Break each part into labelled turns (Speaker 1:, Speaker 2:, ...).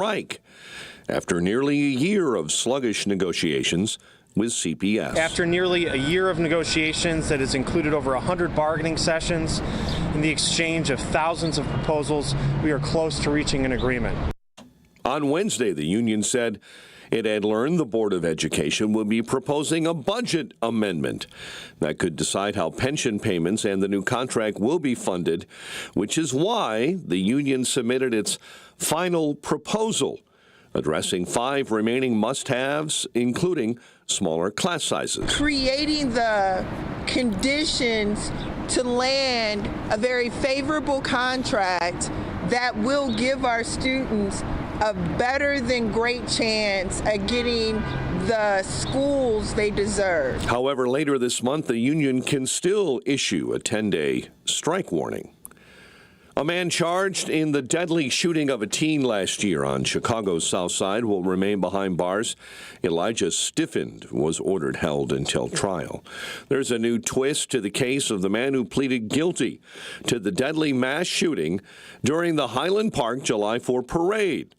Speaker 1: strike after nearly a year of sluggish negotiations with CPS.
Speaker 2: After nearly a year of negotiations that has included over 100 bargaining sessions and the exchange of thousands of proposals, we are close to reaching an agreement.
Speaker 1: On Wednesday, the union said it had learned the Board of Education would be proposing a budget amendment that could decide how pension payments and the new contract will be funded, which is why the union submitted its final proposal, addressing 5 remaining must-haves, including smaller class sizes.
Speaker 3: Creating the conditions to land a very favorable contract that will give our students a better than great chance at getting the schools they deserve.
Speaker 1: However, later this month, the union can still issue a 10-day strike warning. A man charged in the deadly shooting of a teen last year on Chicago's South Side will remain behind bars. Elijah Stiffend was ordered held until trial. There's a new twist to the case of the man who pleaded guilty to the deadly mass shooting during the Highland Park July 4 parade.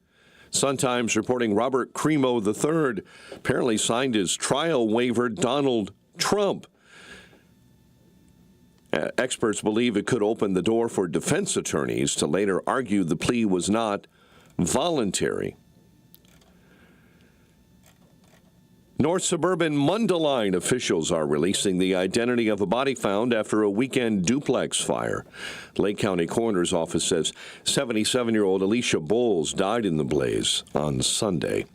Speaker 1: Sun-Times reporting Robert Cremo III apparently signed his trial waiver Donald Trump. Experts believe it could open the door for defense attorneys to later argue the plea was not voluntary. North Suburban Mundelein officials are releasing the identity of a body found after a weekend duplex fire. Lake County Coroner's Office says 77-year-old Alicia Bowles died in the blaze on Sunday.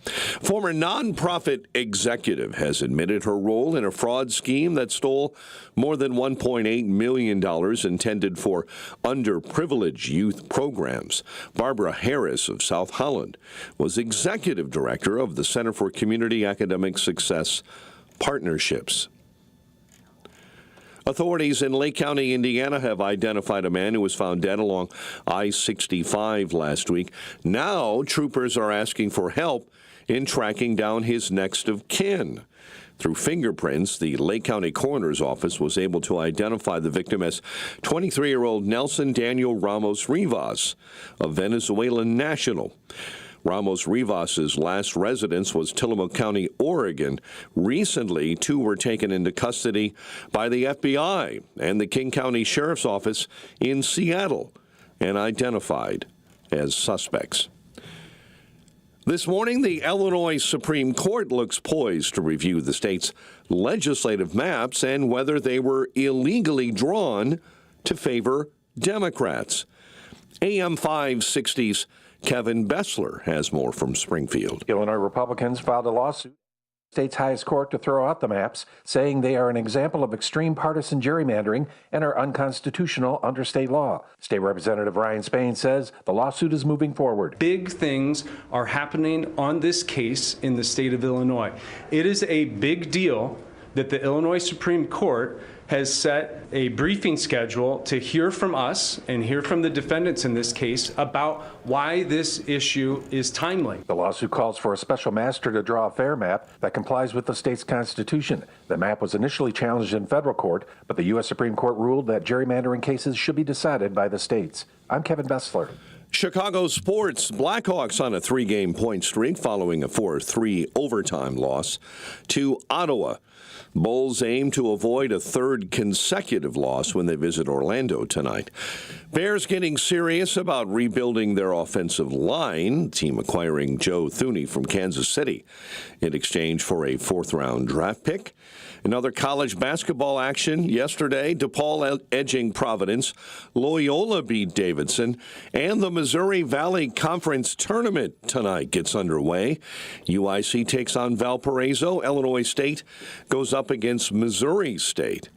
Speaker 1: Former nonprofit executive has admitted her role in a fraud scheme that stole more than $1.8 million intended for underprivileged youth programs. Barbara Harris of South Holland was executive director of the Center for Community Academic Success Partnerships. Authorities in Lake County, Indiana, have identified a man who was found dead along I-65 last week. Now, troopers are asking for help in tracking down his next of kin. Through fingerprints, the Lake County Coroner's Office was able to identify the victim as 23-year-old Nelson Daniel Ramos Rivas, a Venezuelan national. Ramos Rivas's last residence was Tillamook County, Oregon. Recently, 2 were taken into custody by the FBI and the King County Sheriff's Office in Seattle and identified as suspects. This morning, the Illinois Supreme Court looks poised to review the state's legislative maps and whether they were illegally drawn to favor Democrats. AM 560's Kevin Bessler has more from Springfield.
Speaker 4: Illinois Republicans filed a lawsuit in the state's highest court to throw out the maps, saying they are an example of extreme partisan gerrymandering and are unconstitutional under state law. State Representative Ryan Spain says the lawsuit is moving forward.
Speaker 5: Big things are happening on this case in the state of Illinois. It is a big deal that the Illinois Supreme Court has set a briefing schedule to hear from us and hear from the defendants in this case about why this issue is timely.
Speaker 4: The lawsuit calls for a special master to draw a fair map that complies with the state's constitution. The map was initially challenged in federal court, but the U.S. Supreme Court ruled that gerrymandering cases should be decided by the states. I'm Kevin Bessler.
Speaker 1: Chicago sports. Blackhawks on a 3-game point streak following a 4-3 overtime loss to Ottawa. Bulls aim to avoid a 3rd consecutive loss when they visit Orlando tonight. Bears getting serious about rebuilding their offensive line, team acquiring Joe Thuney from Kansas City in exchange for a 4th-round draft pick. Another college basketball action yesterday, DePaul edging Providence, Loyola beat Davidson, and the Missouri Valley Conference Tournament tonight gets underway. UIC takes on Valparaiso. Illinois State goes up against Missouri State.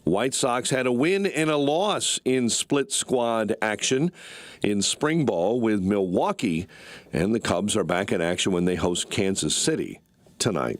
Speaker 1: White Sox had a win and a loss in split squad action in spring ball with Milwaukee, and the Cubs are back in action when they host Kansas City tonight.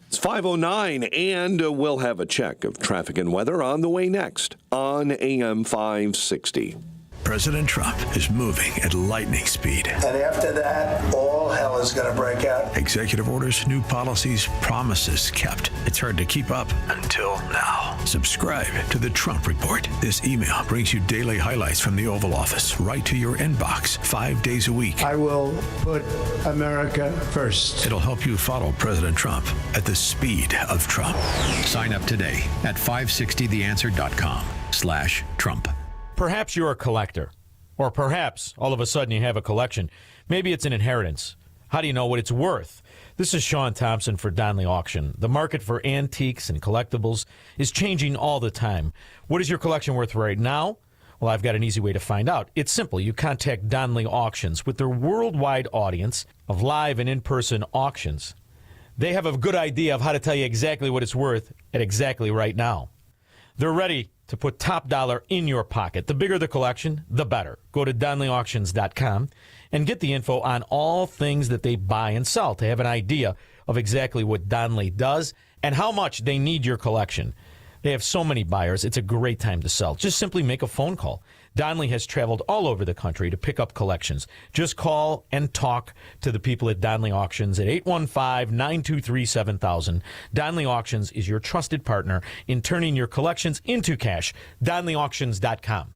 Speaker 1: It's 5:09, and we'll have a check of traffic and weather on the way next on AM 560.
Speaker 6: President Trump is moving at lightning speed.
Speaker 7: And after that, all hell is
Speaker 6: is going to break out.
Speaker 7: Executive orders, new policies, promises kept. It's hard to keep up until now. Subscribe to the Trump Report. This email brings you daily highlights from the Oval Office right to your inbox 5 days a week.
Speaker 6: I will put America first.
Speaker 7: It'll help you follow President Trump at the speed of Trump. Sign up today at 560theanswer.com/Trump.
Speaker 8: Perhaps you're a collector, or perhaps all of a sudden you have a collection. Maybe it's an inheritance. How do you know what it's worth? This is Sean Thompson for Donley Auction. The market for antiques and collectibles is changing all the time. What is your collection worth right now? Well, I've got an easy way to find out. It's simple. You contact Donley Auctions. With their worldwide audience of live and in-person auctions, they have a good idea of how to tell you exactly what it's worth at exactly right now. They're ready to put top dollar in your pocket. The bigger the collection, the better. Go to DonleyAuctions.com and get the info on all things that they buy and sell to have an idea of exactly what Donley does and how much they need your collection. They have so many buyers, it's a great time to sell. Just simply make a phone call. Donley has traveled all over the country to pick up collections. Just call and talk to the people at Donley Auctions at 815-923-7000. Donley Auctions is your trusted partner in turning your collections into cash. DonleyAuctions.com.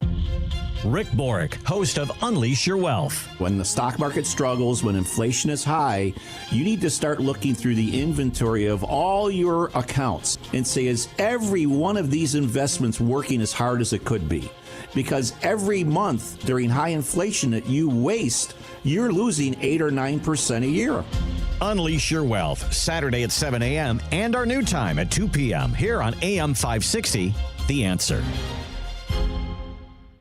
Speaker 9: Rick Borick, host of Unleash Your Wealth.
Speaker 10: When the stock market struggles, when inflation is high, you need to start looking through the inventory of all your accounts and say, is every one of these investments working as hard as it could be? Because every month during high inflation that you waste, you're losing 8 or 9% a year.
Speaker 9: Unleash Your Wealth, Saturday at 7 a.m. and our new time at 2 p.m. here on AM 560, The Answer.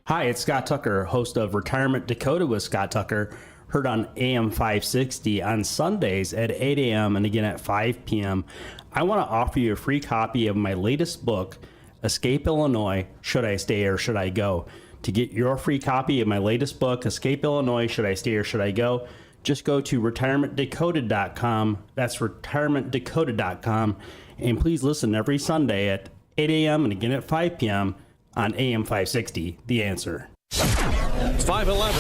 Speaker 11: Hi, it's Scott Tucker, host of Retirement Dakota with Scott Tucker, heard on AM 560 on Sundays at 8 a.m. and again at 5 p.m. I want to offer you a free copy of my latest book, Escape Illinois, Should I Stay or Should I Go? To get your free copy of my latest book, Escape Illinois, Should I Stay or Should I Go? Just go to retirementdakota.com. That's retirementdakota.com. And please listen every Sunday at 8 a.m. and again at 5 p.m. on AM 560, The Answer.
Speaker 1: It's 5:11.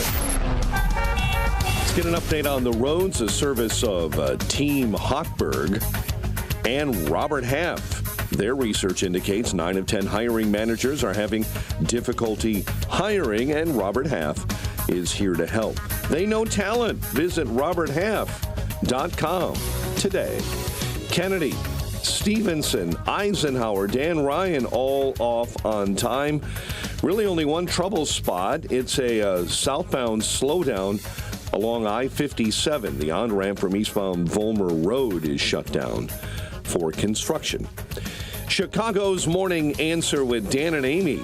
Speaker 1: Let's get an update on the roads, a service of Team Hochberg and Robert Half. Their research indicates 9 of 10 hiring managers are having difficulty hiring, and Robert Half is here to help. They know talent. Visit roberthalf.com today. Kennedy, Stevenson, Eisenhower, Dan Ryan, all off on time. Really only one trouble spot. It's a southbound slowdown along I-57. The on-ramp from eastbound Vollmer Road is shut down for construction. Chicago's Morning Answer with Dan and Amy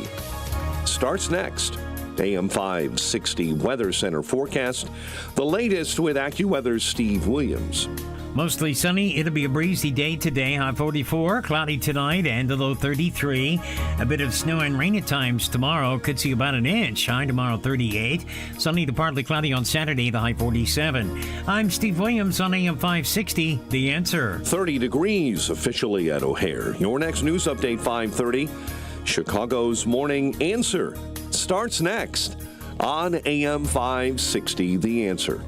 Speaker 1: starts next. AM 560 Weather Center forecast. The latest with AccuWeather's Steve Williams.
Speaker 12: Mostly sunny. It'll be a breezy day today. High 44, cloudy tonight, and a low 33. A bit of snow and rain at times tomorrow. Could see about an inch. High tomorrow 38. Sunny to partly cloudy on Saturday, the high 47. I'm Steve Williams on AM 560, The Answer.
Speaker 1: 30 degrees officially at O'Hare. Your next news update, 5:30. Chicago's Morning Answer starts next on AM 560, The Answer.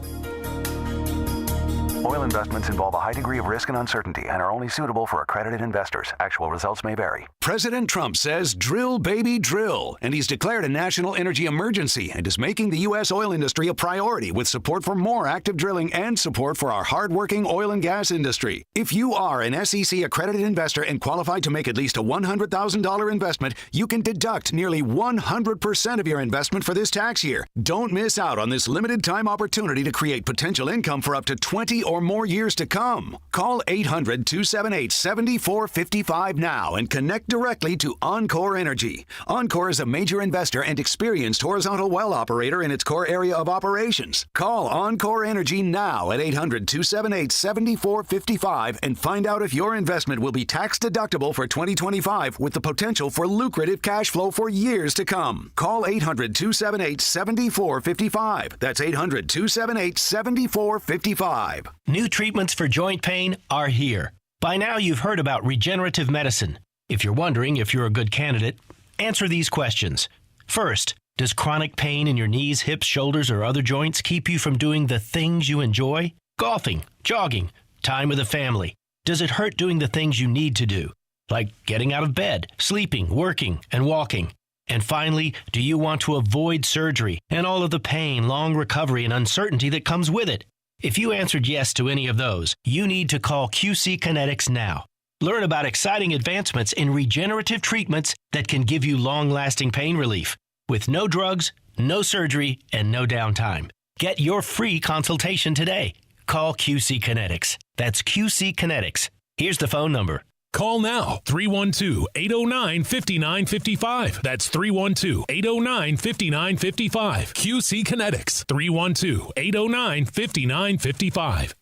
Speaker 13: Oil investments involve a high degree of risk and uncertainty and are only suitable for accredited investors. Actual results may vary.
Speaker 14: President Trump says, drill, baby, drill. And he's declared a national energy emergency and is making the U.S. oil industry a priority with support for more active drilling and support for our hardworking oil and gas industry. If you are an SEC accredited investor and qualified to make at least a $100,000 investment, you can deduct nearly 100% of your investment for this tax year. Don't miss out on this limited time opportunity to create potential income for up to 20 or more years to come. Call 800-278-7455 now and connect directly to Encore Energy. Encore is a major investor and experienced horizontal well operator in its core area of operations. Call Encore Energy now at 800-278-7455 and find out if your investment will be tax deductible for 2025 with the potential for lucrative cash flow for years to come. Call 800-278-7455. That's 800-278-7455.
Speaker 15: New treatments for joint pain are here. By now, you've heard about regenerative medicine. If you're wondering if you're a good candidate, answer these questions. First, does chronic pain in your knees, hips, shoulders, or other joints keep you from doing the things you enjoy? Golfing, jogging, time with the family. Does it hurt doing the things you need to do? Like getting out of bed, sleeping, working, and walking. And finally, do you want to avoid surgery and all of the pain, long recovery, and uncertainty that comes with it? If you answered yes to any of those, you need to call QC Kinetics now. Learn about exciting advancements in regenerative treatments that can give you long-lasting pain relief with no drugs, no surgery, and no downtime. Get your free consultation today. Call QC Kinetics. That's QC Kinetics. Here's the phone number.
Speaker 16: Call now, 312-809-5955. That's 312-809-5955. QC Kinetics, 312-809-5955.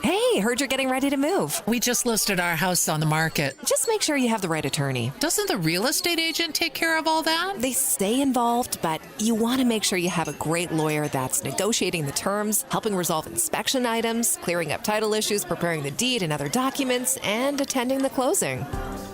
Speaker 17: Hey, heard you're getting ready to move.
Speaker 18: We just listed our house on the market.
Speaker 17: Just make sure you have the right attorney.
Speaker 18: Doesn't the real estate agent take care of all that?
Speaker 17: They stay involved, but you want to make sure you have a great lawyer that's negotiating the terms, helping resolve inspection items, clearing up title issues, preparing the deed and other documents, and attending the closing.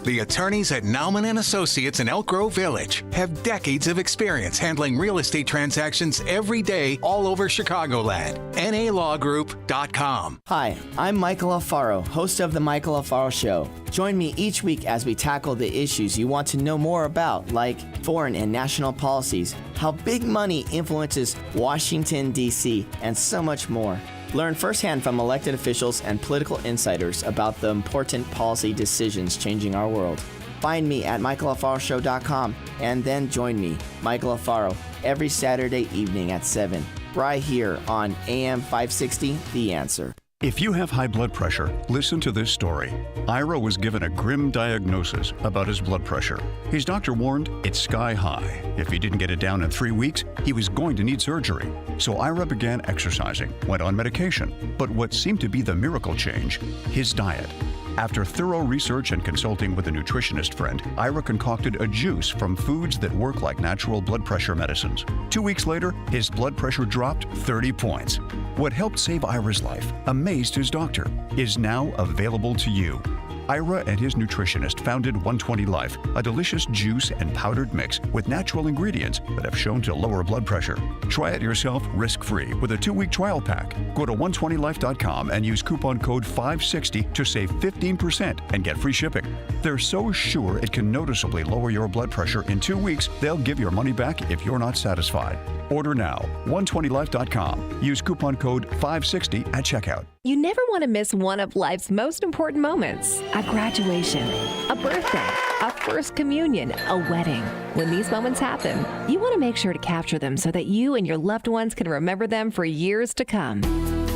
Speaker 19: The attorneys at Nauman & Associates in Elk Grove Village have decades of experience handling real estate transactions every day all over Chicagoland. NALawGroup.com.
Speaker 20: Hi, I'm Michael Alfaro, host of The Michael Alfaro Show. Join me each week as we tackle the issues you want to know more about, like foreign and national policies, how big money influences Washington, D.C., and so much more. Learn firsthand from elected officials and political insiders about the important policy decisions changing our world. Find me at michaelalfaroshow.com and then join me, Michael Alfaro, every Saturday evening at 7, right here on AM 560, The Answer.
Speaker 21: If you have high blood pressure, listen to this story. Ira was given a grim diagnosis about his blood pressure. His doctor warned it's sky high. If he didn't get it down in 3 weeks, he was going to need surgery. So Ira began exercising, went on medication. But what seemed to be the miracle change, his diet. After thorough research and consulting with a nutritionist friend, Ira concocted a juice from foods that work like natural blood pressure medicines. 2 weeks later, his blood pressure dropped 30 points. What helped save Ira's life, amazed his doctor, is now available to you. Ira and his nutritionist founded 120 Life, a delicious juice and powdered mix with natural ingredients that have shown to lower blood pressure. Try it yourself risk-free with a 2-week trial pack. Go to 120life.com and use coupon code 560 to save 15% and get free shipping. They're so sure it can noticeably lower your blood pressure in 2 weeks, they'll give your money back if you're not satisfied. Order now, 120life.com. Use coupon code 560 at checkout.
Speaker 17: You never want to miss one of life's most important moments. A graduation, a birthday, a first communion, a wedding. When these moments happen, you want to make sure to capture them so that you and your loved ones can remember them for years to come.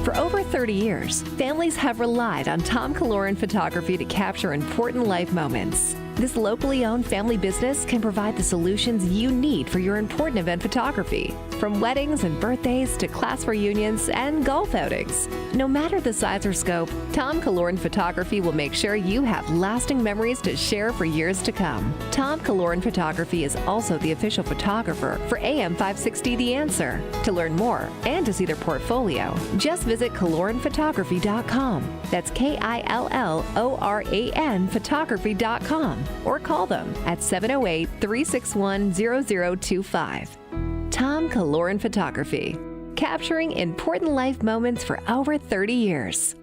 Speaker 17: For over 30 years, families have relied on Tom Kaloran Photography to capture important life moments. This locally owned family business can provide the solutions you need for your important event photography, from weddings and birthdays to class reunions and golf outings. No matter the size or scope, Tom Kaloran Photography will make sure you have lasting memories to share for years to come. Tom Kaloran Photography is also the official photographer for AM 560 The Answer. To learn more and to see their portfolio, just visit KaloranPhotography.com. That's KILLORAN Photography.com. Or call them at 708-361-0025. Tom Kaloran Photography, capturing important life moments for over 30 years.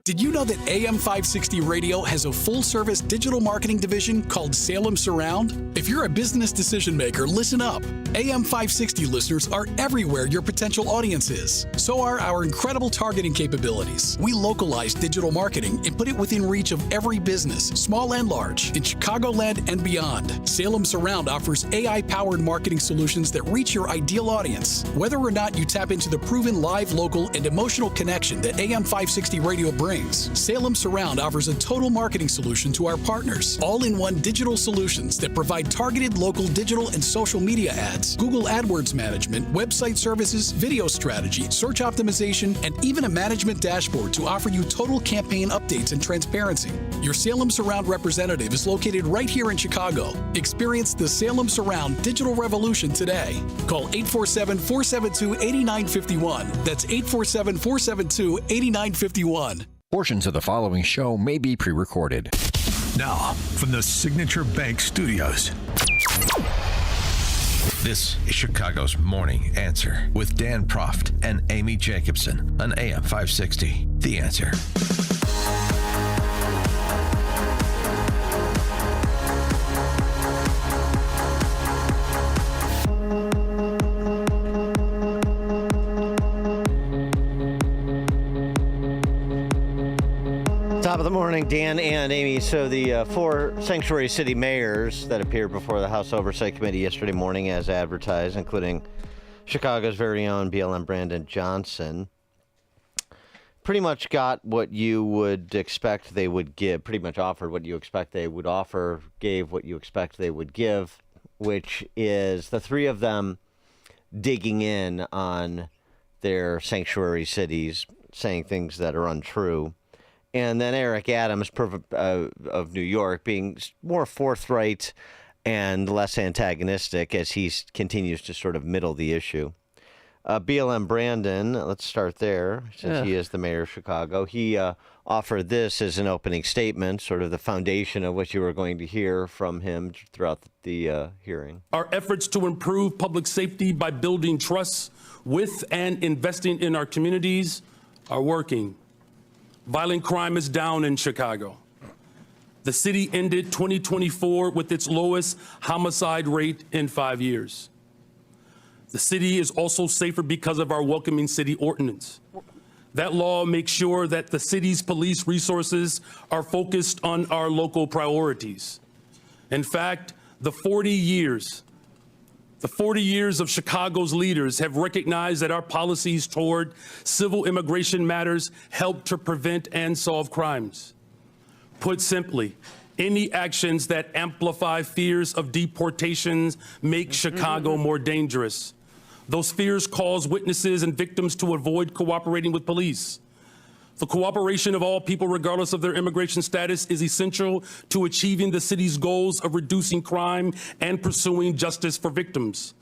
Speaker 22: Did you know that AM 560 Radio has a full-service digital marketing division called Salem Surround? If you're a business decision maker, listen up. AM 560 listeners are everywhere your potential audience is. So are our incredible targeting capabilities. We localize digital marketing and put it within reach of every business, small and large, in Chicagoland and beyond. Salem Surround offers AI-powered marketing solutions that reach your ideal audience. Whether or not you tap into the proven live, local, and emotional connection that AM 560 Radio brings, Salem Surround offers a total marketing solution to our partners. All-in-one digital solutions that provide targeted local digital and social media ads, Google AdWords management, website services, video strategy, search optimization, and even a management dashboard to offer you total campaign updates and transparency. Your Salem Surround representative is located right here in Chicago. Experience the Salem Surround digital revolution today. Call 847-472-8951. That's 847-472-8951.
Speaker 23: Portions of the following show may be pre-recorded.
Speaker 7: Now, from the Signature Bank Studios.
Speaker 2: This is Chicago's Morning Answer with Dan Proft and Amy Jacobson on AM 560. The Answer.
Speaker 3: Top of the morning, Dan and Amy. So the 4 sanctuary city mayors that appeared before the House Oversight Committee yesterday morning as advertised, including Chicago's very own BLM Brandon Johnson, pretty much got what you would expect they would give, pretty much offered what you expect they would offer, gave what you expect they would give, which is the 3 of them digging in on their sanctuary cities, saying things that are untrue. And then Eric Adams of New York being more forthright and less antagonistic as he continues to sort of middle the issue. BLM Brandon, let's start there, since he is the mayor of Chicago. He offered this as an opening statement, sort of the foundation of what you were going to hear from him throughout the hearing.
Speaker 5: Our efforts to improve public safety by building trust with and investing in our communities are working. Violent crime is down in Chicago. The city ended 2024 with its lowest homicide rate in 5 years. The city is also safer because of our Welcoming City Ordinance. That law makes sure that the city's police resources are focused on our local priorities. In fact, the 40 years of Chicago's leaders have recognized that our policies toward civil immigration matters help to prevent and solve crimes. Put simply, any actions that amplify fears of deportations make Chicago more dangerous. Those fears cause witnesses and victims to avoid cooperating with police. The cooperation of all people, regardless of their immigration status, is essential to achieving the city's goals of reducing crime and pursuing justice for victims.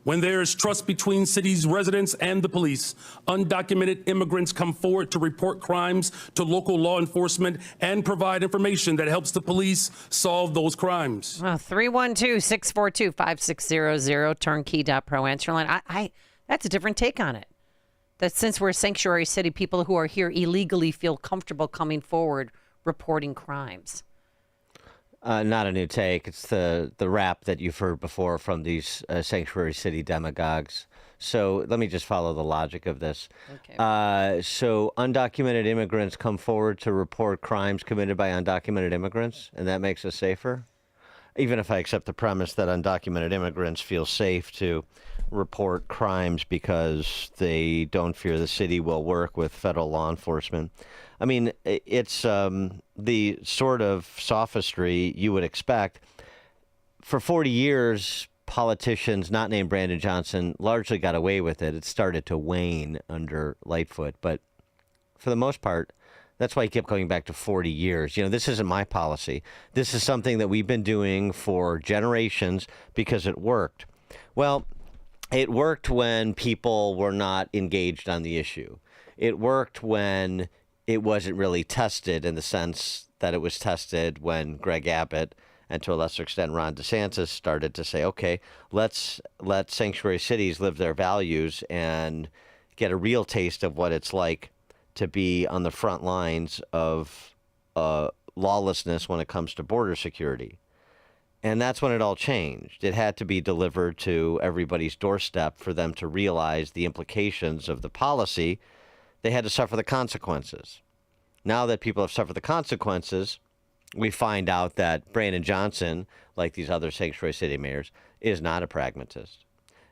Speaker 5: When there is trust between city's residents and the police, undocumented immigrants come forward to report crimes to local law enforcement and provide information that helps the police solve those crimes.
Speaker 24: 312-642-5600, turnkey.pro answer line. That's a different take on it. That since we're a sanctuary city, people who are here illegally feel comfortable coming forward reporting crimes.
Speaker 3: Not a new take. It's the rap that you've heard before from these sanctuary city demagogues. So let me just follow the logic of this. Okay. So undocumented immigrants come forward to report crimes committed by undocumented immigrants, and that makes us safer? Even if I accept the premise that undocumented immigrants feel safe to report crimes because they don't fear the city will work with federal law enforcement. I mean, it's the sort of sophistry you would expect. For 40 years, politicians not named Brandon Johnson largely got away with it. It started to wane under Lightfoot, but for the most part, that's why he kept going back to 40 years. You know, this isn't my policy. This is something that we've been doing for generations because it worked. Well, it worked when people were not engaged on the issue. It worked when it wasn't really tested in the sense that it was tested when Greg Abbott and to a lesser extent Ron DeSantis started to say, okay, let's let sanctuary cities live their values and get a real taste of what it's like to be on the front lines of lawlessness when it comes to border security. And that's when it all changed. It had to be delivered to everybody's doorstep for them to realize the implications of the policy. They had to suffer the consequences. Now that people have suffered the consequences, we find out that Brandon Johnson, like these other sanctuary city mayors, is not a pragmatist.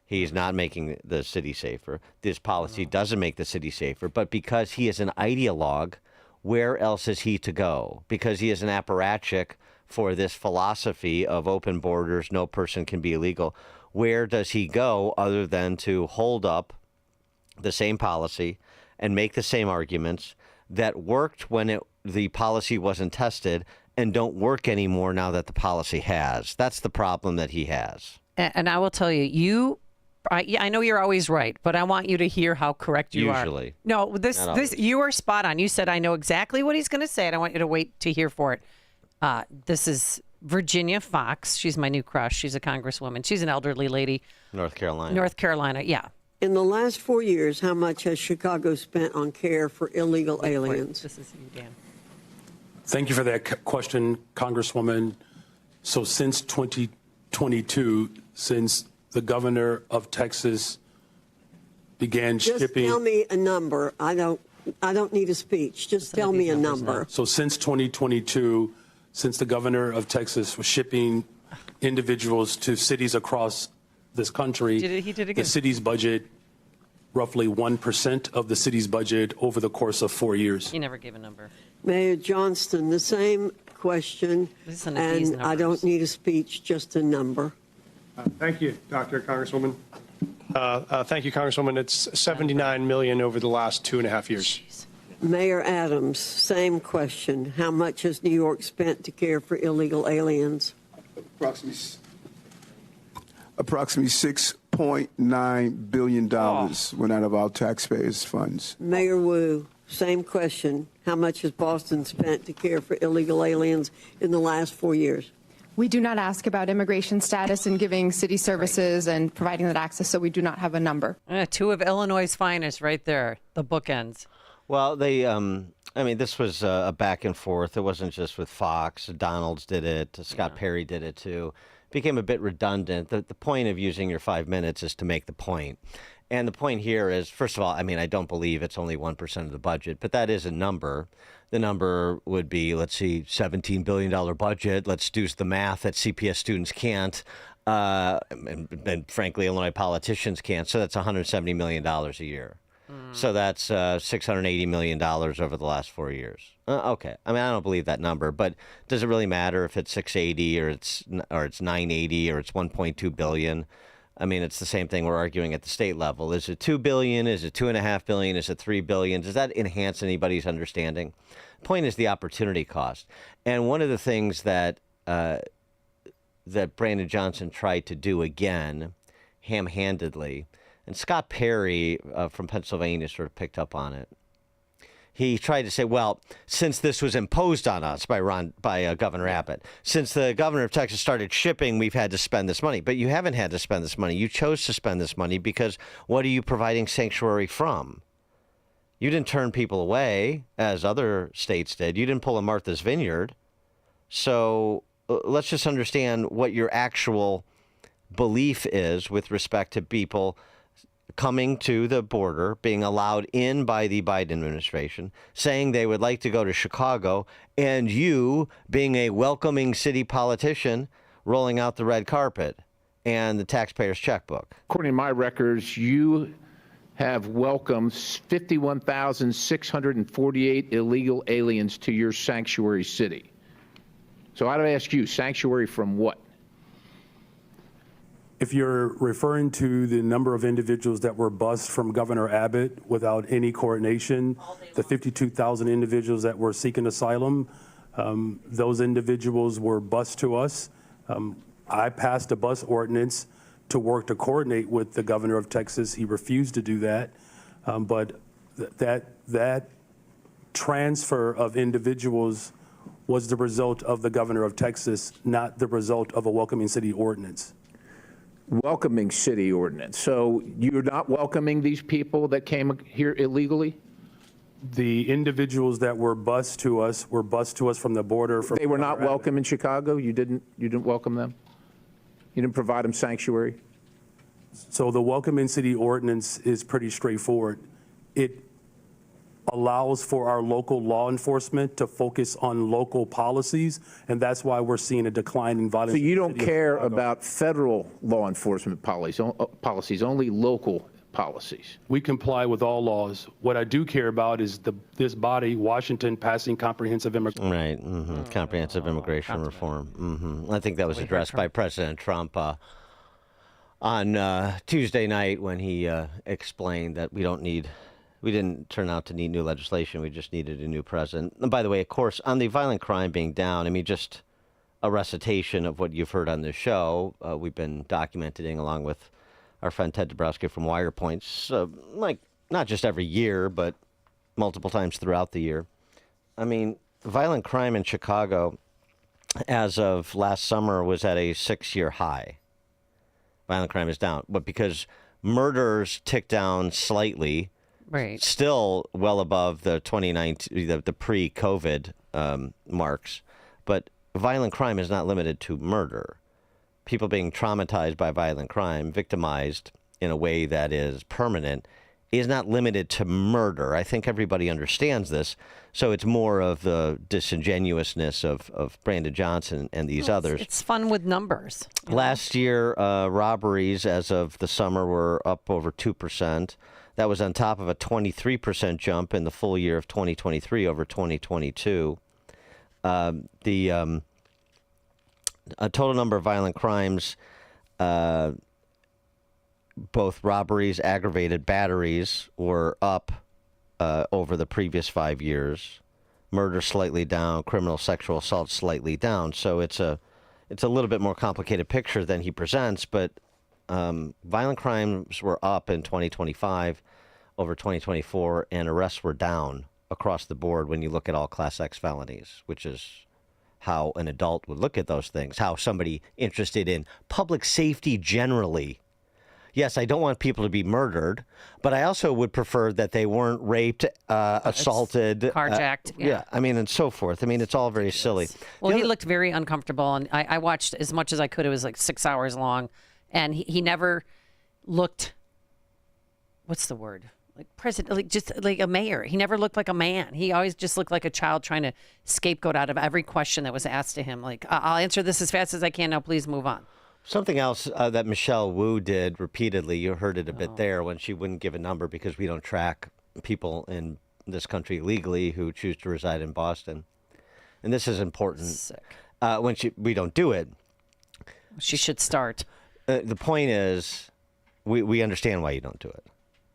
Speaker 3: He's not making the city safer. This policy doesn't make the city safer. But because he is an ideologue, where else is he to go? Because he is an apparatchik for this philosophy of open borders, no person can be illegal. Where does he go other than to hold up the same policy and make the same arguments that worked when the policy wasn't tested and don't work anymore now that the policy has? That's the problem that he has.
Speaker 24: And I will tell you, I know you're always right, but I want you to hear how correct you are.
Speaker 3: Usually.
Speaker 24: No, this you are spot on. You said I know exactly what he's going to say, and I want you to wait to hear for it. This is Virginia Fox. She's my new crush. She's a congresswoman. She's an elderly lady.
Speaker 3: North Carolina.
Speaker 24: North Carolina, yeah.
Speaker 4: In the last 4 years, how much has Chicago spent on care for illegal aliens?
Speaker 24: This is you, Dan.
Speaker 5: Thank you for that question, Congresswoman. So since 2022, since the governor of Texas began
Speaker 4: Just
Speaker 5: shipping...
Speaker 4: tell me a number. I don't need a speech. Just tell me a number.
Speaker 5: So since 2022, since the governor of Texas was shipping individuals to cities across this country,
Speaker 24: He did again.
Speaker 5: the city's budget, roughly 1% of the city's budget over the course of 4 years.
Speaker 24: He never gave a number.
Speaker 4: Mayor Johnston, the same question,
Speaker 24: Listen to these
Speaker 4: and I don't need a speech, just a number.
Speaker 6: Thank you, Congresswoman. Thank you, Congresswoman. It's $79 million over the last 2.5 years.
Speaker 4: Mayor Adams, same question. How much has New York spent to care for illegal aliens?
Speaker 8: Approximately $6.9 billion went out of our taxpayers' funds.
Speaker 4: Mayor Wu, same question. How much has Boston spent to care for illegal aliens in the last 4 years?
Speaker 10: We do not ask about immigration status and giving city services and providing that access, so we do not have a number.
Speaker 24: Two of Illinois' finest right there, the bookends.
Speaker 3: Well, this was a back and forth. It wasn't just with Fox. Donalds did it. Scott Perry did it too. It became a bit redundant. The point of using your 5 minutes is to make the point. And the point here is, first of all, I don't believe it's only 1% of the budget, but that is a number. The number would be, let's see, $17 billion budget. Let's do the math that CPS students can't, and frankly, Illinois politicians can't. So that's $170 million a year. So that's $680 million over the last 4 years. Okay. I don't believe that number, but does it really matter if it's 680 or it's 980 or it's 1.2 billion? It's the same thing we're arguing at the state level. Is it $2 billion? Is it $2.5 billion? Is it $3 billion? Does that enhance anybody's understanding? Point is the opportunity cost. And one of the things that Brandon Johnson tried to do again, ham-handedly, and Scott Perry from Pennsylvania sort of picked up on it. He tried to say, well, since this was imposed on us by Governor Abbott, since the governor of Texas started shipping, we've had to spend this money. But you haven't had to spend this money. You chose to spend this money because what are you providing sanctuary from? You didn't turn people away, as other states did. You didn't pull a Martha's Vineyard. So let's just understand what your actual belief is with respect to people coming to the border, being allowed in by the Biden administration, saying they would like to go to Chicago, and you, being a welcoming city politician, rolling out the red carpet and the taxpayer's checkbook.
Speaker 25: According to my records, you have welcomed 51,648 illegal aliens to your sanctuary city. So I'd ask you, sanctuary from what?
Speaker 5: If you're referring to the number of individuals that were bused from Governor Abbott without any coordination, the 52,000 individuals that were seeking asylum, those individuals were bused to us. I passed a bus ordinance to work to coordinate with the governor of Texas. He refused to do that. But that transfer of individuals was the result of the governor of Texas, not the result of a welcoming city ordinance.
Speaker 25: Welcoming city ordinance. So you're not welcoming these people that came here illegally?
Speaker 5: The individuals that were bused to us from the border.
Speaker 25: They were not welcome in Chicago? You didn't welcome them? You didn't provide them sanctuary?
Speaker 5: So the welcoming city ordinance is pretty straightforward. It allows for our local law enforcement to focus on local policies, and that's why we're seeing a decline in violence.
Speaker 25: So you don't care about federal law enforcement policies, only local policies?
Speaker 5: We comply with all laws. What I do care about is this body, Washington, passing comprehensive immigration.
Speaker 3: Right, comprehensive immigration reform. I think that was addressed by President Trump on Tuesday night when he explained that we didn't turn out to need new legislation. We just needed a new president. And by the way, of course, on the violent crime being down, just a recitation of what you've heard on this show. We've been documenting along with our friend Ted Dabrowski from Wire Points, not just every year, but multiple times throughout the year. Violent crime in Chicago as of last summer, was at a 6-year high. Violent crime is down. But because murders ticked down slightly,
Speaker 24: right,
Speaker 3: still well above the 2019, the pre-COVID marks. But violent crime is not limited to murder. People being traumatized by violent crime, victimized in a way that is permanent, is not limited to murder. I think everybody understands this. So it's more of the disingenuousness of Brandon Johnson and these others.
Speaker 24: It's fun with numbers.
Speaker 3: Last year, robberies as of the summer were up over 2%. That was on top of a 23% jump in the full year of 2023 over 2022. The total number of violent crimes, both robberies, aggravated batteries, were up over the previous 5 years. Murder slightly down, criminal sexual assault slightly down. So it's a little bit more complicated picture than he presents, but violent crimes were up in 2025 over 2024, and arrests were down across the board when you look at all Class X felonies, which is how an adult would look at those things, how somebody interested in public safety generally. Yes, I don't want people to be murdered, but I also would prefer that they weren't raped, assaulted,
Speaker 24: carjacked.
Speaker 3: Yeah, I mean, and so forth. I mean, it's all very silly.
Speaker 24: Well, he looked very uncomfortable, and I watched as much as I could. It was like 6 hours long, and he never looked, what's the word? Like president, like just like a mayor. He never looked like a man. He always just looked like a child trying to scapegoat out of every question that was asked to him. Like, I'll answer this as fast as I can. Now, please move on.
Speaker 3: Something else that Michelle Wu did repeatedly, you heard it a bit there, when she wouldn't give a number because we don't track people in this country legally who choose to reside in Boston. And this is important. When we don't do it.
Speaker 24: She should start.
Speaker 3: The point is, we understand why you don't do it.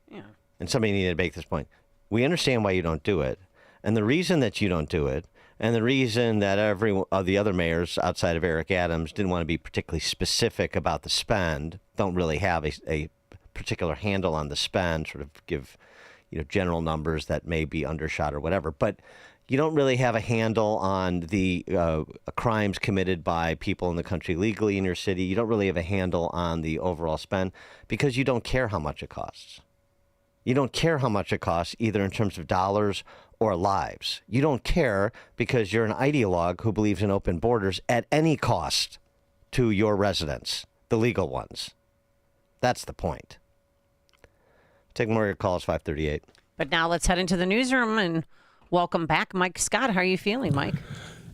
Speaker 24: Yeah.
Speaker 3: And somebody needed to make this point. We understand why you don't do it. And the reason that you don't do it, and the reason that every of the other mayors outside of Eric Adams didn't want to be particularly specific about the spend, don't really have a particular handle on the spend, sort of give general numbers that may be undershot or whatever. But you don't really have a handle on the crimes committed by people in the country legally in your city. You don't really have a handle on the overall spend because you don't care how much it costs. You don't care how much it costs, either in terms of dollars or lives. You don't care because you're an ideologue who believes in open borders at any cost to your residents, the legal ones. That's the point. Take more of your calls, 538.
Speaker 24: But now let's head into the newsroom and welcome back Mike Scott. How are you feeling, Mike?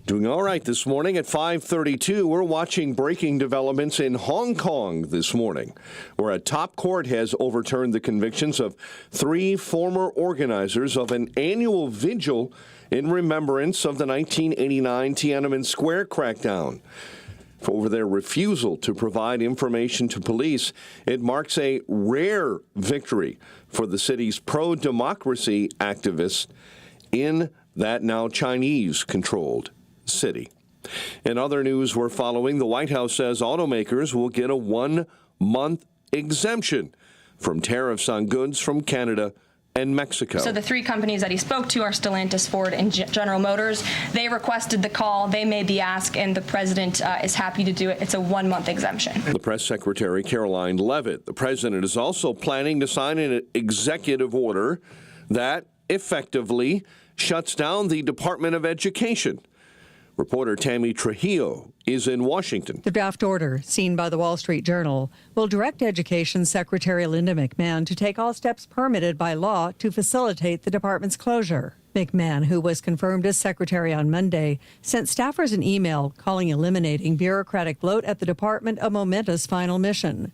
Speaker 1: Doing all right this morning at 5:32. We're watching breaking developments in Hong Kong this morning, where a top court has overturned the convictions of 3 former organizers of an annual vigil in remembrance of the 1989 Tiananmen Square crackdown. For their refusal to provide information to police, it marks a rare victory for the city's pro-democracy activists in that now Chinese-controlled city. In other news we're following, the White House says automakers will get a 1-month exemption from tariffs on goods from Canada and Mexico.
Speaker 9: So the 3 companies that he spoke to are Stellantis, Ford, and General Motors. They requested the call. They made the ask, and the president is happy to do it. It's a 1-month exemption.
Speaker 1: The press secretary, Caroline Leavitt, the president is also planning to sign an executive order that effectively shuts down the Department of Education. Reporter Tammy Trujillo is in Washington.
Speaker 11: The draft order, seen by the Wall Street Journal, will direct Education Secretary Linda McMahon to take all steps permitted by law to facilitate the department's closure. McMahon, who was confirmed as secretary on Monday, sent staffers an email calling eliminating bureaucratic bloat at the department a momentous final mission.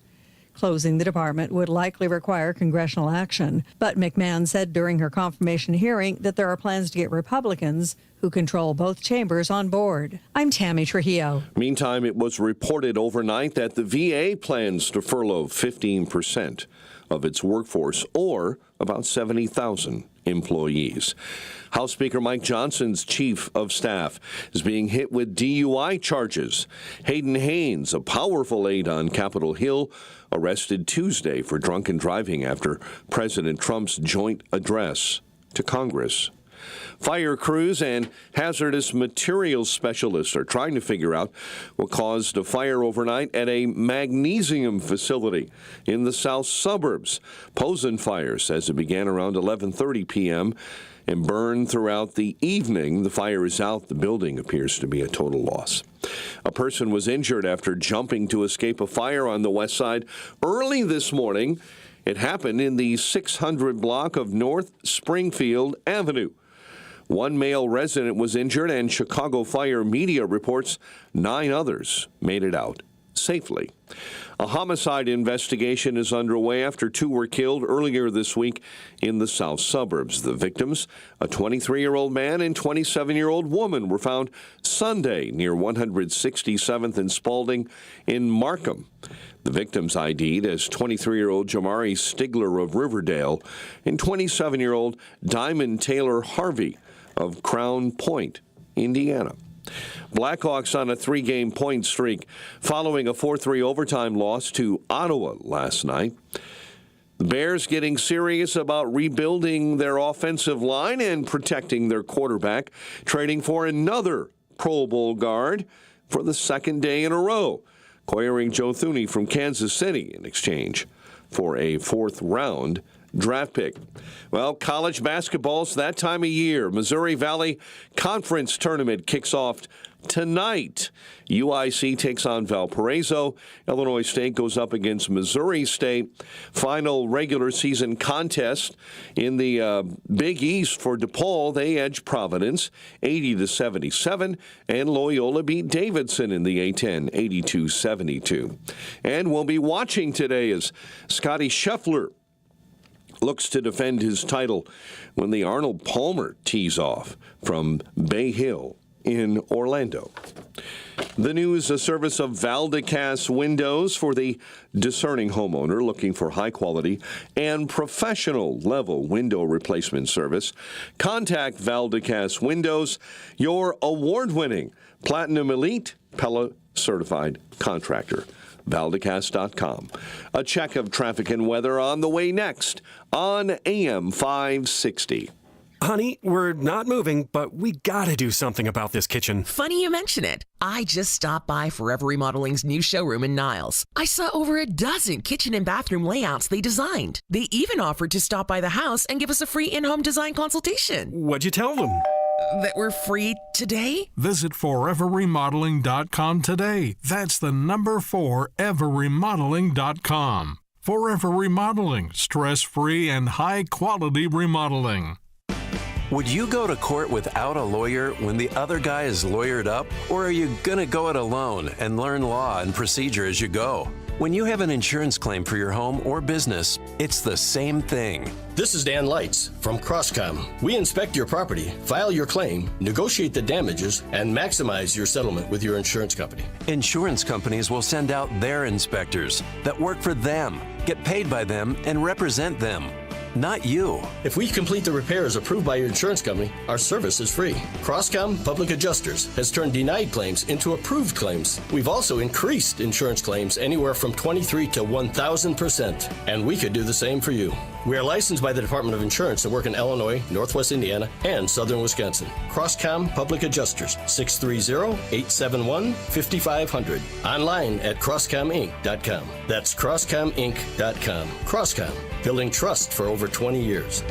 Speaker 11: Closing the department would likely require congressional action, but McMahon said during her confirmation hearing that there are plans to get Republicans, who control both chambers, on board. I'm Tammy Trujillo.
Speaker 1: Meantime, it was reported overnight that the VA plans to furlough 15% of its workforce, or about 70,000 employees. House Speaker Mike Johnson's chief of staff is being hit with DUI charges. Hayden Haynes, a powerful aide on Capitol Hill, arrested Tuesday for drunken driving after President Trump's joint address to Congress. Fire crews and hazardous materials specialists are trying to figure out what caused a fire overnight at a magnesium facility in the south suburbs. Posen Fire says it began around 11:30 p.m. and burned throughout the evening. The fire is out. The building appears to be a total loss. A person was injured after jumping to escape a fire on the west side early this morning. It happened in the 600 block of North Springfield Avenue. One male resident was injured, and Chicago Fire Media reports 9 others made it out safely. A homicide investigation is underway after 2 were killed earlier this week in the south suburbs. The victims, a 23-year-old man and 27-year-old woman, were found Sunday near 167th and Spalding in Markham. The victims ID'd as 23-year-old Jamari Stigler of Riverdale and 27-year-old Diamond Taylor Harvey of Crown Point, Indiana. Blackhawks on a 3-game point streak following a 4-3 overtime loss to Ottawa last night. The Bears getting serious about rebuilding their offensive line and protecting their quarterback, trading for another Pro Bowl guard for the second day in a row, acquiring Joe Thuney from Kansas City in exchange for a 4th-round draft pick. Well, college basketball's that time of year. Missouri Valley Conference Tournament kicks off tonight. UIC takes on Valparaiso. Illinois State goes up against Missouri State. Final regular season contest in the Big East for DePaul. They edge Providence 80-77, and Loyola beat Davidson in the A-10 82-72. And we'll be watching today as Scotty Scheffler looks to defend his title when the Arnold Palmer tees off from Bay Hill in Orlando. The news, a service of Valdecast Windows for the discerning homeowner looking for high-quality and professional-level window replacement service. Contact Valdecast Windows, your award-winning Platinum Elite Pella certified contractor. Valdecast.com. A check of traffic and weather on the way next on AM 560.
Speaker 12: Honey, we're not moving, but we gotta do something about this kitchen.
Speaker 13: Funny you mention it. I just stopped by Forever Remodeling's new showroom in Niles. I saw over a dozen kitchen and bathroom layouts they designed. They even offered to stop by the house and give us a free in-home design consultation.
Speaker 12: What'd you tell them?
Speaker 13: That we're free today?
Speaker 14: Visit foreverremodeling.com today. That's the number 4, everremodeling.com. Forever Remodeling, stress-free and high-quality remodeling.
Speaker 15: Would you go to court without a lawyer when the other guy is lawyered up? Or are you going to go it alone and learn law and procedure as you go? When you have an insurance claim for your home or business, it's the same thing.
Speaker 16: This is Dan Lights from Crosscom. We inspect your property, file your claim, negotiate the damages, and maximize your settlement with your insurance company.
Speaker 15: Insurance companies will send out their inspectors that work for them, get paid by them, and represent them. Not you.
Speaker 16: If we complete the repairs approved by your insurance company, our service is free. Crosscom Public Adjusters has turned denied claims into approved claims. We've also increased insurance claims anywhere from 23 to 1,000%, and we could do the same for you. We are licensed by the Department of Insurance and work in Illinois, Northwest Indiana, and Southern Wisconsin. Crosscom Public Adjusters, 630-871-5500. Online at crosscominc.com. That's crosscominc.com. Crosscom, building trust for over 20 years.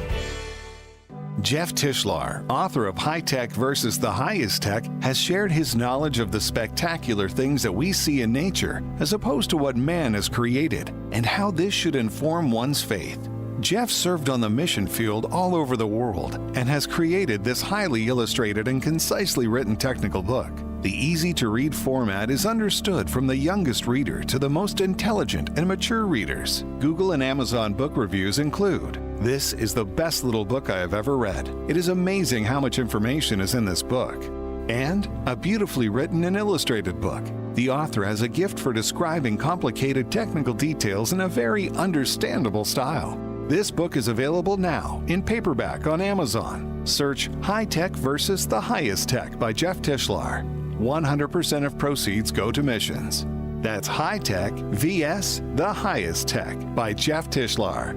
Speaker 26: Jeff Tishlar, author of High Tech versus the Highest Tech, has shared his knowledge of the spectacular things that we see in nature as opposed to what man has created, and how this should inform one's faith. Jeff served on the mission field all over the world and has created this highly illustrated and concisely written technical book. The easy-to-read format is understood from the youngest reader to the most intelligent and mature readers. Google and Amazon book reviews include, "This is the best little book I have ever read. It is amazing how much information is in this book." And a beautifully written and illustrated book. The author has a gift for describing complicated technical details in a very understandable style. This book is available now in paperback on Amazon. Search High Tech versus the Highest Tech by Jeff Tishlar. 100% of proceeds go to missions. That's High Tech vs. the Highest Tech by Jeff Tishlar.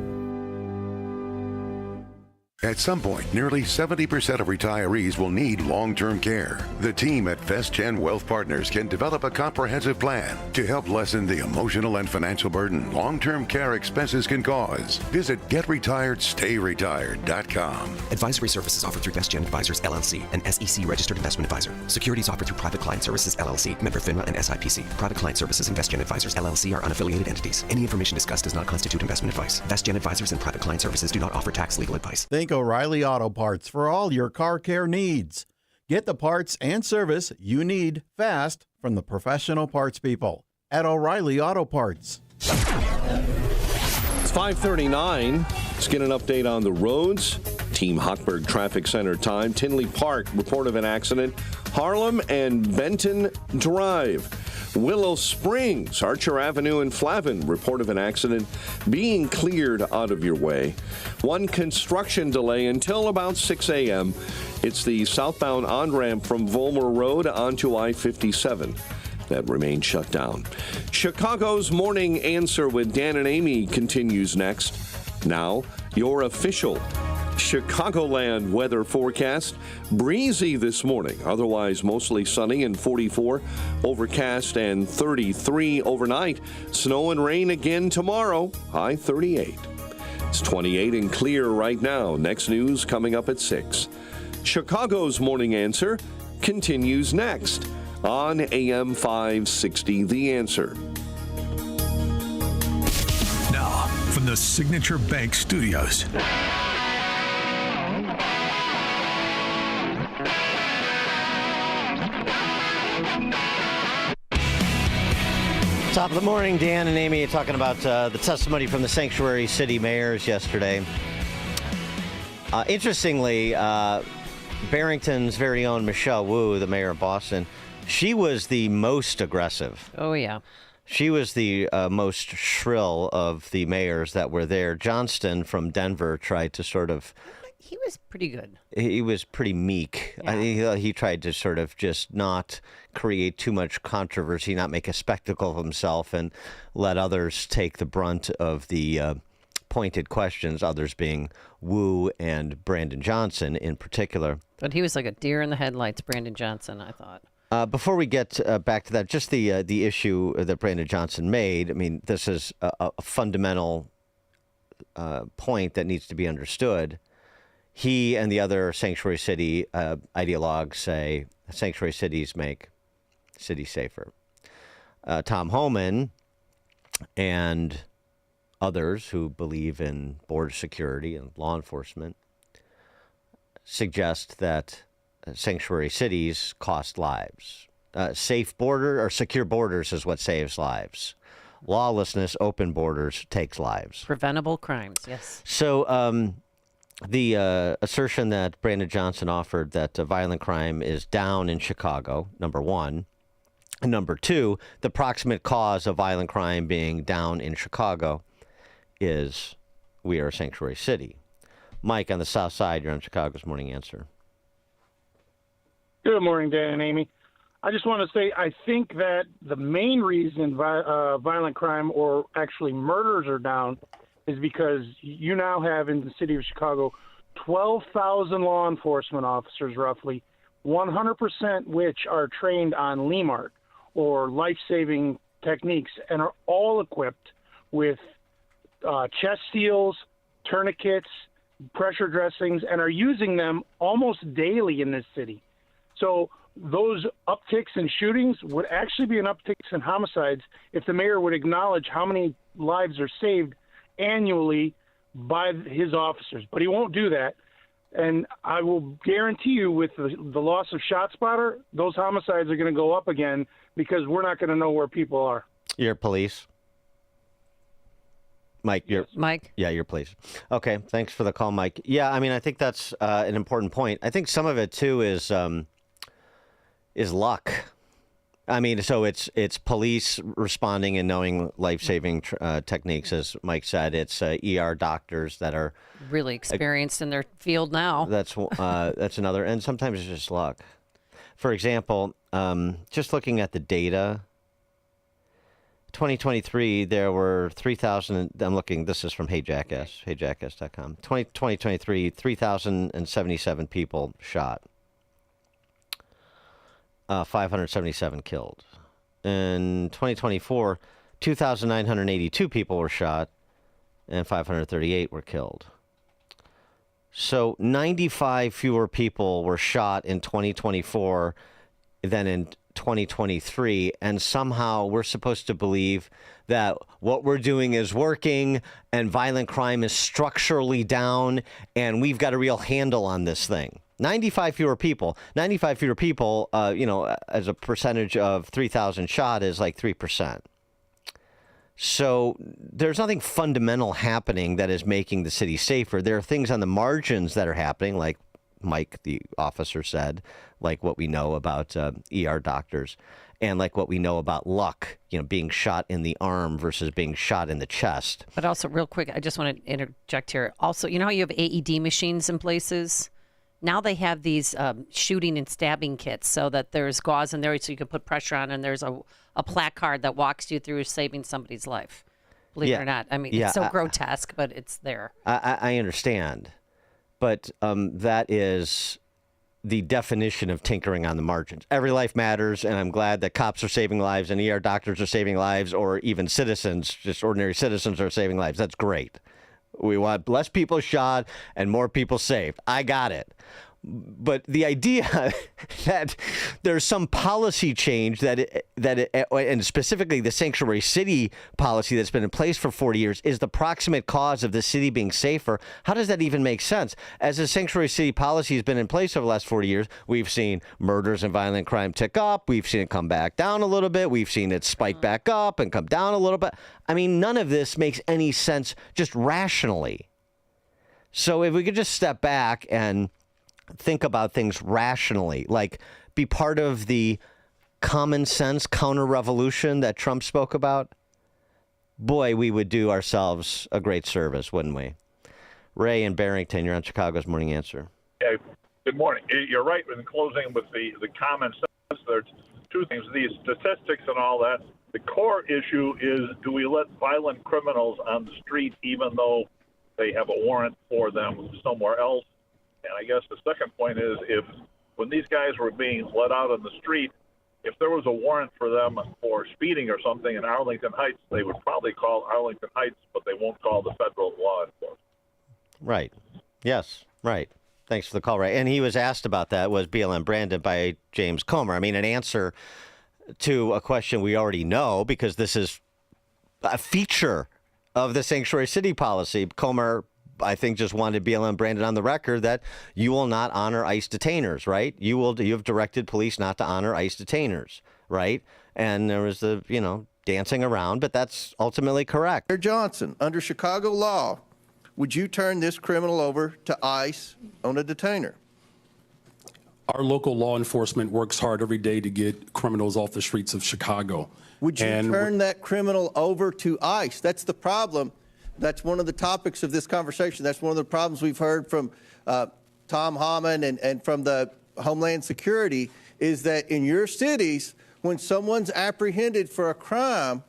Speaker 17: At some point, nearly 70% of retirees will need long-term care. The team at VestGen Wealth Partners can develop a comprehensive plan to help lessen the emotional and financial burden long-term care expenses can cause. Visit GetRetiredStayRetired.com.
Speaker 18: Advisory services offered through VestGen Advisors, LLC, an SEC registered investment advisor. Securities offered through Private Client Services, LLC, member FINRA and SIPC. Private Client Services and VestGen Advisors, LLC are unaffiliated entities. Any information discussed does not constitute investment advice. VestGen Advisors and Private Client Services do not offer tax legal advice.
Speaker 19: Think O'Reilly Auto Parts for all your car care needs. Get the parts and service you need fast from the professional parts people at O'Reilly Auto Parts.
Speaker 1: It's 5:39. Let's get an update on the roads. Team Hochberg Traffic Center time. Tinley Park, report of an accident. Harlem and Benton Drive. Willow Springs, Archer Avenue and Flavin, report of an accident being cleared out of your way. One construction delay until about 6 a.m. It's the southbound on-ramp from Volmer Road onto I-57. That remains shut down. Chicago's Morning Answer with Dan and Amy continues next. Now, your official Chicagoland weather forecast. Breezy this morning, otherwise mostly sunny and 44, overcast and 33 overnight. Snow and rain again tomorrow, high 38. It's 28 and clear right now. Next news coming up at 6. Chicago's Morning Answer continues next on AM 560, The Answer.
Speaker 7: Now, from the Signature Bank Studios.
Speaker 3: Top of the morning, Dan and Amy talking about the testimony from the sanctuary city mayors yesterday. Interestingly, Barrington's very own Michelle Wu, the mayor of Boston, she was the most aggressive.
Speaker 24: Oh, yeah.
Speaker 3: She was the most shrill of the mayors that were there. Johnston from Denver tried to sort of...
Speaker 24: He was pretty good.
Speaker 3: He was pretty meek.
Speaker 24: Yeah.
Speaker 3: He tried to sort of just not create too much controversy, not make a spectacle of himself, and let others take the brunt of the pointed questions, others being Wu and Brandon Johnson in particular.
Speaker 24: But he was like a deer in the headlights, Brandon Johnson, I thought.
Speaker 3: Before we get back to that, just the issue that Brandon Johnson made, I mean, this is a fundamental point that needs to be understood. He and the other sanctuary city ideologues say sanctuary cities make cities safer. Tom Homan and others who believe in border security and law enforcement suggest that sanctuary cities cost lives. Safe border or secure borders is what saves lives. Lawlessness, open borders takes lives.
Speaker 24: Preventable crimes, yes.
Speaker 3: So the assertion that Brandon Johnson offered that violent crime is down in Chicago, number one. And number two, the proximate cause of violent crime being down in Chicago is we are a sanctuary city. Mike, on the south side, you're on Chicago's Morning Answer.
Speaker 20: Good morning, Dan and Amy. I just want to say I think that the main reason violent crime or actually murders are down is because you now have in the city of Chicago 12,000 law enforcement officers, roughly, 100% which are trained on LEMART or life-saving techniques and are all equipped with chest seals, tourniquets, pressure dressings, and are using them almost daily in this city. So those upticks in shootings would actually be an uptick in homicides if the mayor would acknowledge how many lives are saved annually by his officers. But he won't do that. And I will guarantee you with the loss of ShotSpotter, those homicides are going to go up again because we're not going to know where people are.
Speaker 3: You're police? Mike,
Speaker 24: Mike?
Speaker 3: Yeah, you're police. Okay, thanks for the call, Mike. Yeah, I mean, I think that's an important point. I think some of it, too, is luck. I mean, so it's police responding and knowing life-saving techniques, as Mike said. It's ER doctors that are
Speaker 24: really experienced in their field now.
Speaker 3: That's another, and sometimes it's just luck. For example, just looking at the data, 2023, there were 3,000. I'm looking. This is from HeyJackass.com. 2023, 3,077 people shot. 577 killed. In 2024, 2,982 people were shot, and 538 were killed. So 95 fewer people were shot in 2024 than in 2023, and somehow we're supposed to believe that what we're doing is working and violent crime is structurally down and we've got a real handle on this thing. 95 fewer people, as a percentage of 3,000 shot is like 3%. So there's nothing fundamental happening that is making the city safer. There are things on the margins that are happening, like Mike, the officer, said, like what we know about ER doctors and like what we know about Luck, being shot in the arm versus being shot in the chest.
Speaker 24: But also, real quick, I just want to interject here. Also, you know how you have AED machines in places? Now they have these shooting and stabbing kits so that there's gauze in there so you can put pressure on, and there's a placard that walks you through saving somebody's life. Believe it or not. I mean, it's so grotesque, but it's there.
Speaker 3: I understand. But that is the definition of tinkering on the margins. Every life matters, and I'm glad that cops are saving lives and ER doctors are saving lives, or even citizens, just ordinary citizens, are saving lives. That's great. We want less people shot and more people saved. I got it. But the idea that there's some policy change and specifically the sanctuary city policy that's been in place for 40 years is the proximate cause of the city being safer. How does that even make sense? As the sanctuary city policy has been in place over the last 40 years, we've seen murders and violent crime tick up. We've seen it come back down a little bit. We've seen it spike back up and come down a little bit. I mean, none of this makes any sense just rationally. So if we could just step back and think about things rationally, like be part of the common sense counter-revolution that Trump spoke about, boy, we would do ourselves a great service, wouldn't we? Ray in Barrington, you're on Chicago's Morning Answer.
Speaker 2: Yeah, good morning. You're right in closing with the common sense. There's two things, these statistics and all that. The core issue is, do we let violent criminals on the street even though they have a warrant for them somewhere else? And I guess the second point is, when these guys were being let out on the street, if there was a warrant for them for speeding or something in Arlington Heights, they would probably call Arlington Heights, but they won't call the federal law enforcement.
Speaker 3: Right. Yes. Right. Thanks for the call, Ray. And he was asked about that, was BLM branded by James Comer. I mean, an answer to a question we already know, because this is a feature of the sanctuary city policy. Comer, I think, just wanted BLM branded on the record that you will not honor ICE detainers, right? You have directed police not to honor ICE detainers, right? And there was the, dancing around, but that's ultimately correct.
Speaker 6: Mayor Johnson, under Chicago law, would you turn this criminal over to ICE on a detainer?
Speaker 5: Our local law enforcement works hard every day to get criminals off the streets of Chicago.
Speaker 6: Would you turn that criminal over to ICE? That's the problem. That's one of the topics of this conversation. That's one of the problems we've heard from Tom Hammond and from the Homeland Security, is that in your cities, when someone's apprehended for a crime,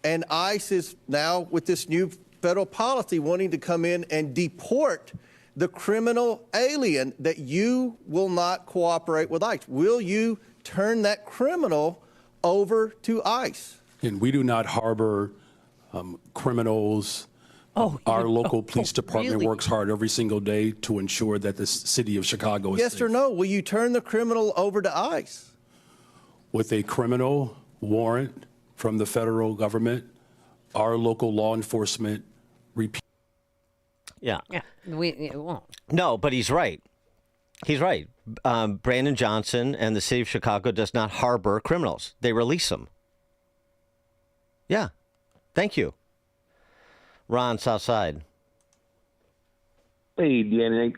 Speaker 6: and ICE is now, with this new federal policy, wanting to come in and deport the criminal alien, that you will not cooperate with ICE. Will you turn that criminal over to ICE?
Speaker 5: And we do not harbor criminals. Our local police department works hard every single day to ensure that the city of Chicago is
Speaker 6: yes
Speaker 5: safe.
Speaker 6: or no? Will you turn the criminal over to ICE?
Speaker 5: With a criminal warrant from the federal government, our local law enforcement
Speaker 3: Yeah.
Speaker 24: It won't.
Speaker 3: No, but he's right. He's right. Brandon Johnson and the city of Chicago does not harbor criminals. They release them. Yeah. Thank you. Ron, Southside.
Speaker 8: Hey, Danny,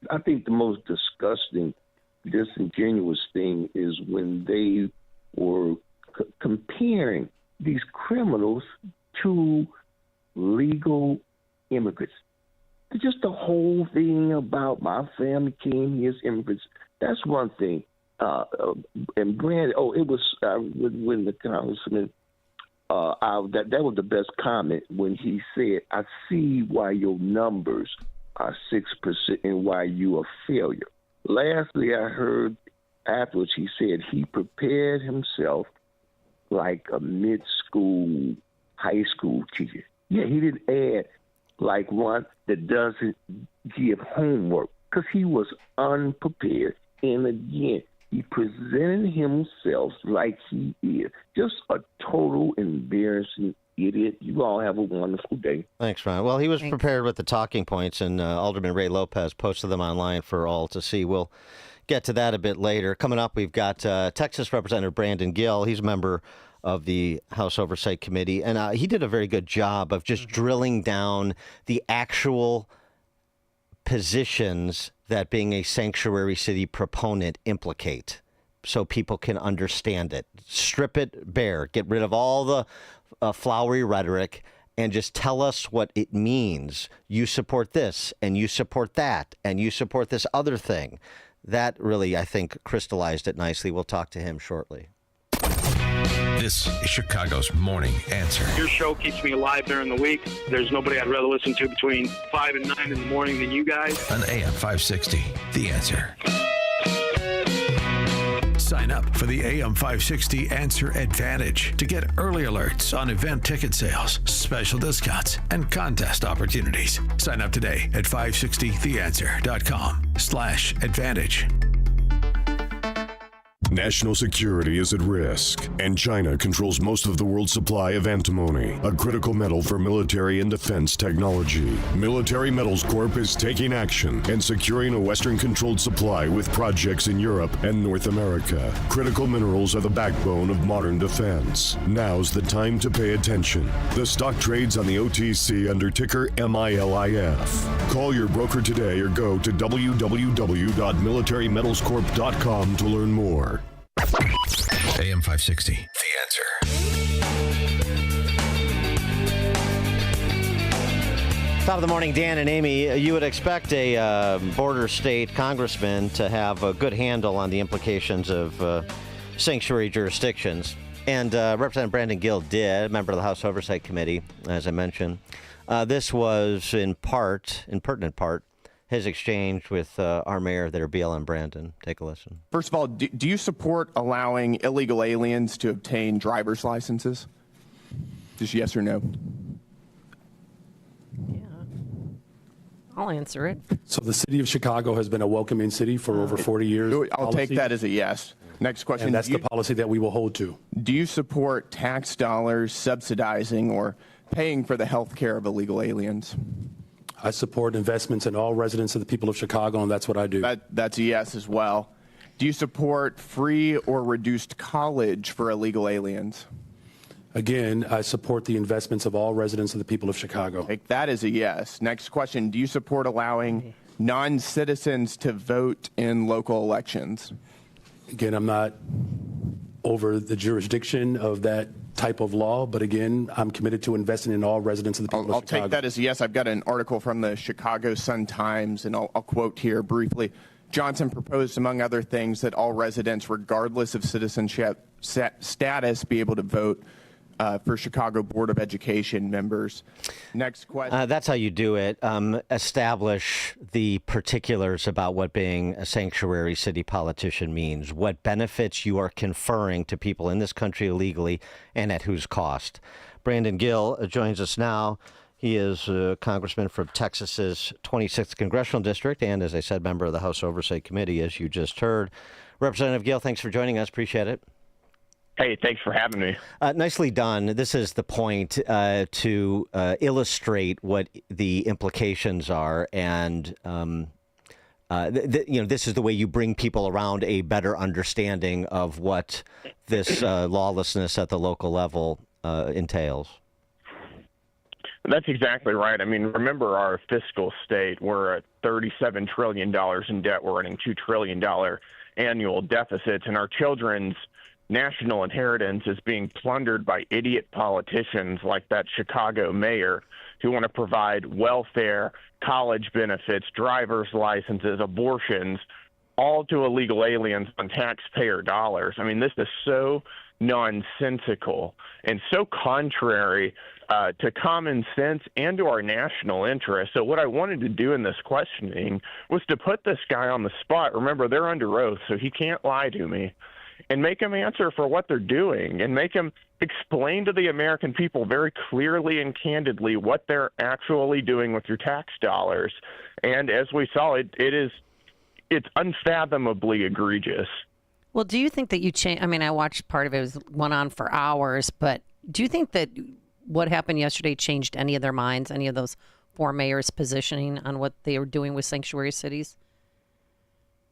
Speaker 8: I think the most disgusting, disingenuous thing is when they were comparing these criminals to legal immigrants. Just the whole thing about my family came here as immigrants. That's one thing. And Brandon, it was when the Congressman that was the best comment when he said, "I see why your numbers are 6% and why you a failure." Lastly, I heard afterwards he said he prepared himself like a mid-school, high school teacher. Yeah, he didn't add like one that doesn't give homework because he was unprepared. And again, he presented himself like he is just a total embarrassing idiot. You all have a wonderful day.
Speaker 3: Thanks, Ron. Well, he was prepared with the talking points, and Alderman Ray Lopez posted them online for all to see. We'll get to that a bit later. Coming up, we've got Texas Representative Brandon Gill. He's a member of the House Oversight Committee, and he did a very good job of just drilling down the actual positions that being a sanctuary city proponent implicate, so people can understand it. Strip it bare. Get rid of all the flowery rhetoric and just tell us what it means. You support this, and you support that, and you support this other thing. That really, I think, crystallized it nicely. We'll talk to him shortly.
Speaker 4: This is Chicago's Morning Answer.
Speaker 10: Your show keeps me alive during the week. There's nobody I'd rather listen to between 5 and 9 in the morning than you guys.
Speaker 4: On AM 560, The Answer.
Speaker 7: Sign up for the AM 560 Answer Advantage to get early alerts on event ticket sales, special discounts, and contest opportunities. Sign up today at 560theanswer.com/advantage.
Speaker 21: National security is at risk, and China controls most of the world's supply of antimony, a critical metal for military and defense technology. Military Metals Corp is taking action and securing a Western-controlled supply with projects in Europe and North America. Critical minerals are the backbone of modern defense. Now's the time to pay attention. The stock trades on the OTC under ticker MILIF. Call your broker today or go to www.militarymetalscorp.com to learn more.
Speaker 4: AM 560, The Answer.
Speaker 3: Top of the morning, Dan and Amy. You would expect a border state congressman to have a good handle on the implications of sanctuary jurisdictions. And Representative Brandon Gill did, member of the House Oversight Committee, as I mentioned. This was in pertinent part, his exchange with our mayor there, BLM Brandon. Take a listen.
Speaker 22: First of all, do you support allowing illegal aliens to obtain driver's licenses? Just yes or no?
Speaker 24: Yeah. I'll answer it.
Speaker 5: So the city of Chicago has been a welcoming city for over 40 years.
Speaker 22: I'll take that as a yes. Next question.
Speaker 5: And that's the policy that we will hold to.
Speaker 22: Do you support tax dollars subsidizing or paying for the health care of illegal aliens?
Speaker 5: I support investments in all residents of the people of Chicago, and that's what I do.
Speaker 22: That's a yes as well. Do you support free or reduced college for illegal aliens?
Speaker 5: Again, I support the investments of all residents of the people of Chicago.
Speaker 22: Take that as a yes. Next question. Do you support allowing non-citizens to vote in local elections?
Speaker 5: Again, I'm not over the jurisdiction of that type of law, but again, I'm committed to investing in all residents of the people of Chicago.
Speaker 22: I'll take that as a yes. I've got an article from the Chicago Sun-Times, and I'll quote here briefly. Johnson proposed, among other things, that all residents, regardless of citizenship status, be able to vote for Chicago Board of Education members. Next question.
Speaker 3: That's how you do it. Establish the particulars about what being a sanctuary city politician means, what benefits you are conferring to people in this country illegally, and at whose cost. Brandon Gill joins us now. He is a congressman from Texas's 26th Congressional District and, as I said, member of the House Oversight Committee, as you just heard. Representative Gill, thanks for joining us. Appreciate it.
Speaker 23: Hey, thanks for having me.
Speaker 3: Nicely done. This is the point to illustrate what the implications are, and this is the way you bring people around a better understanding of what this lawlessness at the local level entails.
Speaker 23: That's exactly right. I mean, remember our fiscal state. We're at $37 trillion in debt. We're running $2 trillion annual deficits, and our children's national inheritance is being plundered by idiot politicians like that Chicago mayor who want to provide welfare, college benefits, driver's licenses, abortions, all to illegal aliens on taxpayer dollars. I mean, this is so nonsensical and so contrary to common sense and to our national interest. So what I wanted to do in this questioning was to put this guy on the spot. Remember, they're under oath, so he can't lie to me, and make him answer for what they're doing and make him explain to the American people very clearly and candidly what they're actually doing with your tax dollars. And as we saw, it's unfathomably egregious.
Speaker 24: Well, do you think that you change? I mean, I watched part of it, went on for hours, but do you think that what happened yesterday changed any of their minds, any of those four mayors' positioning on what they were doing with sanctuary cities?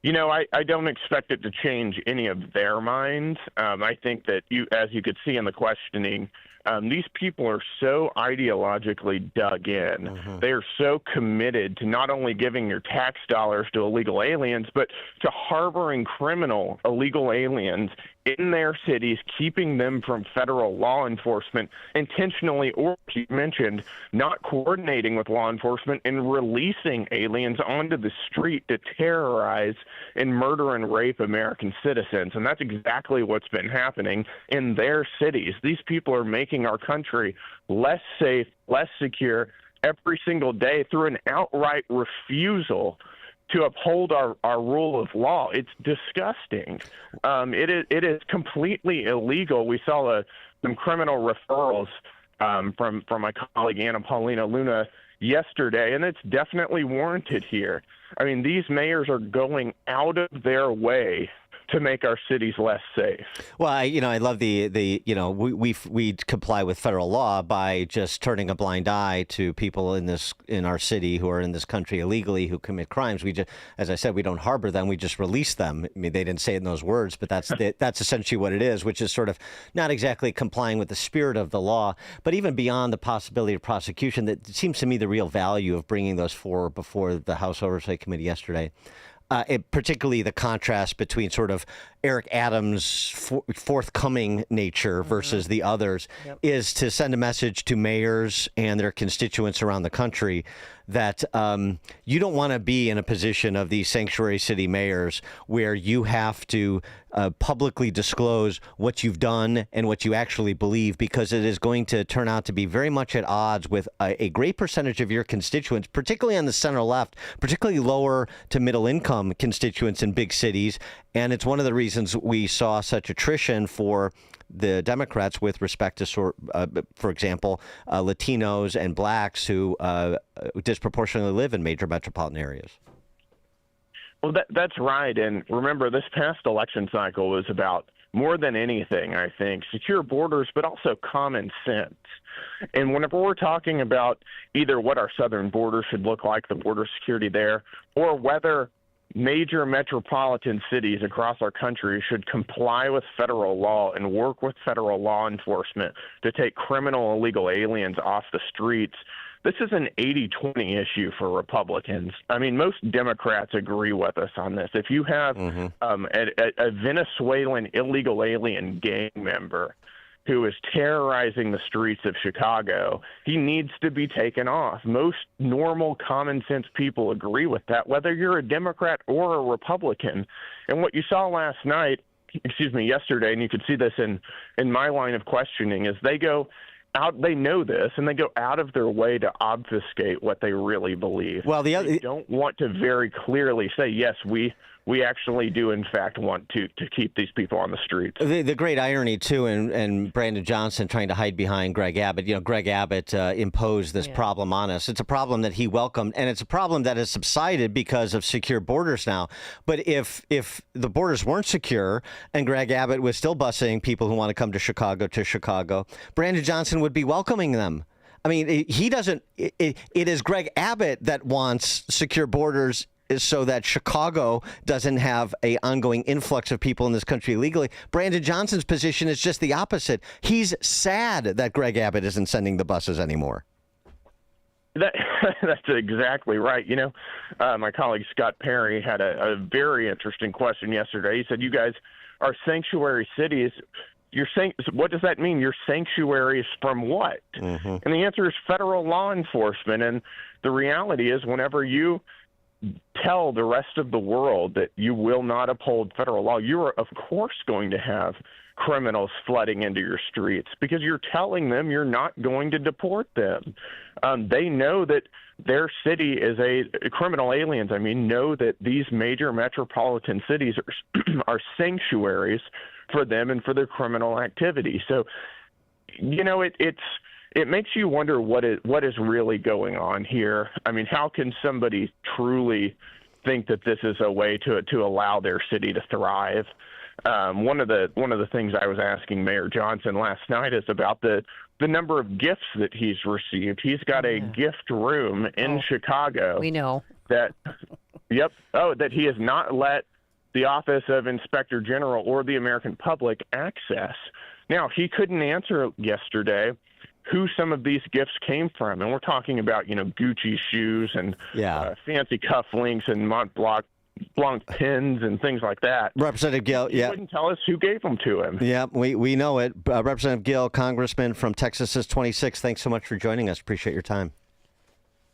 Speaker 23: You know, I don't expect it to change any of their minds. I think that as you could see in the questioning, these people are so ideologically dug in. Mm-hmm. They are so committed to not only giving your tax dollars to illegal aliens, but to harboring criminal illegal aliens in their cities, keeping them from federal law enforcement intentionally, or, as you mentioned, not coordinating with law enforcement and releasing aliens onto the street to terrorize and murder and rape American citizens. And that's exactly what's been happening in their cities. These people are making our country less safe, less secure every single day through an outright refusal to uphold our rule of law. It's disgusting. It is completely illegal. We saw some criminal referrals from my colleague Anna Paulina Luna yesterday, and it's definitely warranted here. I mean, these mayors are going out of their way to make our cities less safe.
Speaker 3: Well, I love we comply with federal law by just turning a blind eye to people in our city who are in this country illegally who commit crimes. We just, as I said, we don't harbor them. We just release them. I mean, they didn't say it in those words, but that's essentially what it is, which is sort of not exactly complying with the spirit of the law, but even beyond the possibility of prosecution. That seems to me the real value of bringing those four before the House Oversight Committee yesterday. Particularly the contrast between sort of Eric Adams' forthcoming nature versus the others, is to send a message to mayors and their constituents around the country that you don't want to be in a position of these sanctuary city mayors where you have to publicly disclose what you've done and what you actually believe, because it is going to turn out to be very much at odds with a great percentage of your constituents, particularly on the center left, particularly lower to middle income constituents in big cities. And it's one of the reasons we saw such attrition for the Democrats with respect to, for example, Latinos and blacks who disproportionately live in major metropolitan areas.
Speaker 23: Well, that's right. And remember, this past election cycle was about, more than anything, I think, secure borders, but also common sense. And whenever we're talking about either what our southern border should look like, the border security there, or whether major metropolitan cities across our country should comply with federal law and work with federal law enforcement to take criminal illegal aliens off the streets, this is an 80-20 issue for Republicans. I mean, most Democrats agree with us on this. If you have a Venezuelan illegal alien gang member who is terrorizing the streets of Chicago, he needs to be taken off. Most normal, common sense people agree with that, whether you're a Democrat or a Republican. And what you saw yesterday, and you could see this in my line of questioning, is they go out, they know this, and they go out of their way to obfuscate what they really believe.
Speaker 3: Well,
Speaker 23: they don't want to very clearly say, yes, we actually do, in fact, want to keep these people on the streets.
Speaker 3: The great irony, too, and Brandon Johnson trying to hide behind Greg Abbott. You know, Greg Abbott imposed this problem on us. It's a problem that he welcomed, and it's a problem that has subsided because of secure borders now. But if the borders weren't secure and Greg Abbott was still busing people who want to come to Chicago, Brandon Johnson would be welcoming them. I mean, he doesn't. It is Greg Abbott that wants secure borders so that Chicago doesn't have an ongoing influx of people in this country illegally. Brandon Johnson's position is just the opposite. He's sad that Greg Abbott isn't sending the buses anymore.
Speaker 23: That's exactly right. You know, my colleague Scott Perry had a very interesting question yesterday. He said, you guys are sanctuary cities. What does that mean? You're sanctuaries from what? And the answer is federal law enforcement. And the reality is, whenever you tell the rest of the world that you will not uphold federal law, you are, of course, going to have criminals flooding into your streets because you're telling them you're not going to deport them. They know that their city is criminal aliens, know that these major metropolitan cities are sanctuaries for them and for their criminal activity. So, it makes you wonder what is really going on here. How can somebody truly think that this is a way to allow their city to thrive? One of the things I was asking Mayor Johnson last night is about the number of gifts that he's received. He's got a gift room in Chicago.
Speaker 24: We know
Speaker 23: that. Yep. That he has not let the Office of Inspector General or the American public access. Now, he couldn't answer yesterday who some of these gifts came from, and we're talking about Gucci shoes and fancy cufflinks and Mont Blanc pins and things like that.
Speaker 3: Representative Gill,
Speaker 23: he wouldn't tell us who gave them to him.
Speaker 3: Yeah, we know it. Representative Gill, Congressman from Texas's 26. Thanks so much for joining us. Appreciate your time.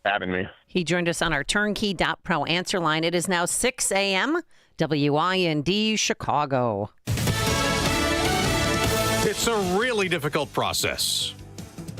Speaker 23: Having me.
Speaker 24: He joined us on our Turnkey.pro answer line. It is now 6 a.m. WIND Chicago.
Speaker 9: It's a really difficult process.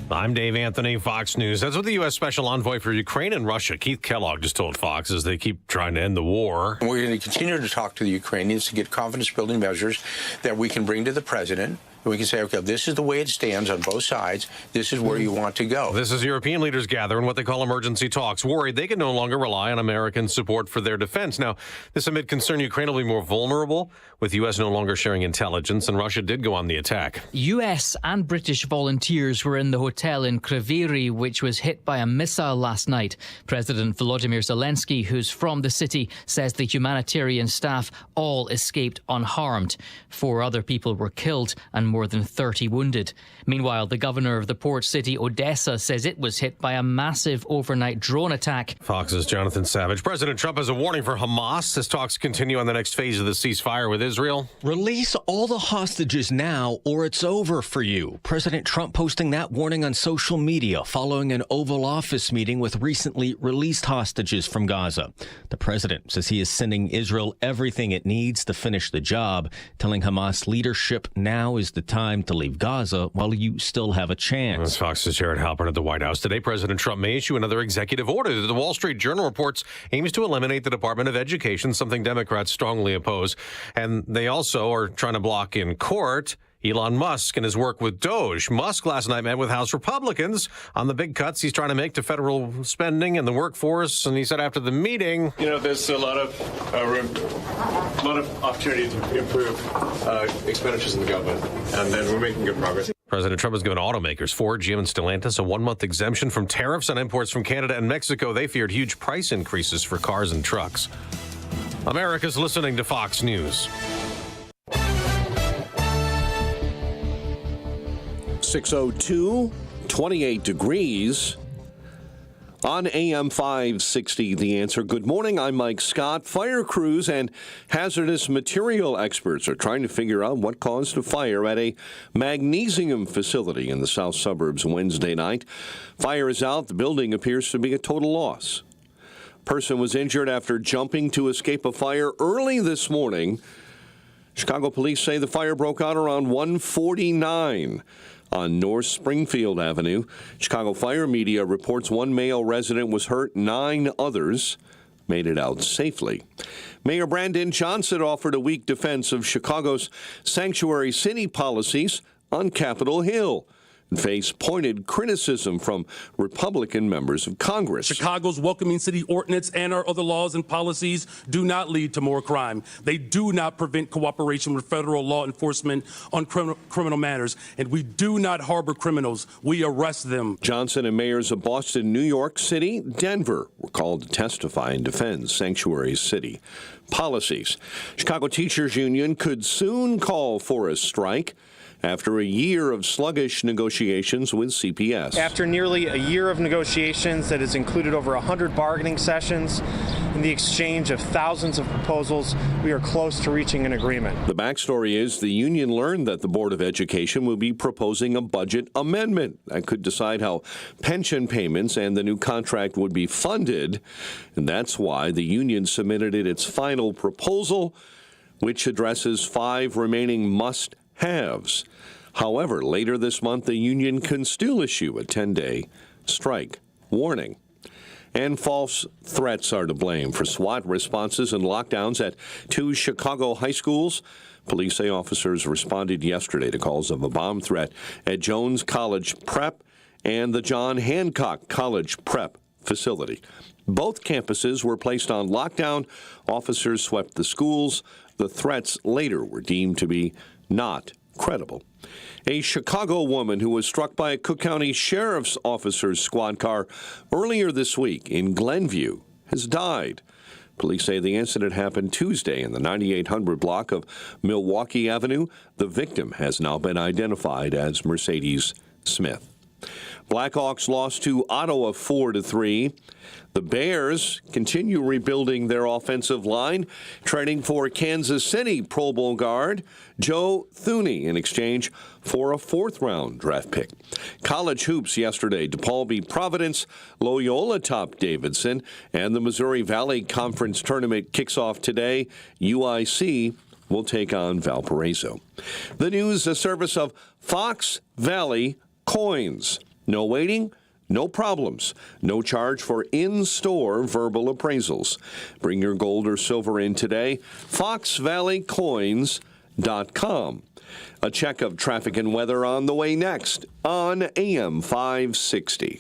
Speaker 9: I'm Dave Anthony, Fox News. That's what the U.S. Special Envoy for Ukraine and Russia, Keith Kellogg, just told Fox as they keep trying to end the war.
Speaker 11: We're going to continue to talk to the Ukrainians to get confidence-building measures that we can bring to the president. We can say, okay, this is the way it stands on both sides. This is where you want to go.
Speaker 9: This is European leaders gather in what they call emergency talks, worried they can no longer rely on American support for their defense. Now, this amid concern Ukraine will be more vulnerable, with U.S. no longer sharing intelligence, and Russia did go on the attack.
Speaker 12: U.S. and British volunteers were in the hotel in Kryvyi, which was hit by a missile last night. President Volodymyr Zelensky, who's from the city, says the humanitarian staff all escaped unharmed. 4 other people were killed and more than 30 wounded. Meanwhile, the governor of the port city, Odessa, says it was hit by a massive overnight drone attack.
Speaker 9: Fox's Jonathan Savage. President Trump has a warning for Hamas as talks continue on the next phase of the ceasefire with Israel.
Speaker 13: Release all the hostages now or it's over for you. President Trump posting that warning on social media following an Oval Office meeting with recently released hostages from Gaza. The president says he is sending Israel everything it needs to finish the job, telling Hamas leadership now is the time to leave Gaza while you still have a chance.
Speaker 9: As Fox's Jared Halpern at the White House. Today, President Trump may issue another executive order that the Wall Street Journal reports aims to eliminate the Department of Education, something Democrats strongly oppose. And they also are trying to block in court Elon Musk and his work with Doge. Musk last night met with House Republicans on the big cuts he's trying to make to federal spending and the workforce. And he said after the meeting,
Speaker 14: there's a lot of room, a lot of opportunity to improve expenditures in the government, and then we're making good progress.
Speaker 9: President Trump has given automakers Ford, GM, and Stellantis a 1-month exemption from tariffs on imports from Canada and Mexico. They feared huge price increases for cars and trucks. America's listening to Fox News.
Speaker 1: 6:02, 28 degrees. On AM 560, The Answer. Good morning, I'm Mike Scott. Fire crews and hazardous material experts are trying to figure out what caused a fire at a magnesium facility in the south suburbs Wednesday night. Fire is out. The building appears to be a total loss. Person was injured after jumping to escape a fire early this morning. Chicago police say the fire broke out around 1:49 on North Springfield Avenue. Chicago Fire Media reports 1 male resident was hurt, 9 others made it out safely. Mayor Brandon Johnson offered a weak defense of Chicago's sanctuary city policies on Capitol Hill and faced pointed criticism from Republican members of Congress.
Speaker 5: Chicago's welcoming city ordinance and our other laws and policies do not lead to more crime. They do not prevent cooperation with federal law enforcement on criminal matters, and we do not harbor criminals. We arrest them.
Speaker 1: Johnson and mayors of Boston, New York City, Denver were called to testify and defend Sanctuary City policies. Chicago Teachers Union could soon call for a strike after a year of sluggish negotiations with CPS.
Speaker 15: After nearly a year of negotiations that has included over 100 bargaining sessions and the exchange of thousands of proposals, we are close to reaching an agreement.
Speaker 1: The backstory is the union learned that the Board of Education will be proposing a budget amendment that could decide how pension payments and the new contract would be funded. And that's why the union submitted its final proposal, which addresses 5 remaining must-haves. However, later this month, the union can still issue a 10-day strike warning. And false threats are to blame for SWAT responses and lockdowns at 2 Chicago high schools. Police say officers responded yesterday to calls of a bomb threat at Jones College Prep and the John Hancock College Prep facility. Both campuses were placed on lockdown. Officers swept the schools. The threats later were deemed to be not credible. A Chicago woman who was struck by a Cook County Sheriff's officer's squad car earlier this week in Glenview has died. Police say the incident happened Tuesday in the 9800 block of Milwaukee Avenue. The victim has now been identified as Mercedes Smith. Blackhawks lost to Ottawa 4-3. The Bears continue rebuilding their offensive line, trading for Kansas City Pro Bowl guard Joe Thuney in exchange for a 4th-round draft pick. College hoops yesterday, DePaul beat Providence, Loyola topped Davidson, and the Missouri Valley Conference Tournament kicks off today. UIC will take on Valparaiso. The news, a service of Fox Valley Coins. No waiting, no problems, no charge for in-store verbal appraisals. Bring your gold or silver in today. FoxValleyCoins.com. A check of traffic and weather on the way next on AM 560.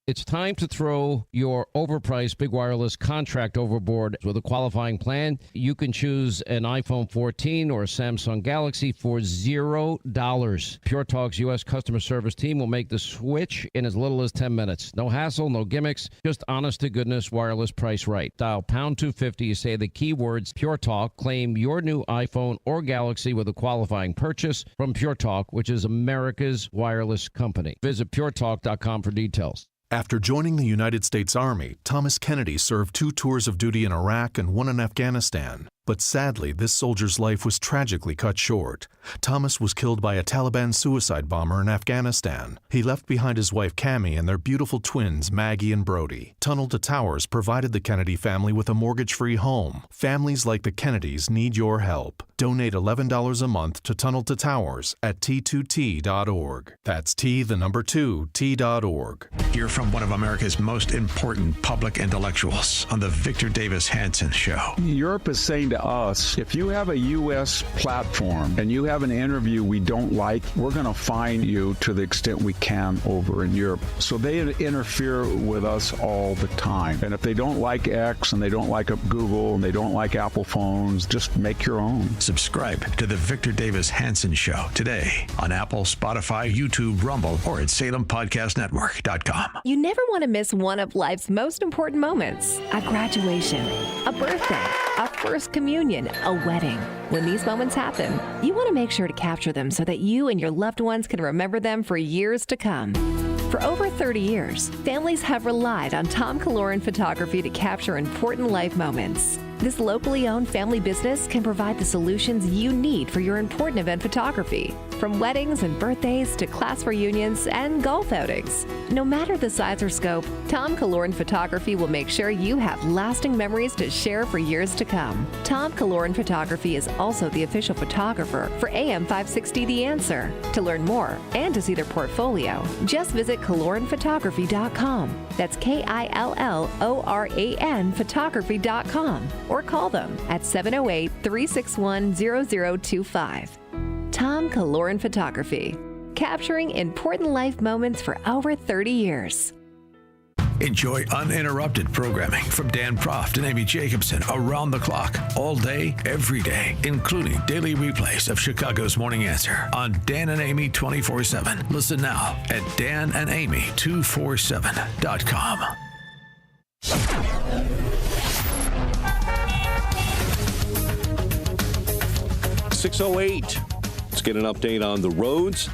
Speaker 16: It's time to throw your overpriced big wireless contract overboard with a qualifying plan. You can choose an iPhone 14 or a Samsung Galaxy for $0. Pure Talk's U.S. customer service team will make the switch in as little as 10 minutes. No hassle, no gimmicks, just honest-to-goodness wireless price right. Dial pound 250, you say the keywords Pure Talk, claim your new iPhone or Galaxy with a qualifying purchase from Pure Talk, which is America's wireless company. Visit puretalk.com for details.
Speaker 17: After joining the United States Army, Thomas Kennedy served 2 tours of duty in Iraq and 1 in Afghanistan. But sadly, this soldier's life was tragically cut short. Thomas was killed by a Taliban suicide bomber in Afghanistan. He left behind his wife Cammie and their beautiful twins Maggie and Brody. Tunnel to Towers provided the Kennedy family with a mortgage-free home. Families like the Kennedys need your help. Donate $11 a month to Tunnel to Towers at T2T.org. That's T2T.org.
Speaker 7: Hear from one of America's most important public intellectuals on the Victor Davis Hanson Show.
Speaker 18: Europe is saying to us, if you have a U.S. platform and you have an interview we don't like, we're going to fine you to the extent we can over in Europe. So they interfere with us all the time. And if they don't like X and they don't like Google and they don't like Apple phones, just make your own.
Speaker 7: Subscribe to the Victor Davis Hanson Show today on Apple, Spotify, YouTube, Rumble, or at SalemPodcastNetwork.com.
Speaker 25: You never want to miss one of life's most important moments. A graduation, a birthday, a first communion, a wedding. When these moments happen, you want to make sure to capture them so that you and your loved ones can remember them for years to come. For over 30 years, families have relied on Tom Kaloran Photography to capture important life moments. This locally owned family business can provide the solutions you need for your important event photography, from weddings and birthdays to class reunions and golf outings. No matter the size or scope, Tom Kaloran Photography will make sure you have lasting memories to share for years to come. Tom Kaloran Photography is also the official photographer for AM 560 The Answer. To learn more and to see their portfolio, just visit KaloranPhotography.com. That's KILLORAN Photography.com. Or call them at 708-361-0025. Tom Kaloran Photography, capturing important life moments for over 30 years.
Speaker 7: Enjoy uninterrupted programming from Dan Proft and Amy Jacobson around the clock, all day, every day, including daily replays of Chicago's Morning Answer on Dan and Amy 24/7. Listen now at danandamy247.com.
Speaker 1: 6:08. Let's get an update on the roads.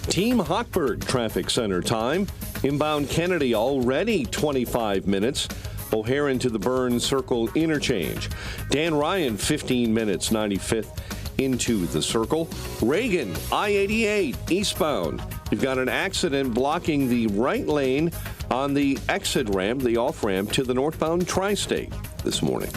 Speaker 1: Team Hochberg Traffic Center time. Inbound Kennedy already 25 minutes. O'Hare into the Burn Circle interchange. Dan Ryan 15 minutes 95th into the Circle. Reagan I-88 eastbound. You've got an accident blocking the right lane on the exit ramp, the off ramp to the northbound Tri-State this morning.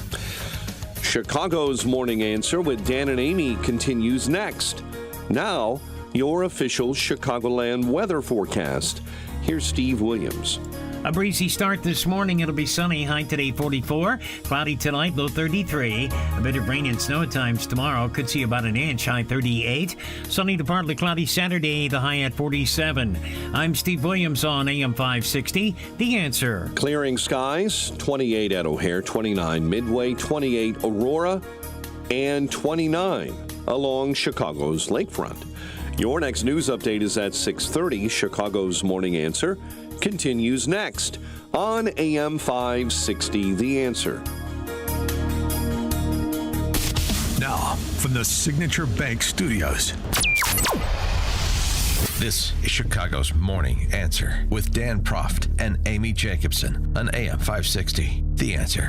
Speaker 1: Chicago's Morning Answer with Dan and Amy continues next. Now, your official Chicagoland weather forecast. Here's Steve Williams.
Speaker 2: A breezy start this morning. It'll be sunny. High today 44. Cloudy tonight, low 33. A bit of rain and snow at times tomorrow. Could see about an inch. High 38. Sunny to partly cloudy Saturday. The high at 47. I'm Steve Williams on AM 560. The Answer.
Speaker 1: Clearing skies. 28 at O'Hare. 29 Midway. 28 Aurora. And 29 along Chicago's lakefront. Your next news update is at 6:30. Chicago's Morning Answer continues next on AM 560, The Answer.
Speaker 7: Now, from the Signature Bank Studios.
Speaker 4: This is Chicago's Morning Answer with Dan Proft and Amy Jacobson on AM 560, The Answer.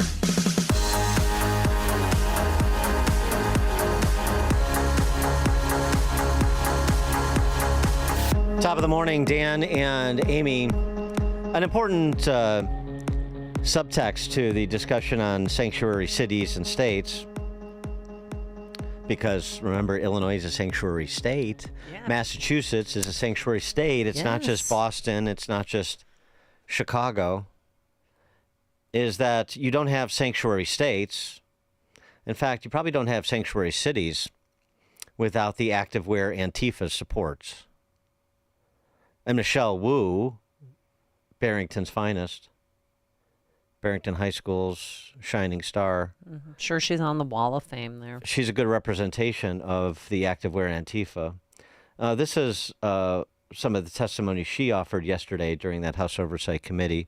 Speaker 3: Top of the morning, Dan and Amy. An important subtext to the discussion on sanctuary cities and states, because remember, Illinois is a sanctuary state. Yeah. Massachusetts is a sanctuary state. It's not just Boston. It's not just Chicago. Is that you don't have sanctuary states. In fact, you probably don't have sanctuary cities without the activewear Antifa supports. And Michelle Wu, Barrington's finest, Barrington High School's shining star.
Speaker 24: Mm-hmm. Sure, she's on the wall of fame there.
Speaker 3: She's a good representation of the activewear Antifa. This is some of the testimony she offered yesterday during that House Oversight Committee,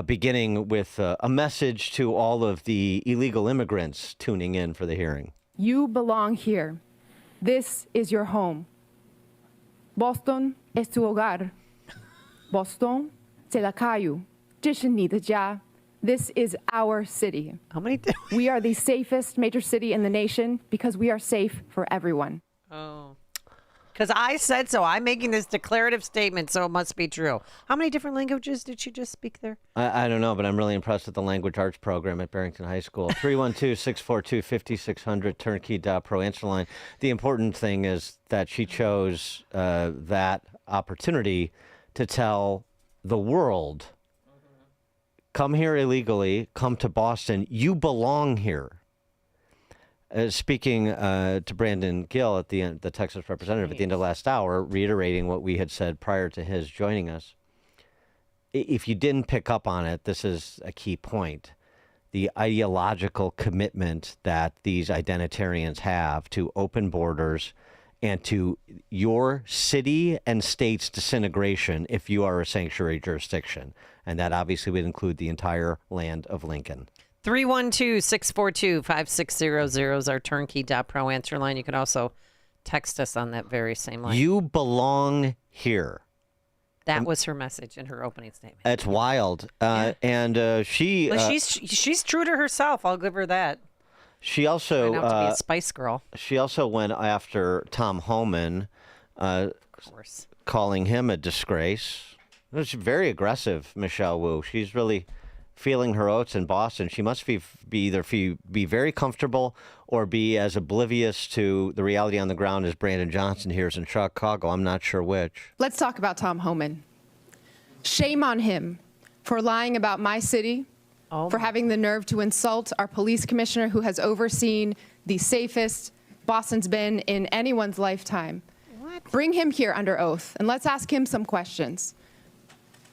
Speaker 3: beginning with a message to all of the illegal immigrants tuning in for the hearing.
Speaker 6: You belong here. This is your home. Boston es tu hogar. Boston, 这里卡有，这是你的家. This is our city. We are the safest major city in the nation because we are safe for everyone.
Speaker 24: Oh. Because I said so. I'm making this declarative statement, so it must be true. How many different languages did she just speak there?
Speaker 3: I don't know, but I'm really impressed with the language arts program at Barrington High School. 312-642-5600, turnkey.pro answer line. The important thing is that she chose that opportunity to tell the world, come here illegally, come to Boston, you belong here. Speaking to Brandon Gill at the end, the Texas representative at the end of last hour, reiterating what we had said prior to his joining us. If you didn't pick up on it, this is a key point. The ideological commitment that these identitarians have to open borders and to your city and state's disintegration if you are a sanctuary jurisdiction. And that obviously would include the entire land of Lincoln.
Speaker 24: 312-642-5600 is our turnkey.pro answer line. You can also text us on that very same line.
Speaker 3: You belong here.
Speaker 24: That was her message in her opening statement.
Speaker 3: It's wild. And she...
Speaker 24: Well, she's true to herself. I'll give her that.
Speaker 3: She also...
Speaker 24: Trying out to be a Spice Girl.
Speaker 3: She also went after Tom Homan, of course, calling him a disgrace. It was very aggressive, Michelle Wu. She's really... feeling her oats in Boston. She must be either be very comfortable or be as oblivious to the reality on the ground as Brandon Johnson here is in Chicago. I'm not sure which.
Speaker 6: Let's talk about Tom Homan. Shame on him for lying about my city, for having the nerve to insult our police commissioner who has overseen the safest Boston's been in anyone's lifetime. What? Bring him here under oath and let's ask him some questions.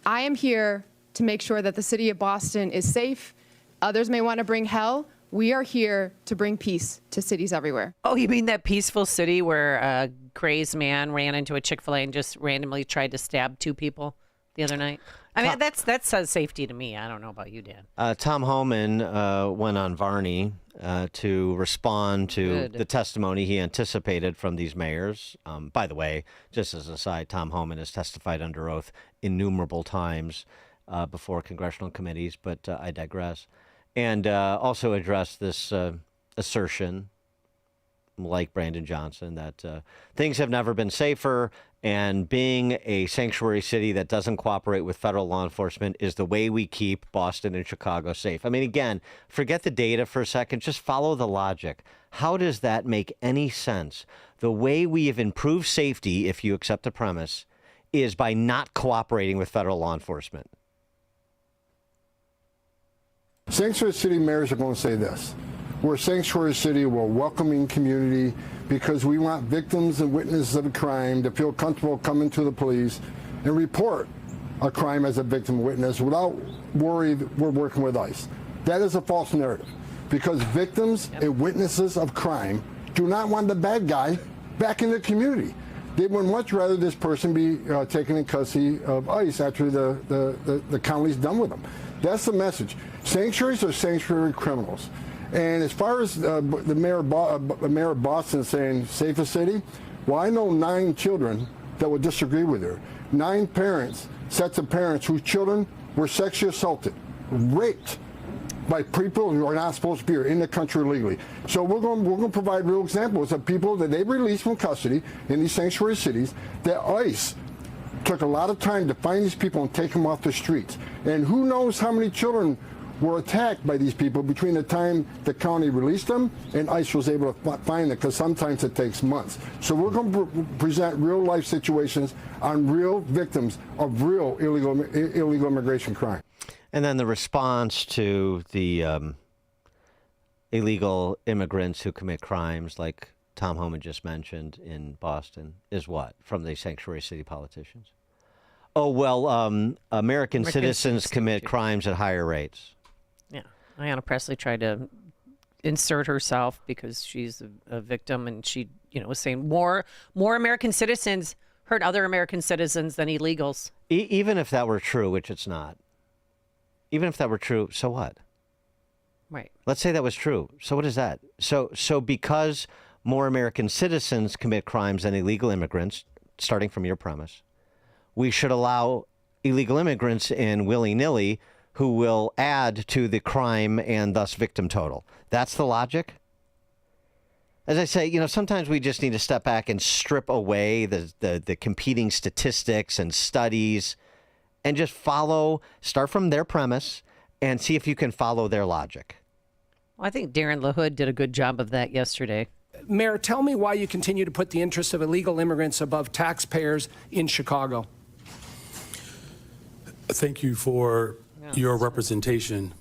Speaker 6: I am here to make sure that the city of Boston is safe. Others may want to bring hell. We are here to bring peace to cities everywhere.
Speaker 24: Oh, you mean that peaceful city where a crazed man ran into a Chick-fil-A and just randomly tried to stab 2 people the other night? I mean, that says safety to me. I don't know about you, Dan.
Speaker 3: Tom Homan went on Varney to respond to the testimony he anticipated from these mayors. By the way, just as an aside, Tom Homan has testified under oath innumerable times before congressional committees, but I digress. And also addressed this assertion, like Brandon Johnson, that things have never been safer, and being a sanctuary city that doesn't cooperate with federal law enforcement is the way we keep Boston and Chicago safe. I mean, again, forget the data for a second. Just follow the logic. How does that make any sense? The way we have improved safety, if you accept the premise, is by not cooperating with federal law enforcement.
Speaker 8: Sanctuary city mayors are going to say this. We're a sanctuary city, we're a welcoming community because we want victims and witnesses of a crime to feel comfortable coming to the police and report a crime as a victim witness without worry that we're working with ICE. That is a false narrative because victims and witnesses of crime do not want the bad guy back in the community. They would much rather this person be taken in custody of ICE after the county's done with them. That's the message. Sanctuaries are sanctuary criminals. And as far as the mayor of Boston saying safest city, well, I know 9 children that would disagree with her. 9 parents, sets of parents whose children were sexually assaulted, raped by people who are not supposed to be here in the country legally. So we're going to provide real examples of people that they released from custody in these sanctuary cities that ICE took a lot of time to find these people and take them off the streets. And who knows how many children were attacked by these people between the time the county released them and ICE was able to find them, because sometimes it takes months. So we're going to present real life situations on real victims of real illegal immigration crime.
Speaker 3: And then the response to the illegal immigrants who commit crimes like Tom Homan just mentioned in Boston is what from the sanctuary city politicians? Oh, well, American citizens commit crimes at higher rates.
Speaker 24: Yeah. Ayanna Pressley tried to insert herself because she's a victim, and she, was saying more American citizens hurt other American citizens than illegals.
Speaker 3: Even if that were true, which it's not. Even if that were true, so what?
Speaker 24: Right.
Speaker 3: Let's say that was true. So what is that? So because more American citizens commit crimes than illegal immigrants, starting from your premise, we should allow illegal immigrants in willy-nilly who will add to the crime and thus victim total. That's the logic? As I say, sometimes we just need to step back and strip away the competing statistics and studies and just start from their premise and see if you can follow their logic.
Speaker 24: Well, I think Darren LaHood did a good job of that yesterday.
Speaker 10: Mayor, tell me why you continue to put the interests of illegal immigrants above taxpayers in Chicago.
Speaker 5: Thank you for your representation.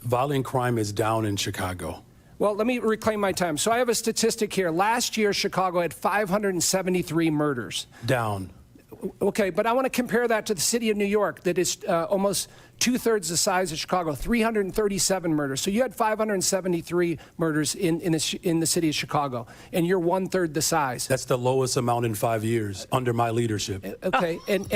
Speaker 5: Violent crime is down in Chicago.
Speaker 10: Well, let me reclaim my time. So I have a statistic here. Last year, Chicago had 573 murders.
Speaker 5: Down.
Speaker 10: Okay, but I want to compare that to the city of New York that is almost 2/3 the size of Chicago, 337 murders. So you had 573 murders in the city of Chicago, and you're 1/3 the size.
Speaker 5: That's the lowest amount in 5 years under my leadership.
Speaker 10: Okay, and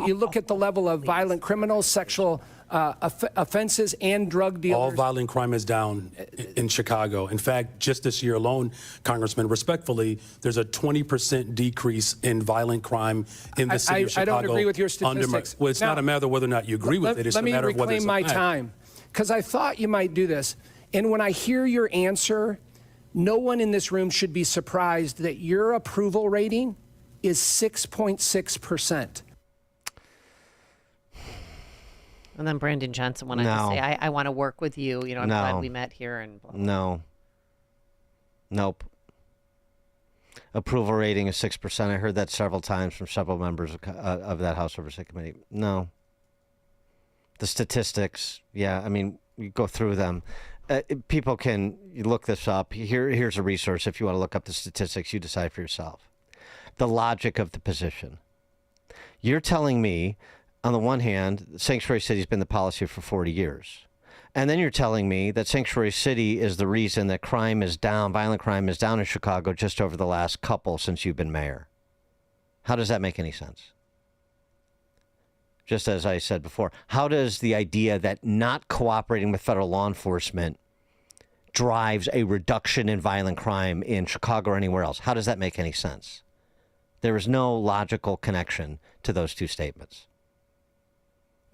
Speaker 10: you look at the level of violent criminals, sexual offenses, and drug dealers.
Speaker 5: All violent crime is down in Chicago. In fact, just this year alone, Congressman, respectfully, there's a 20% decrease in violent crime in the city of Chicago.
Speaker 10: I don't agree with your statistics.
Speaker 5: Well, it's not a matter of whether or not you agree with it. It's a matter of whether it's a fact.
Speaker 10: Let me reclaim my time, because I thought you might do this. And when I hear your answer, no one in this room should be surprised that your approval rating is 6.6%.
Speaker 24: And then Brandon Johnson wanted to say, I want to work with you. I'm glad we met here. And blah, blah.
Speaker 3: No. Nope. Approval rating is 6%. I heard that several times from several members of that House Oversight Committee. No. The statistics, you go through them. People can look this up. Here's a resource. If you want to look up the statistics, you decide for yourself. The logic of the position. You're telling me, on the one hand, Sanctuary City has been the policy for 40 years. And then you're telling me that Sanctuary City is the reason that crime is down, violent crime is down in Chicago just over the last couple since you've been mayor. How does that make any sense? just as I said before, how does the idea that not cooperating with federal law enforcement drives a reduction in violent crime in Chicago or anywhere else? How does that make any sense? There is no logical connection to those two statements.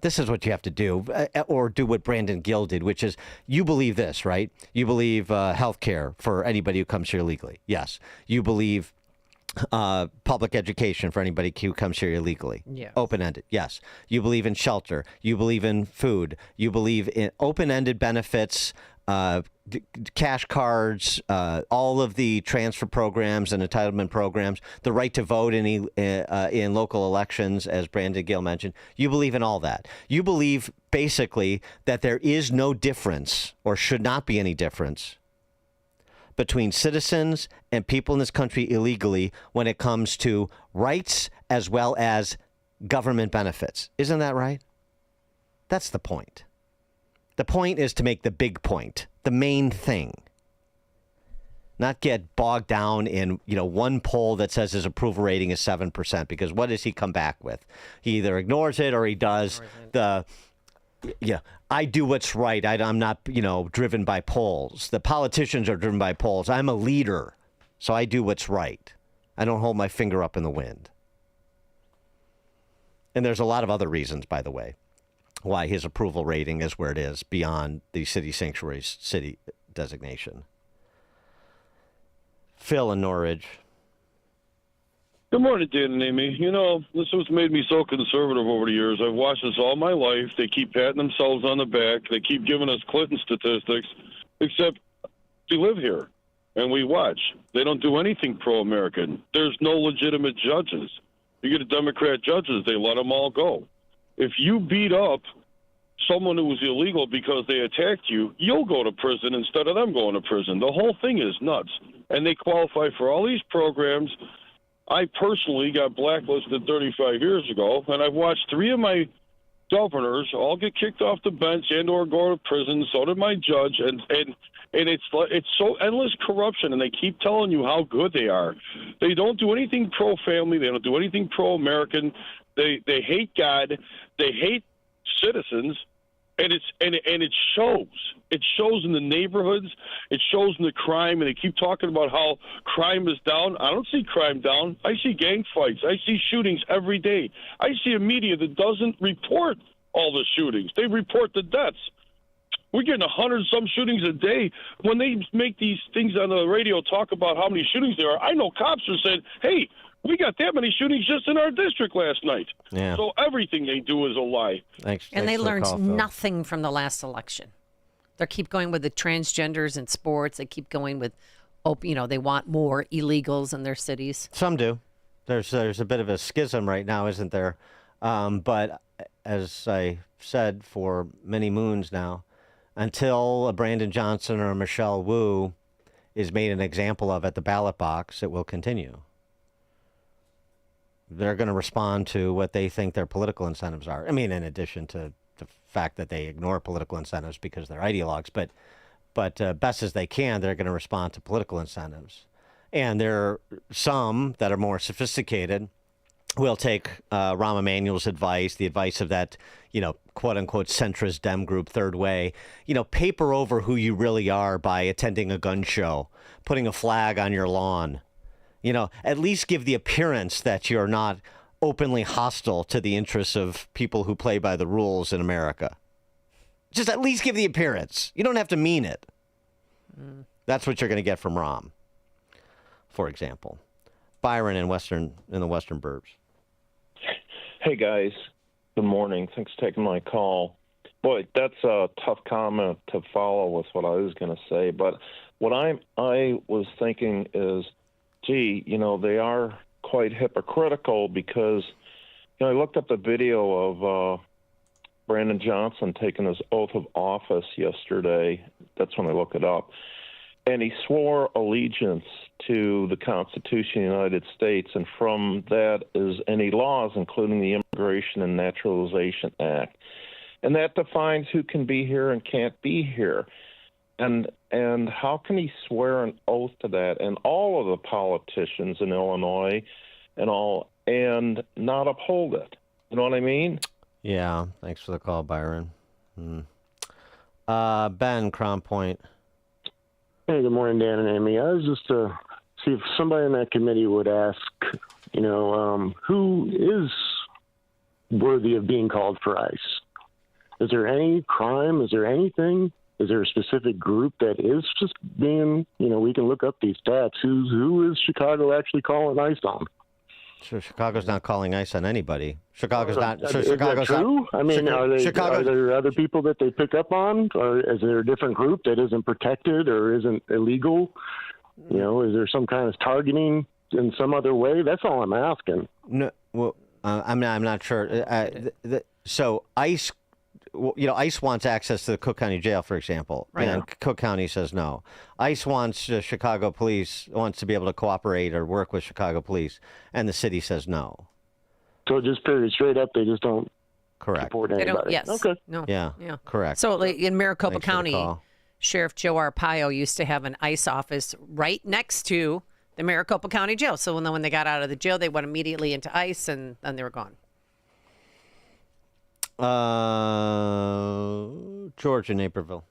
Speaker 3: This is what you have to do, or do what Brandon Gill did, which is, you believe this, right? You believe health care for anybody who comes here illegally. Yes. You believe public education for anybody who comes here illegally.
Speaker 24: Yes.
Speaker 3: Open-ended. Yes. You believe in shelter. You believe in food. You believe in open-ended benefits, cash cards, all of the transfer programs and entitlement programs, the right to vote in local elections, as Brandon Gill mentioned. You believe in all that. You believe basically that there is no difference, or should not be any difference, between citizens and people in this country illegally when it comes to rights as well as government benefits. Isn't that right? That's the point. The point is to make the big point, the main thing. Not get bogged down in, one poll that says his approval rating is 7%, because what does he come back with? He either ignores it or he does I do what's right. I'm not, driven by polls. The politicians are driven by polls. I'm a leader, so I do what's right. I don't hold my finger up in the wind. And there's a lot of other reasons, by the way, why his approval rating is where it is beyond the city sanctuary's city designation. Phil in Norridge.
Speaker 19: Good morning, Dan and Amy. This has made me so conservative over the years. I've watched this all my life. They keep patting themselves on the back. They keep giving us Clinton statistics, except we live here and we watch. They don't do anything pro-American. There's no legitimate judges. You get a Democrat judges, they let them all go. If you beat up someone who was illegal because they attacked you, you'll go to prison instead of them going to prison. The whole thing is nuts. And they qualify for all these programs. I personally got blacklisted 35 years ago, and I've watched 3 of my governors all get kicked off the bench and or go to prison. So did my judge, and it's so endless corruption, and they keep telling you how good they are. They don't do anything pro-family. They don't do anything pro-American. They hate God. They hate citizens. And it shows. It shows in the neighborhoods. It shows in the crime. And they keep talking about how crime is down. I don't see crime down. I see gang fights. I see shootings every day. I see a media that doesn't report all the shootings. They report the deaths. We're getting 100-some shootings a day. When they make these things on the radio talk about how many shootings there are, I know cops are saying, hey, we got that many shootings just in our district last night.
Speaker 3: Yeah.
Speaker 19: So everything they do is a lie.
Speaker 24: And they learned nothing from the last election. They keep going with the transgenders in sports. They keep going with, they want more illegals in their cities.
Speaker 3: Some do. There's a bit of a schism right now, isn't there? But as I said for many moons now, until a Brandon Johnson or a Michelle Wu is made an example of at the ballot box, it will continue. They're going to respond to what they think their political incentives are. I mean, in addition to the fact that they ignore political incentives because they're ideologues, but best as they can, they're going to respond to political incentives. And there are some that are more sophisticated will take Rahm Emanuel's advice, the advice of that, quote unquote centrist Dem group, Third Way, paper over who you really are by attending a gun show, putting a flag on your lawn. At least give the appearance that you're not openly hostile to the interests of people who play by the rules in America. Just at least give the appearance. You don't have to mean it. That's what you're going to get from Rahm, for example. Byron in the Western Burbs.
Speaker 20: Hey, guys. Good morning. Thanks for taking my call. Boy, that's a tough comment to follow with what I was going to say. But what I was thinking is, gee, they are quite hypocritical because, I looked up the video of Brandon Johnson taking his oath of office yesterday. That's when I looked it up. And he swore allegiance to the Constitution of the United States, and from that is any laws, including the Immigration and Naturalization Act. And that defines who can be here and can't be here. And how can he swear an oath to that? And all of the politicians in Illinois and not uphold it? You know what I mean?
Speaker 3: Yeah, thanks for the call, Byron. Ben, Crown Point.
Speaker 11: Hey, good morning, Dan and Amy. I was just to see if somebody in that committee would ask, who is worthy of being called for ICE? Is there any crime? Is there anything? Is there a specific group that is just being, we can look up these stats. Who is Chicago actually calling ICE on?
Speaker 3: So Chicago's not calling ICE on anybody. Chicago's not. So
Speaker 11: Is
Speaker 3: Chicago's
Speaker 11: that true?
Speaker 3: not.
Speaker 11: I mean, are
Speaker 3: Chicago.
Speaker 11: there other people that they pick up on? Or is there a different group that isn't protected or isn't illegal? Is there some kind of targeting in some other way? That's all I'm asking.
Speaker 3: No, well, I'm not sure. So ICE. ICE wants access to the Cook County Jail, for example,
Speaker 24: Right.
Speaker 3: and Cook County says no. ICE wants Chicago Police wants to be able to cooperate or work with Chicago Police, and the city says no.
Speaker 11: So just period straight up, they just don't support
Speaker 24: They
Speaker 11: anybody.
Speaker 24: don't. Yes.
Speaker 11: Okay.
Speaker 24: No.
Speaker 3: Yeah.
Speaker 24: Correct. So like, in Maricopa
Speaker 3: Thanks for the
Speaker 24: County,
Speaker 3: call.
Speaker 24: Sheriff Joe Arpaio used to have an ICE office right next to the Maricopa County Jail. So when they got out of the jail, they went immediately into ICE, and then they were gone.
Speaker 3: George in Naperville.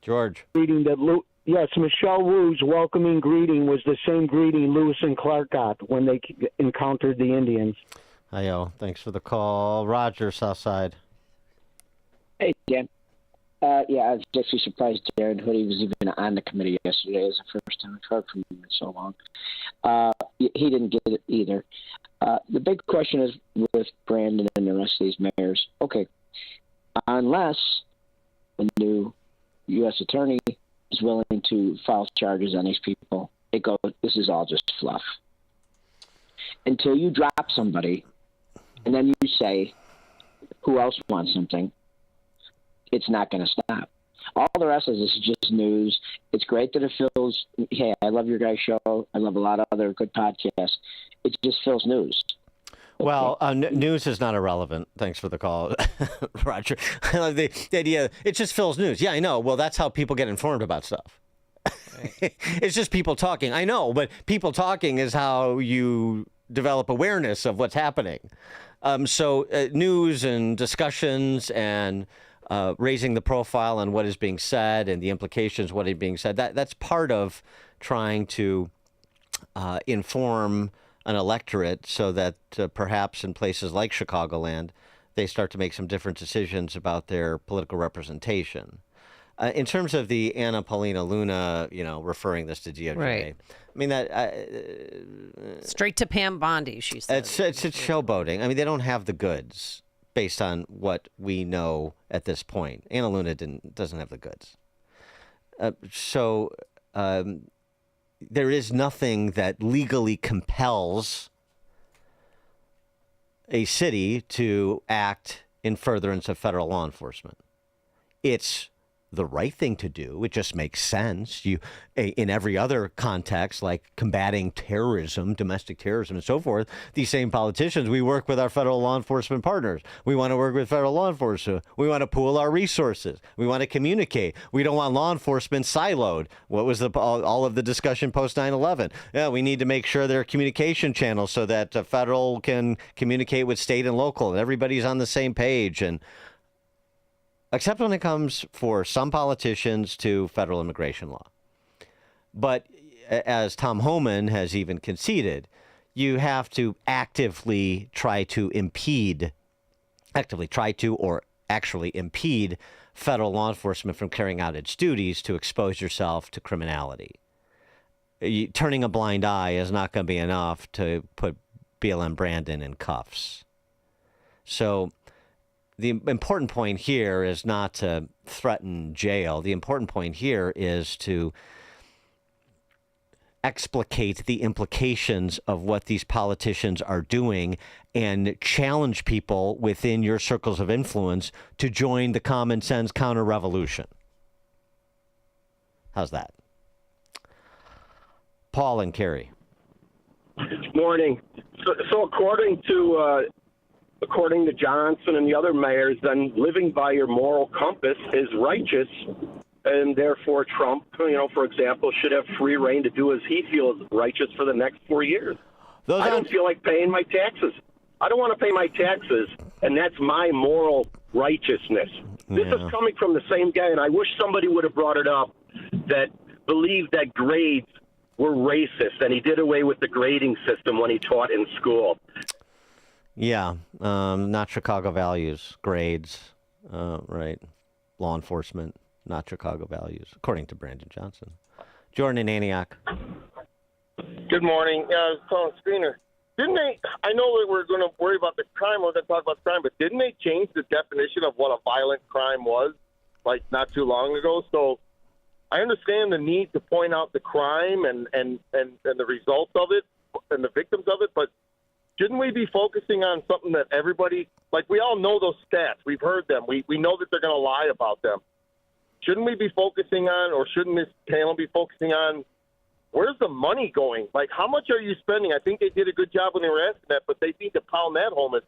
Speaker 3: George.
Speaker 12: Greeting that yes, Michelle Wu's welcoming greeting was the same greeting Lewis and Clark got when they encountered the Indians.
Speaker 3: Hi-yo. Thanks for the call. Roger, Southside.
Speaker 21: Hey, Dan. I was actually surprised Darren Hoodie was even on the committee yesterday. It was the first time I've heard from him in so long. He didn't get it either. The big question is with Brandon and the rest of these mayors. Okay, unless the new U.S. attorney is willing to file charges on these people, this is all just fluff. Until you drop somebody, and then you say, who else wants something? It's not going to stop. All the rest of this is just news. It's great that it fills. Hey, I love your guys' show. I love a lot of other good podcasts. It just fills news.
Speaker 3: Well, news is not irrelevant. Thanks for the call, Roger. I love the idea. It just fills news. Yeah, I know. Well, that's how people get informed about stuff. Right. It's just people talking. I know, but people talking is how you develop awareness of what's happening. So news and discussions and raising the profile on what is being said and the implications of what is being said, that's part of trying to inform an electorate so that perhaps in places like Chicagoland, they start to make some different decisions about their political representation. In terms of the Anna Paulina Luna, referring this to DOJ,
Speaker 24: Right.
Speaker 3: I mean, that
Speaker 24: Straight to Pam Bondi, she said.
Speaker 3: it's showboating. I mean, they don't have the goods based on what we know at this point. Anna Luna doesn't have the goods. There is nothing that legally compels a city to act in furtherance of federal law enforcement. It's the right thing to do. It just makes sense. In every other context, like combating terrorism, domestic terrorism, and so forth, these same politicians, we work with our federal law enforcement partners. We want to work with federal law enforcement. We want to pool our resources. We want to communicate. We don't want law enforcement siloed. What was all of the discussion post 9/11? Yeah, we need to make sure there are communication channels so that federal can communicate with state and local, and everybody's on the same page. And except when it comes for some politicians to federal immigration law. But as Tom Homan has even conceded, you have to actively try to or actually impede federal law enforcement from carrying out its duties to expose yourself to criminality. Turning a blind eye is not going to be enough to put BLM Brandon in cuffs. So the important point here is not to threaten jail. The important point here is to explicate the implications of what these politicians are doing and challenge people within your circles of influence to join the common sense counter-revolution. How's that? Paul and Carrie.
Speaker 22: Morning. So according to Johnson and the other mayors, then living by your moral compass is righteous, and therefore Trump, for example, should have free reign to do as he feels righteous for the next 4 years.
Speaker 21: Those
Speaker 22: I don't feel like paying my taxes. I don't want to pay my taxes, and that's my moral righteousness. This
Speaker 3: Yeah.
Speaker 22: is coming from the same guy, and I wish somebody would have brought it up that believed that grades were racist, and he did away with the grading system when he taught in school.
Speaker 3: Yeah, not Chicago values, grades, right? Law enforcement, not Chicago values, according to Brandon Johnson. Jordan in Antioch.
Speaker 9: Good morning. I was calling screener. Didn't they? I know that we're going to worry about the crime. We're going to talk about the crime, but didn't they change the definition of what a violent crime was, like not too long ago? So I understand the need to point out the crime and the results of it and the victims of it, but shouldn't we be focusing on something that everybody, like we all know those stats. We've heard them. We know that they're going to lie about them. Shouldn't we be focusing on, or shouldn't this panel be focusing on, where's the money going? Like, how much are you spending? I think they did a good job when they were asking that, but they need to pound that home. Is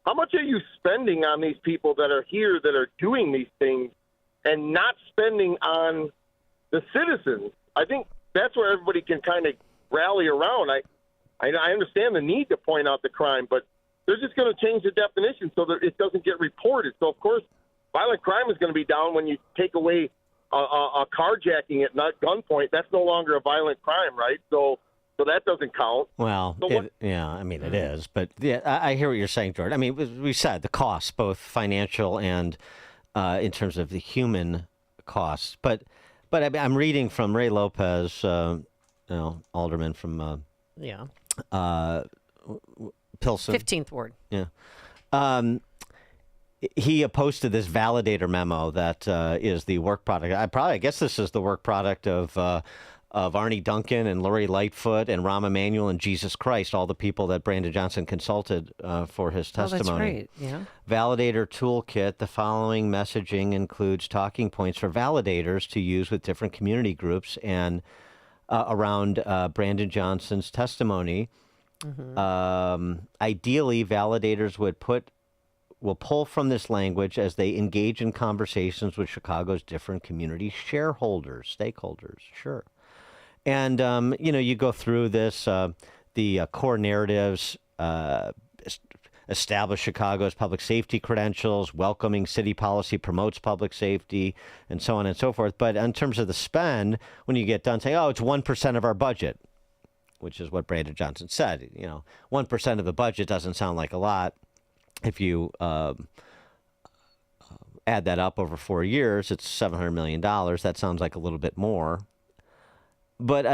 Speaker 9: how much are you spending on these people that are here, that are doing these things, and not spending on the citizens? I think that's where everybody can kind of rally around. I understand the need to point out the crime, but they're just going to change the definition so that it doesn't get reported. So, of course, violent crime is going to be down when you take away a carjacking at gunpoint. That's no longer a violent crime, right? So that doesn't count.
Speaker 3: Well,
Speaker 22: So
Speaker 3: yeah, I mean, it is. But yeah, I hear what you're saying, Jordan. I mean, we said the costs, both financial and in terms of the human costs. But I'm reading from Ray Lopez, alderman from Pilsen.
Speaker 24: 15th Ward.
Speaker 3: Yeah. He posted this validator memo that is the work product. I guess this is the work product of Arnie Duncan and Lori Lightfoot and Rahm Emanuel and Jesus Christ, all the people that Brandon Johnson consulted for his testimony.
Speaker 24: Oh, that's right. Yeah.
Speaker 3: Validator toolkit. The following messaging includes talking points for validators to use with different community groups and around Brandon Johnson's testimony. Ideally, validators will pull from this language as they engage in conversations with Chicago's different community shareholders, stakeholders, sure. And, you go through this, the core narratives, establish Chicago's public safety credentials, welcoming city policy promotes public safety, and so on and so forth. But in terms of the spend, when you get done saying, it's 1% of our budget, which is what Brandon Johnson said, 1% of the budget doesn't sound like a lot. If you add that up over 4 years, it's $700 million. That sounds like a little bit more. But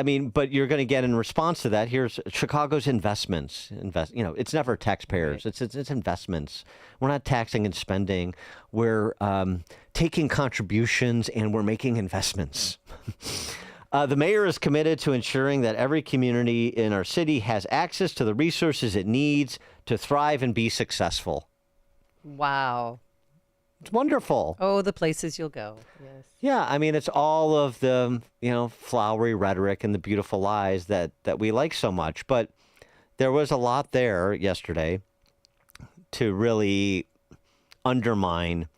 Speaker 3: you're going to get in response to that. Here's Chicago's investments. It's never taxpayers. Right. It's investments. We're not taxing and spending. We're taking contributions and we're making investments. The mayor is committed to ensuring that every community in our city has access to the resources it needs to thrive and be successful.
Speaker 24: Wow.
Speaker 3: It's wonderful.
Speaker 24: Oh, the places you'll go. Yes.
Speaker 3: Yeah, I mean, it's all of the, flowery rhetoric and the beautiful lies that we like so much. But there was a lot there yesterday to really undermine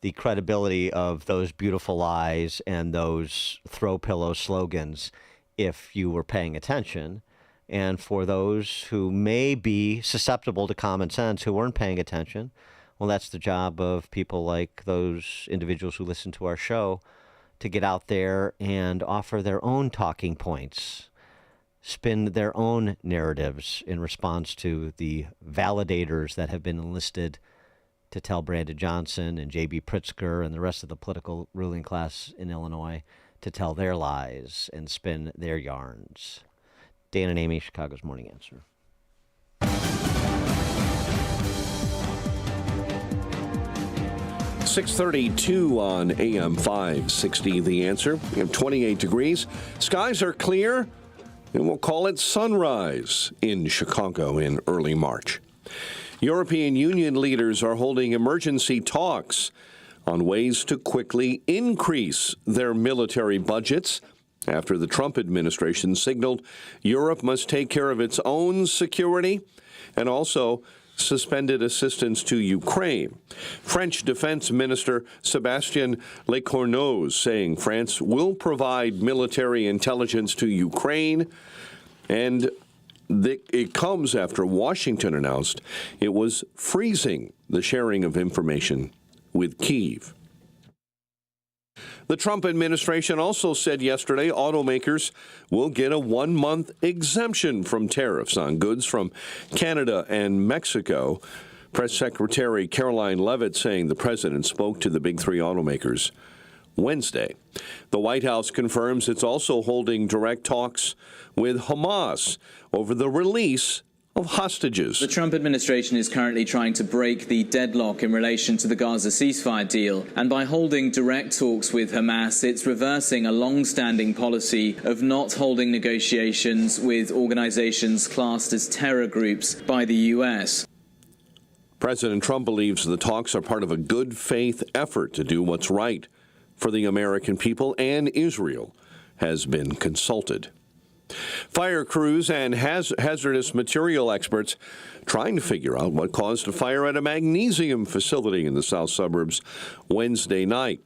Speaker 3: the credibility of those beautiful lies and those throw pillow slogans if you were paying attention. And for those who may be susceptible to common sense who weren't paying attention, well, that's the job of people like those individuals who listen to our show to get out there and offer their own talking points, spin their own narratives in response to the validators that have been enlisted to tell Brandon Johnson and J.B. Pritzker and the rest of the political ruling class in Illinois to tell their lies and spin their yarns. Dan and Amy, Chicago's Morning Answer.
Speaker 1: .632 on AM 560, The Answer. We have 28 degrees. Skies are clear, and we'll call it sunrise in Chicago in early March. European Union leaders are holding emergency talks on ways to quickly increase their military budgets after the Trump administration signaled Europe must take care of its own security and also suspended assistance to Ukraine. French Defense Minister Sébastien Lecornu saying France will provide military intelligence to Ukraine and It comes after Washington announced it was freezing the sharing of information with Kyiv. The Trump administration also said yesterday automakers will get a 1-month exemption from tariffs on goods from Canada and Mexico. Press Secretary Caroline Leavitt saying the president spoke to the big three automakers Wednesday. The White House confirms it's also holding direct talks with Hamas over the release of hostages.
Speaker 13: The Trump administration is currently trying to break the deadlock in relation to the Gaza ceasefire deal, and by holding direct talks with Hamas, it's reversing a long-standing policy of not holding negotiations with organizations classed as terror groups by the U.S.
Speaker 1: President Trump believes the talks are part of a good faith effort to do what's right for the American people, and Israel has been consulted. Fire crews and hazardous material experts trying to figure out what caused a fire at a magnesium facility in the south suburbs Wednesday night.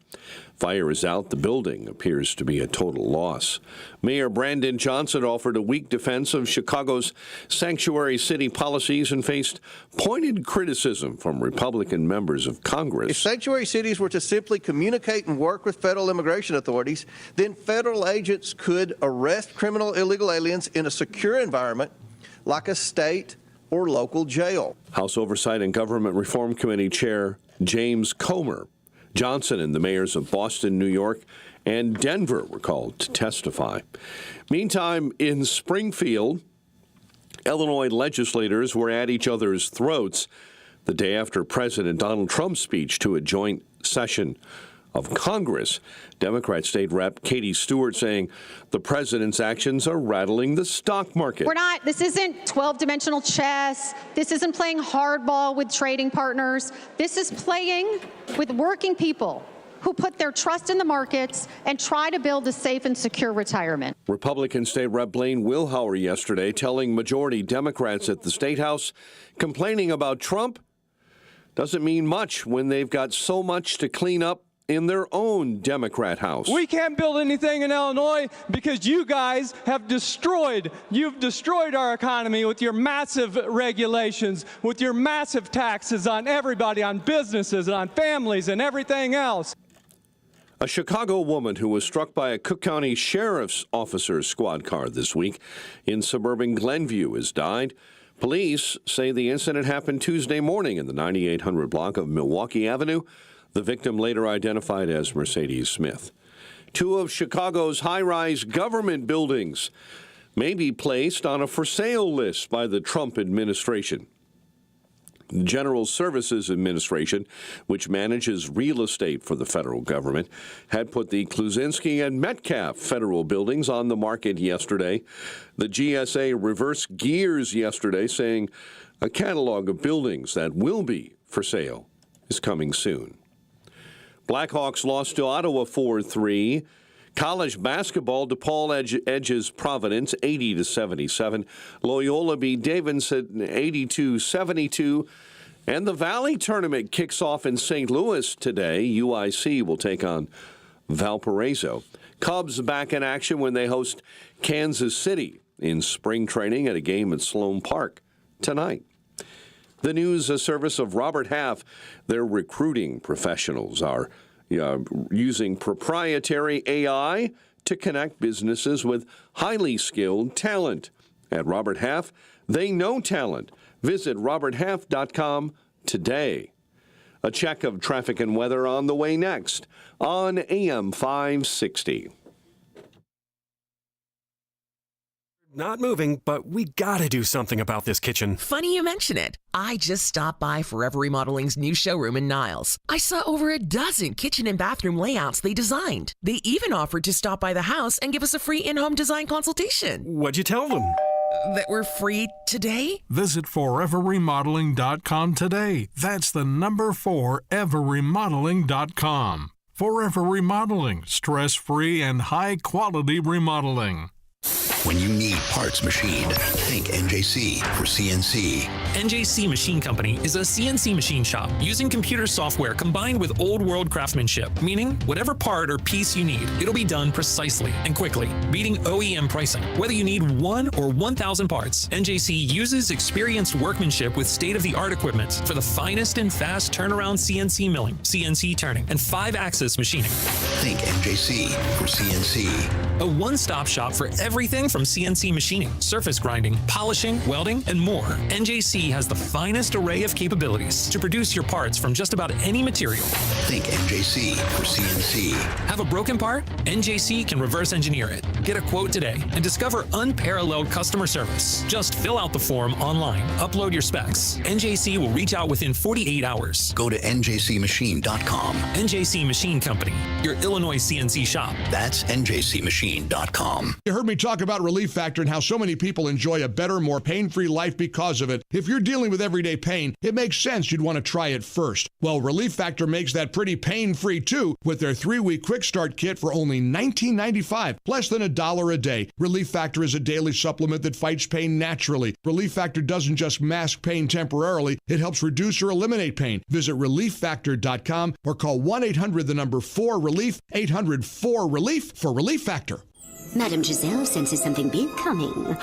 Speaker 1: Fire is out. The building appears to be a total loss. Mayor Brandon Johnson offered a weak defense of Chicago's sanctuary city policies and faced pointed criticism from Republican members of Congress.
Speaker 14: If sanctuary cities were to simply communicate and work with federal immigration authorities, then federal agents could arrest criminal illegal aliens in a secure environment like a state or local jail.
Speaker 1: House Oversight and Government Reform Committee Chair James Comer. Johnson and the mayors of Boston, New York, and Denver were called to testify. Meantime, in Springfield, Illinois legislators were at each other's throats the day after President Donald Trump's speech to a joint session of Congress. Democrat State Rep Katie Stewart saying the president's actions are rattling the stock market.
Speaker 15: This isn't 12-dimensional chess. This isn't playing hardball with trading partners. This is playing with working people who put their trust in the markets and try to build a safe and secure retirement.
Speaker 1: Republican State Rep Blaine Wilhauer yesterday telling majority Democrats at the State House complaining about Trump doesn't mean much when they've got so much to clean up in their own Democrat House.
Speaker 16: We can't build anything in Illinois because you guys have destroyed our economy with your massive regulations, with your massive taxes on everybody, on businesses, on families, and everything else.
Speaker 1: A Chicago woman who was struck by a Cook County Sheriff's officer's squad car this week in suburban Glenview has died. Police say the incident happened Tuesday morning in the 9800 block of Milwaukee Avenue. The victim later identified as Mercedes Smith. Two of Chicago's high-rise government buildings may be placed on a for-sale list by the Trump administration. The General Services Administration, which manages real estate for the federal government, had put the Kluzinski and Metcalf federal buildings on the market yesterday. The GSA reversed gears yesterday, saying a catalog of buildings that will be for sale is coming soon. Blackhawks lost to Ottawa 4-3. College basketball, DePaul edges Providence 80-77. Loyola beat Davidson 82-72. And the Valley Tournament kicks off in St. Louis today. UIC will take on Valparaiso. Cubs back in action when they host Kansas City in spring training at a game at Sloan Park tonight. The news service of Robert Half, their recruiting professionals are using proprietary AI to connect businesses with highly skilled talent. At Robert Half, they know talent. Visit roberthalf.com today. A check of traffic and weather on the way next on AM 560.
Speaker 23: Not moving, but we gotta do something about this kitchen.
Speaker 26: Funny you mention it. I just stopped by Forever Remodeling's new showroom in Niles. I saw over a dozen kitchen and bathroom layouts they designed. They even offered to stop by the house and give us a free in-home design consultation.
Speaker 23: What'd you tell them?
Speaker 26: That we're free today?
Speaker 27: Visit foreverremodeling.com today. That's the number 4, everremodeling.com. Forever Remodeling, stress-free and high-quality remodeling.
Speaker 2: When you need parts machined, think NJC for CNC.
Speaker 4: NJC Machine Company is a CNC machine shop using computer software combined with old-world craftsmanship, meaning whatever part or piece you need, it'll be done precisely and quickly, beating OEM pricing. Whether you need 1 or 1,000 parts, NJC uses experienced workmanship with state-of-the-art equipment for the finest and fast turnaround CNC milling, CNC turning, and 5-axis machining.
Speaker 2: Think NJC for CNC.
Speaker 4: A one-stop shop for everything from CNC machining, surface grinding, polishing, welding, and more. NJC has the finest array of capabilities to produce your parts from just about any material.
Speaker 2: Think NJC for CNC.
Speaker 4: Have a broken part? NJC can reverse engineer it. Get a quote today and discover unparalleled customer service. Just fill out the form online, upload your specs. NJC will reach out within 48 hours.
Speaker 2: Go to njcmachine.com.
Speaker 4: NJC Machine Company, your Illinois CNC shop.
Speaker 2: That's njcmachine.com.
Speaker 6: You heard me talk about Relief Factor and how so many people enjoy a better, more pain-free life because of it. If you're dealing with everyday pain, it makes sense you'd want to try it first. Well, Relief Factor makes that pretty pain-free too with their 3-week quick start kit for only $19.95, less than $1 a day. Relief Factor is a daily supplement that fights pain naturally. Relief Factor doesn't just mask pain temporarily, it helps reduce or eliminate pain. Visit relieffactor.com or call 1-800-4RELIEF, 800-4RELIEF for Relief Factor.
Speaker 7: Madame Giselle senses something big coming.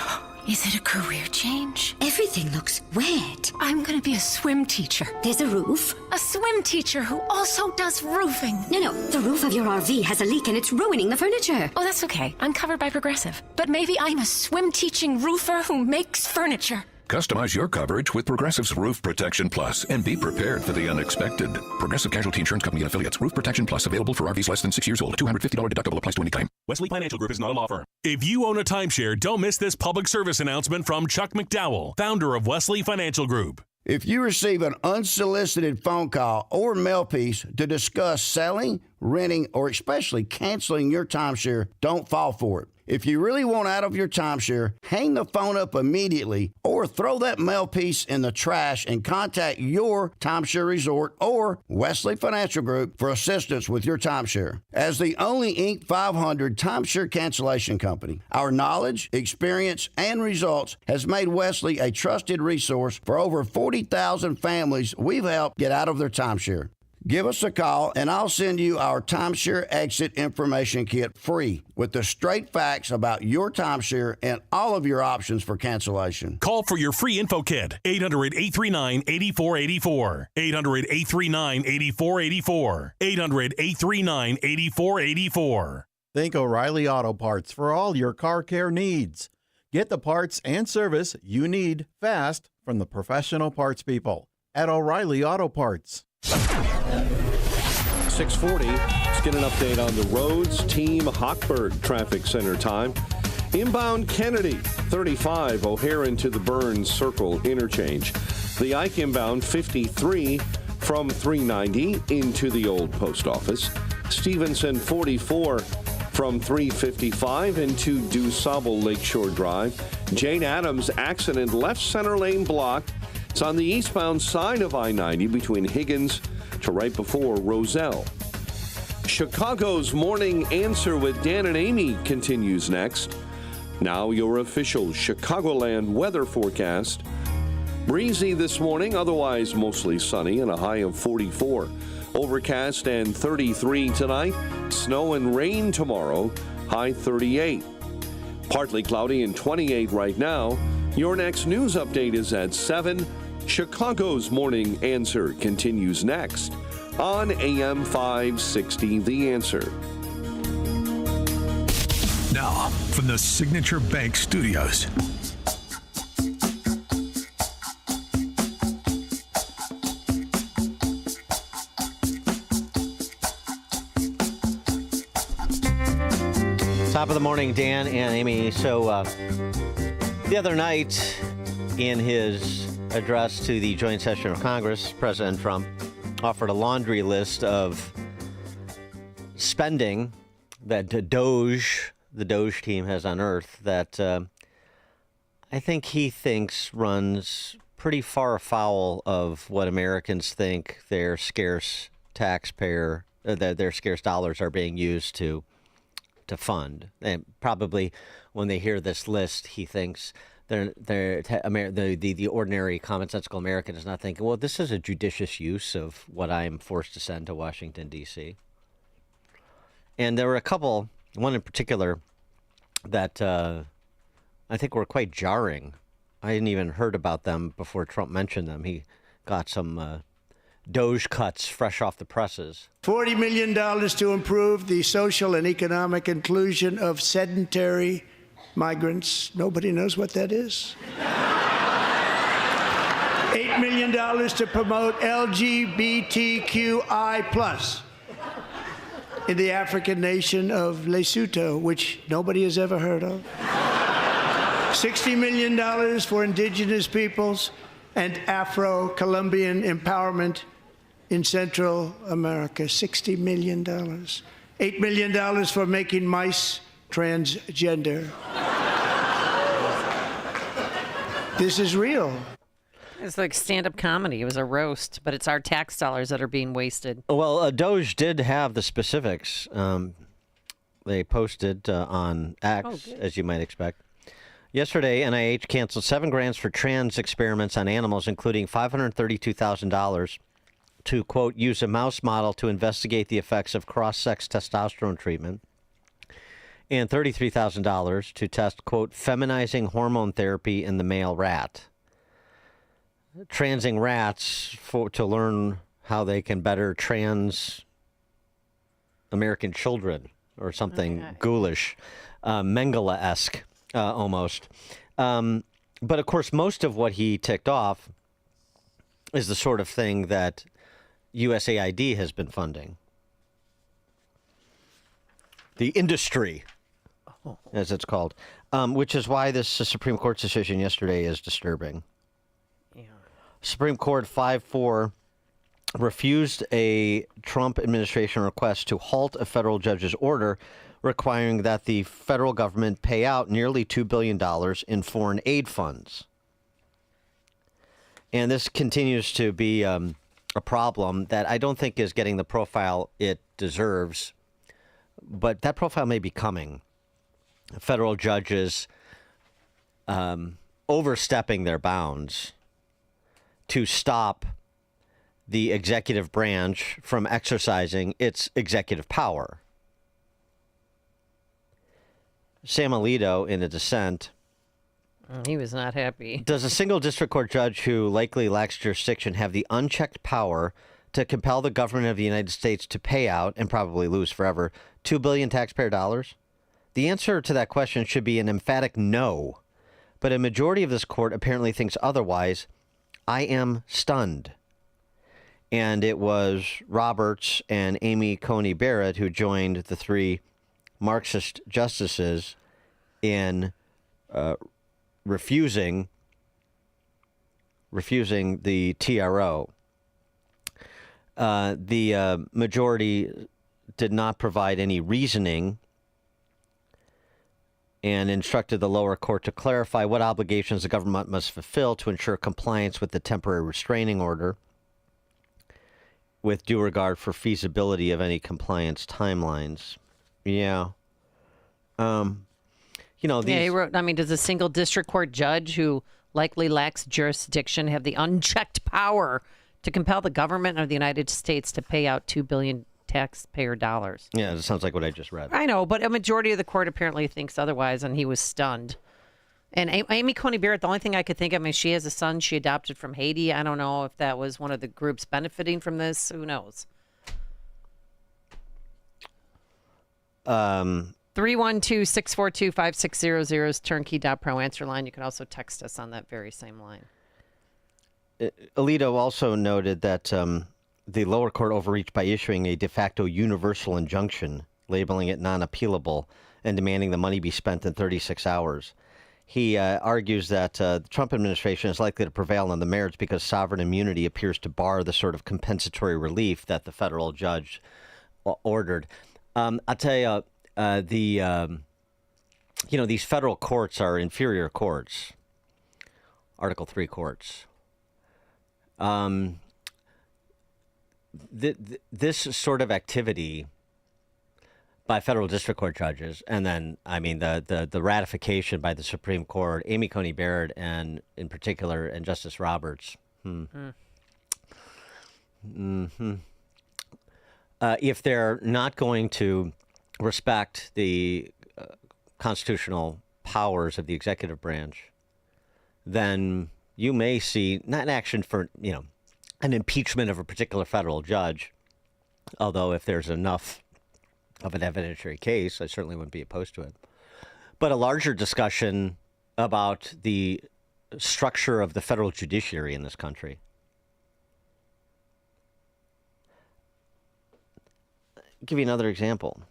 Speaker 7: Is it a career change? Everything looks wet. I'm going to be a swim teacher. There's a roof. A swim teacher who also does roofing. No, the roof of your RV has a leak and it's ruining the furniture. Oh, that's okay. I'm covered by Progressive. But maybe I'm a swim teaching roofer who makes furniture.
Speaker 17: Customize your coverage with Progressive's Roof Protection Plus and be prepared for the unexpected. Progressive Casualty Insurance Company and Affiliates. Roof Protection Plus available for RVs less than 6 years old. $250 deductible applies to any claim.
Speaker 18: Wesley Financial Group is not a law firm. If you own a timeshare, don't miss this public service announcement from Chuck McDowell, founder of Wesley Financial Group.
Speaker 25: If you receive an unsolicited phone call or mail piece to discuss selling, renting, or especially canceling your timeshare, don't fall for it. If you really want out of your timeshare, hang the phone up immediately or throw that mail piece in the trash and contact your timeshare resort or Wesley Financial Group for assistance with your timeshare. As the only Inc. 500 timeshare cancellation company, our knowledge, experience, and results has made Wesley a trusted resource for over 40,000 families we've helped get out of their timeshare. Give us a call, and I'll send you our timeshare exit information kit free with the straight facts about your timeshare and all of your options for cancellation.
Speaker 18: Call for your free info kit, 800-839-8484. 800-839-8484. 800-839-8484.
Speaker 28: Think O'Reilly Auto Parts for all your car care needs. Get the parts and service you need fast from the professional parts people at O'Reilly Auto Parts.
Speaker 1: 6:40. Let's get an update on the roads. Team Hochberg Traffic Center time. Inbound Kennedy, 35, O'Hare into the Burns Circle interchange. The Ike inbound, 53 from 390 into the old post office. Stevenson, 44 from 355 into DuSable Lakeshore Drive. Jane Addams accident, left center lane blocked. It's on the eastbound side of I-90 between Higgins to right before Roselle. Chicago's Morning Answer with Dan and Amy continues next. Now your official Chicagoland weather forecast. Breezy this morning, otherwise mostly sunny and a high of 44. Overcast and 33 tonight. Snow and rain tomorrow, high 38. Partly cloudy and 28 right now. Your next news update is at 7. Chicago's Morning Answer continues next on AM 560 The Answer.
Speaker 27: Now, from the Signature Bank Studios.
Speaker 3: Top of the morning, Dan and Amy. So the other night in his address to the joint session of Congress, President Trump offered a laundry list of spending that the Doge team has unearthed that I think he thinks runs pretty far afoul of what Americans think their scarce dollars are being used to to fund. And probably when they hear this list, he thinks the ordinary commonsensical American is not thinking, well, this is a judicious use of what I'm forced to send to Washington, D.C. And there were a couple, one in particular, that I think were quite jarring. I hadn't even heard about them before Trump mentioned them. He got some Doge cuts fresh off the presses.
Speaker 5: $40 million to improve the social and economic inclusion of sedentary migrants. Nobody knows what that is. $8 million to promote LGBTQI+ in the African nation of Lesotho, which nobody has ever heard of. $60 million for indigenous peoples and Afro-Colombian empowerment in Central America. $60 million. $8 million for making mice transgender. This is real.
Speaker 24: It's like stand-up comedy. It was a roast, but it's our tax dollars that are being wasted.
Speaker 3: Well, Doge did have the specifics. They posted on X, as you might expect. Yesterday, NIH canceled 7 grants for trans experiments on animals, including $532,000 to, quote, use a mouse model to investigate the effects of cross-sex testosterone treatment, and $33,000 to test, quote, feminizing hormone therapy in the male rat. Transing rats to learn how they can better trans American children or something ghoulish, Mengele-esque almost. But of course, most of what he ticked off is the sort of thing that USAID has been funding. The industry, as it's called, which is why this Supreme Court decision yesterday is disturbing. Supreme Court 5-4 refused a Trump administration request to halt a federal judge's order requiring that the federal government pay out nearly $2 billion in foreign aid funds. And this continues to be a problem that I don't think is getting the profile it deserves, but that profile may be coming. Federal judges overstepping their bounds to stop the executive branch from exercising its executive power. Sam Alito, in a dissent,
Speaker 24: he was not happy.
Speaker 3: Does a single district court judge who likely lacks jurisdiction have the unchecked power to compel the government of the United States to pay out, and probably lose forever, $2 billion taxpayer dollars? The answer to that question should be an emphatic no. But a majority of this court apparently thinks otherwise. I am stunned. And it was Roberts and Amy Coney Barrett who joined the 3 Marxist justices in refusing the TRO. The majority did not provide any reasoning and instructed the lower court to clarify what obligations the government must fulfill to ensure compliance with the temporary restraining order, with due regard for feasibility of any compliance timelines. Yeah.
Speaker 24: He wrote, does a single district court judge who likely lacks jurisdiction have the unchecked power to compel the government of the United States to pay out $2 billion taxpayer dollars?
Speaker 3: Yeah, it sounds like what I just read.
Speaker 24: I know, but a majority of the court apparently thinks otherwise, and he was stunned. And Amy Coney Barrett, the only thing I could think of, she has a son she adopted from Haiti. I don't know if that was one of the groups benefiting from this. Who knows? 312-642-5600 is turnkey.pro answer line. You can also text us on that very same line.
Speaker 3: Alito also noted that the lower court overreached by issuing a de facto universal injunction, labeling it non-appealable, and demanding the money be spent in 36 hours. He argues that the Trump administration is likely to prevail on the merits because sovereign immunity appears to bar the sort of compensatory relief that the federal judge ordered. I'll tell you, these federal courts are inferior courts, Article 3 courts. This sort of activity by federal district court judges, and then the ratification by the Supreme Court, Amy Coney Barrett, and in particular, and Justice Roberts. If they're not going to respect the constitutional powers of the executive branch, then you may see not an action for an impeachment of a particular federal judge. Although if there's enough of an evidentiary case, I certainly wouldn't be opposed to it. But a larger discussion about the structure of the federal judiciary in this country. I'll give you another example.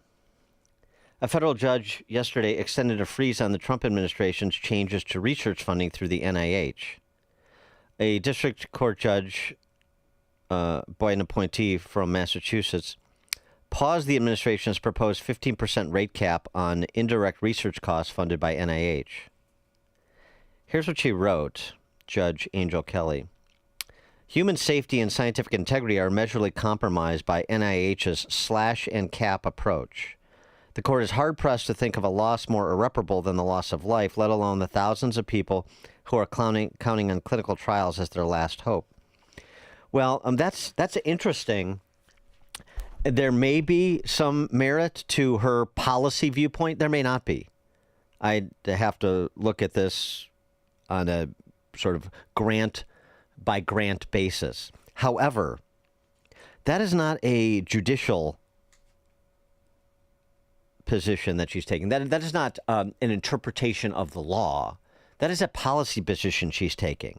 Speaker 3: A federal judge yesterday extended a freeze on the Trump administration's changes to research funding through the NIH. A district court judge, by an appointee from Massachusetts, paused the administration's proposed 15% rate cap on indirect research costs funded by NIH. Here's what she wrote, Judge Angel Kelly. Human safety and scientific integrity are measurably compromised by NIH's slash and cap approach. The court is hard-pressed to think of a loss more irreparable than the loss of life, let alone the thousands of people who are counting on clinical trials as their last hope. Well, that's interesting. There may be some merit to her policy viewpoint. There may not be. I'd have to look at this on a sort of grant-by-grant basis. However, that is not a judicial position that she's taking. That is not an interpretation of the law. That is a policy position she's taking.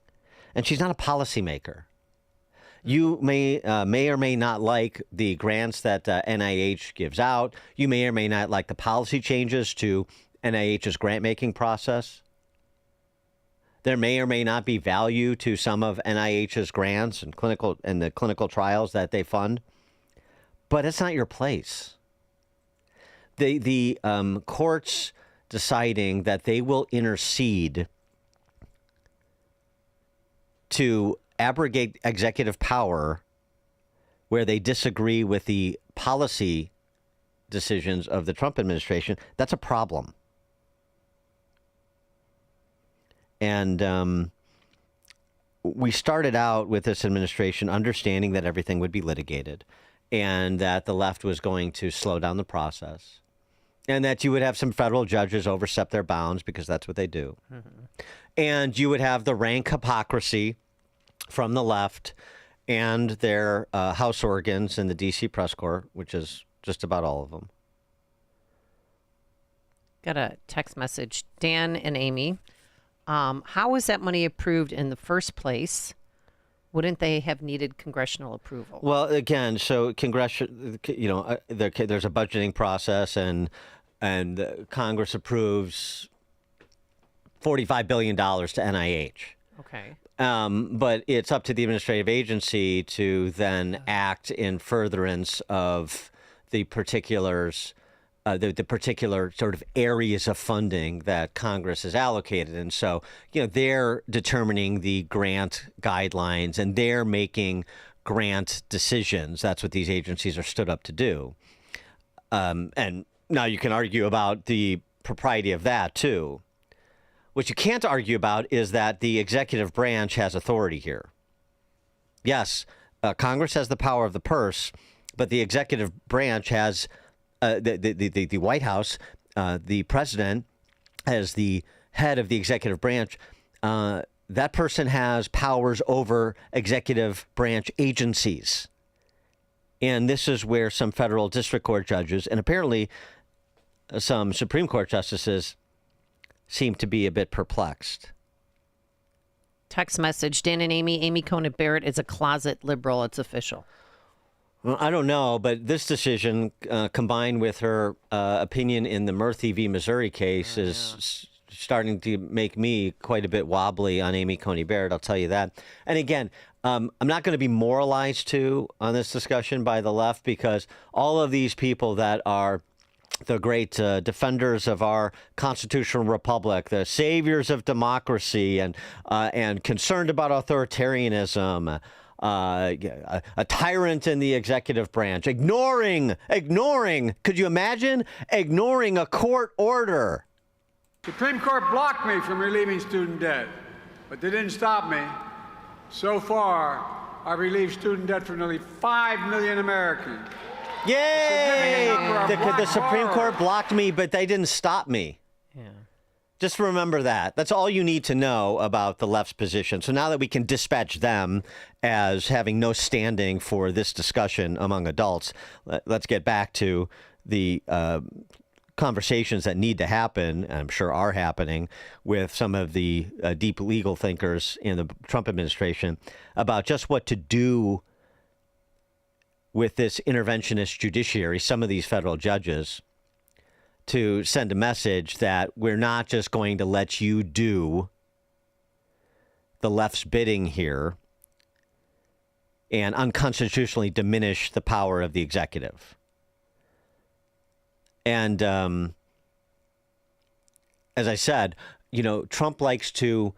Speaker 3: And she's not a policymaker. You may or may not like the grants that NIH gives out. You may or may not like the policy changes to NIH's grant-making process. There may or may not be value to some of NIH's grants and the clinical trials that they fund, but it's not your place. The courts deciding that they will intercede to abrogate executive power where they disagree with the policy decisions of the Trump administration, that's a problem. And we started out with this administration understanding that everything would be litigated and that the left was going to slow down the process and that you would have some federal judges overstep their bounds because that's what they do. Mm-hmm. And you would have the rank hypocrisy from the left and their House organs in the D.C. press corps, which is just about all of them.
Speaker 24: Got a text message. Dan and Amy, how was that money approved in the first place? Wouldn't they have needed congressional approval?
Speaker 3: Well, again, so there's a budgeting process and Congress approves $45 billion to NIH.
Speaker 24: Okay.
Speaker 3: But it's up to the administrative agency to then act in furtherance of the particulars, the particular sort of areas of funding that Congress has allocated. And so, they're determining the grant guidelines and they're making grant decisions. That's what these agencies are stood up to do. And now you can argue about the propriety of that, too. What you can't argue about is that the executive branch has authority here. Yes, Congress has the power of the purse, but the executive branch has the White House, the president, as the head of the executive branch. That person has powers over executive branch agencies. And this is where some federal district court judges and apparently some Supreme Court justices seem to be a bit perplexed.
Speaker 24: Text message. Dan and Amy Coney Barrett is a closet liberal. It's official.
Speaker 3: Well, I don't know, but this decision, combined with her opinion in the Murphy v. Missouri case, is starting to make me quite a bit wobbly on Amy Coney Barrett. I'll tell you that. And again, I'm not going to be moralized to on this discussion by the left because all of these people that are the great defenders of our constitutional republic, the saviors of democracy, and concerned about authoritarianism, a tyrant in the executive branch, ignoring. Could you imagine ignoring a court order?
Speaker 8: Supreme Court blocked me from relieving student debt, but they didn't stop me. So far, I've relieved student debt for nearly 5 million Americans.
Speaker 3: Yay! The Supreme Court blocked me, but they didn't stop me.
Speaker 24: Yeah.
Speaker 3: Just remember that. That's all you need to know about the left's position. So now that we can dispatch them as having no standing for this discussion among adults, let's get back to the conversations that need to happen, and I'm sure are happening, with some of the deep legal thinkers in the Trump administration about just what to do with this interventionist judiciary, some of these federal judges, to send a message that we're not just going to let you do the left's bidding here and unconstitutionally diminish the power of the executive. And as I said, Trump likes to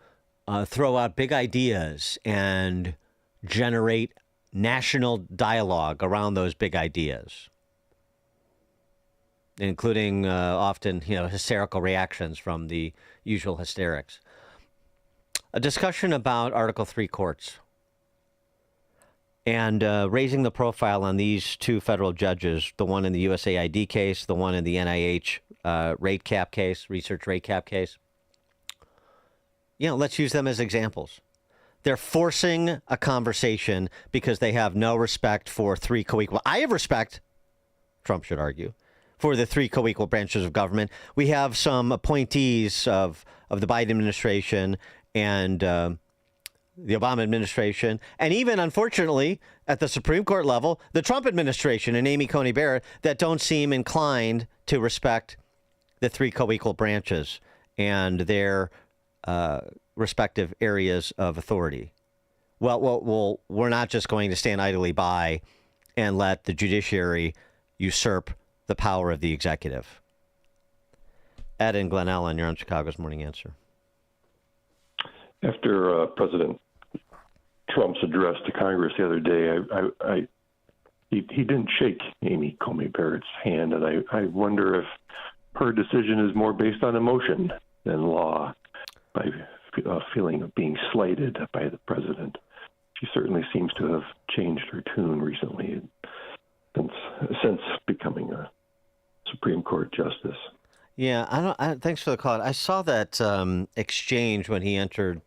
Speaker 3: throw out big ideas and generate national dialogue around those big ideas, including often, hysterical reactions from the usual hysterics. A discussion about Article 3 courts and raising the profile on these two federal judges, the one in the USAID case, the one in the NIH research rate cap case. Let's use them as examples. They're forcing a conversation because they have no respect for three co-equal. I have respect, Trump should argue, for the three co-equal branches of government. We have some appointees of the Biden administration and the Obama administration, and even, unfortunately, at the Supreme Court level, the Trump administration and Amy Coney Barrett that don't seem inclined to respect the three co-equal branches and their respective areas of authority. Well, we're not just going to stand idly by and let the judiciary usurp the power of the executive. Ed and Glen Ellen, you're on Chicago's Morning Answer.
Speaker 9: After President Trump's address to Congress the other day, he didn't shake Amy Coney Barrett's hand, and I wonder if her decision is more based on emotion than law, by a feeling of being slighted by the president. She certainly seems to have changed her tune recently since becoming a Supreme Court justice.
Speaker 3: Yeah, thanks for the call. I saw that exchange when he entered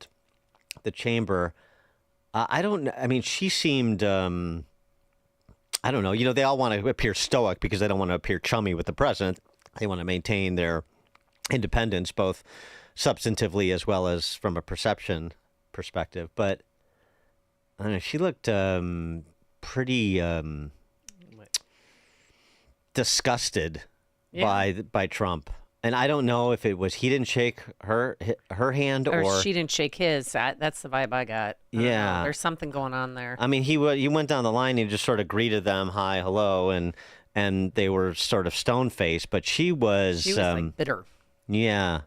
Speaker 3: the chamber. She seemed, I don't know. They all want to appear stoic because they don't want to appear chummy with the president. They want to maintain their independence, both substantively as well as from a perception perspective. But I don't know, she looked pretty disgusted by Trump. And I don't know if it was he didn't shake her hand or
Speaker 24: she didn't shake his. That's the vibe I got.
Speaker 3: Yeah.
Speaker 24: There's something going on there.
Speaker 3: I mean, he went down the line and just sort of greeted them, hi, hello, and they were sort of stone-faced, but she was
Speaker 24: like bitter.
Speaker 3: Yeah.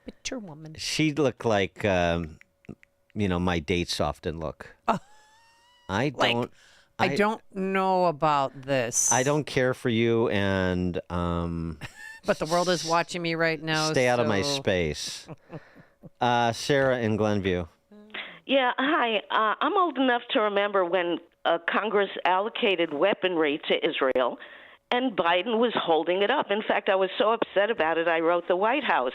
Speaker 24: Bitter woman.
Speaker 3: She looked like, my dates often look. I
Speaker 24: don't know about this.
Speaker 3: I don't care for you, and
Speaker 24: but the world is watching me right now.
Speaker 3: Stay out of my space. Sarah in Glenview.
Speaker 10: Yeah, hi. I'm old enough to remember when Congress allocated weaponry to Israel, and Biden was holding it up. In fact, I was so upset about it, I wrote the White House.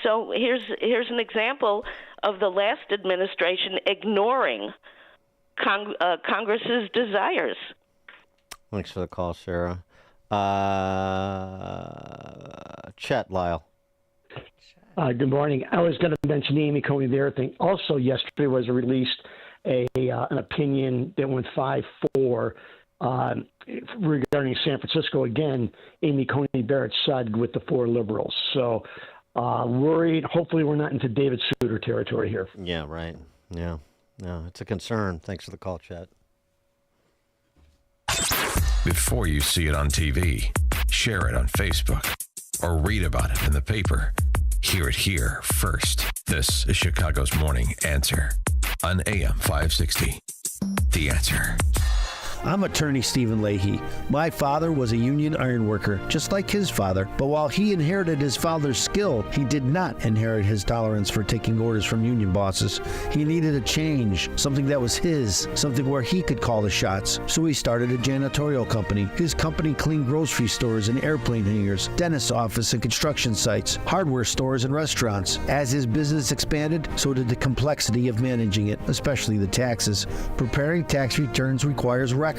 Speaker 10: So here's an example of the last administration ignoring Congress's desires.
Speaker 3: Thanks for the call, Sarah. Chet Lyle.
Speaker 11: Good morning. I was going to mention the Amy Coney Barrett thing. Also, yesterday was released an opinion that went 5-4 regarding San Francisco. Again, Amy Coney Barrett sided with the 4 liberals. So worried. Hopefully we're not into David Souter territory here.
Speaker 3: Yeah, right. Yeah. No, it's a concern. Thanks for the call, Chet.
Speaker 12: Before you see it on TV, share it on Facebook, or read about it in the paper, hear it here first. This is Chicago's Morning Answer on AM 560. The Answer.
Speaker 13: I'm attorney Stephen Leahy. My father was a union ironworker, just like his father, but while he inherited his father's skill, he did not inherit his tolerance for taking orders from union bosses. He needed a change, something that was his, something where he could call the shots. So he started a janitorial company. His company cleaned grocery stores and airplane hangars, dentist office and construction sites, hardware stores and restaurants. As his business expanded, so did the complexity of managing it, especially the taxes. Preparing tax returns requires records,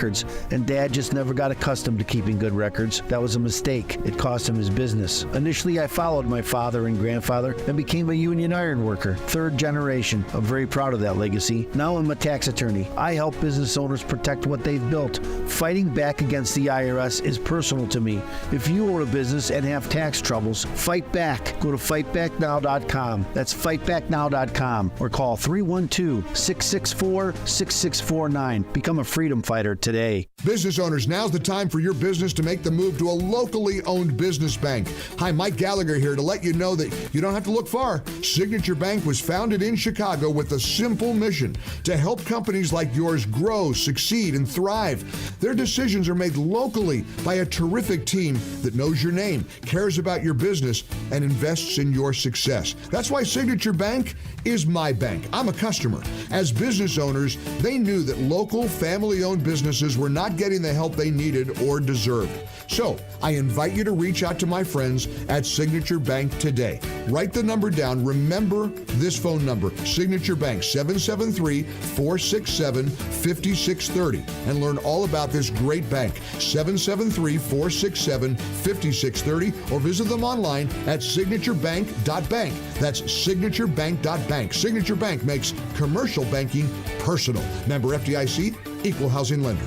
Speaker 13: and Dad just never got accustomed to keeping good records. That was a mistake. It cost him his business. Initially, I followed my father and grandfather and became a union iron worker, third generation. I'm very proud of that legacy. Now I'm a tax attorney. I help business owners protect what they've built. Fighting back against the IRS is personal to me. If you own a business and have tax troubles, fight back. Go to fightbacknow.com. That's fightbacknow.com, or call 312-664-6649. Become a freedom fighter today.
Speaker 6: Business owners, now's the time for your business to make the move to a locally owned business bank. Hi, Mike Gallagher here to let you know that you don't have to look far. Signature Bank was founded in Chicago with a simple mission: to help companies like yours grow, succeed, and thrive. Their decisions are made locally by a terrific team that knows your name, cares about your business, and invests in your success. That's why Signature Bank is my bank. I'm a customer. As business owners, they knew that local, family-owned businesses were not getting the help they needed or deserved. So I invite you to reach out to my friends at Signature Bank today. Write the number down. Remember this phone number: Signature Bank, 773-467-5630, and learn all about this great bank. 773-467-5630, or visit them online at signaturebank.bank. That's signaturebank.bank. Signature Bank makes commercial banking personal. Member FDIC, equal housing lender.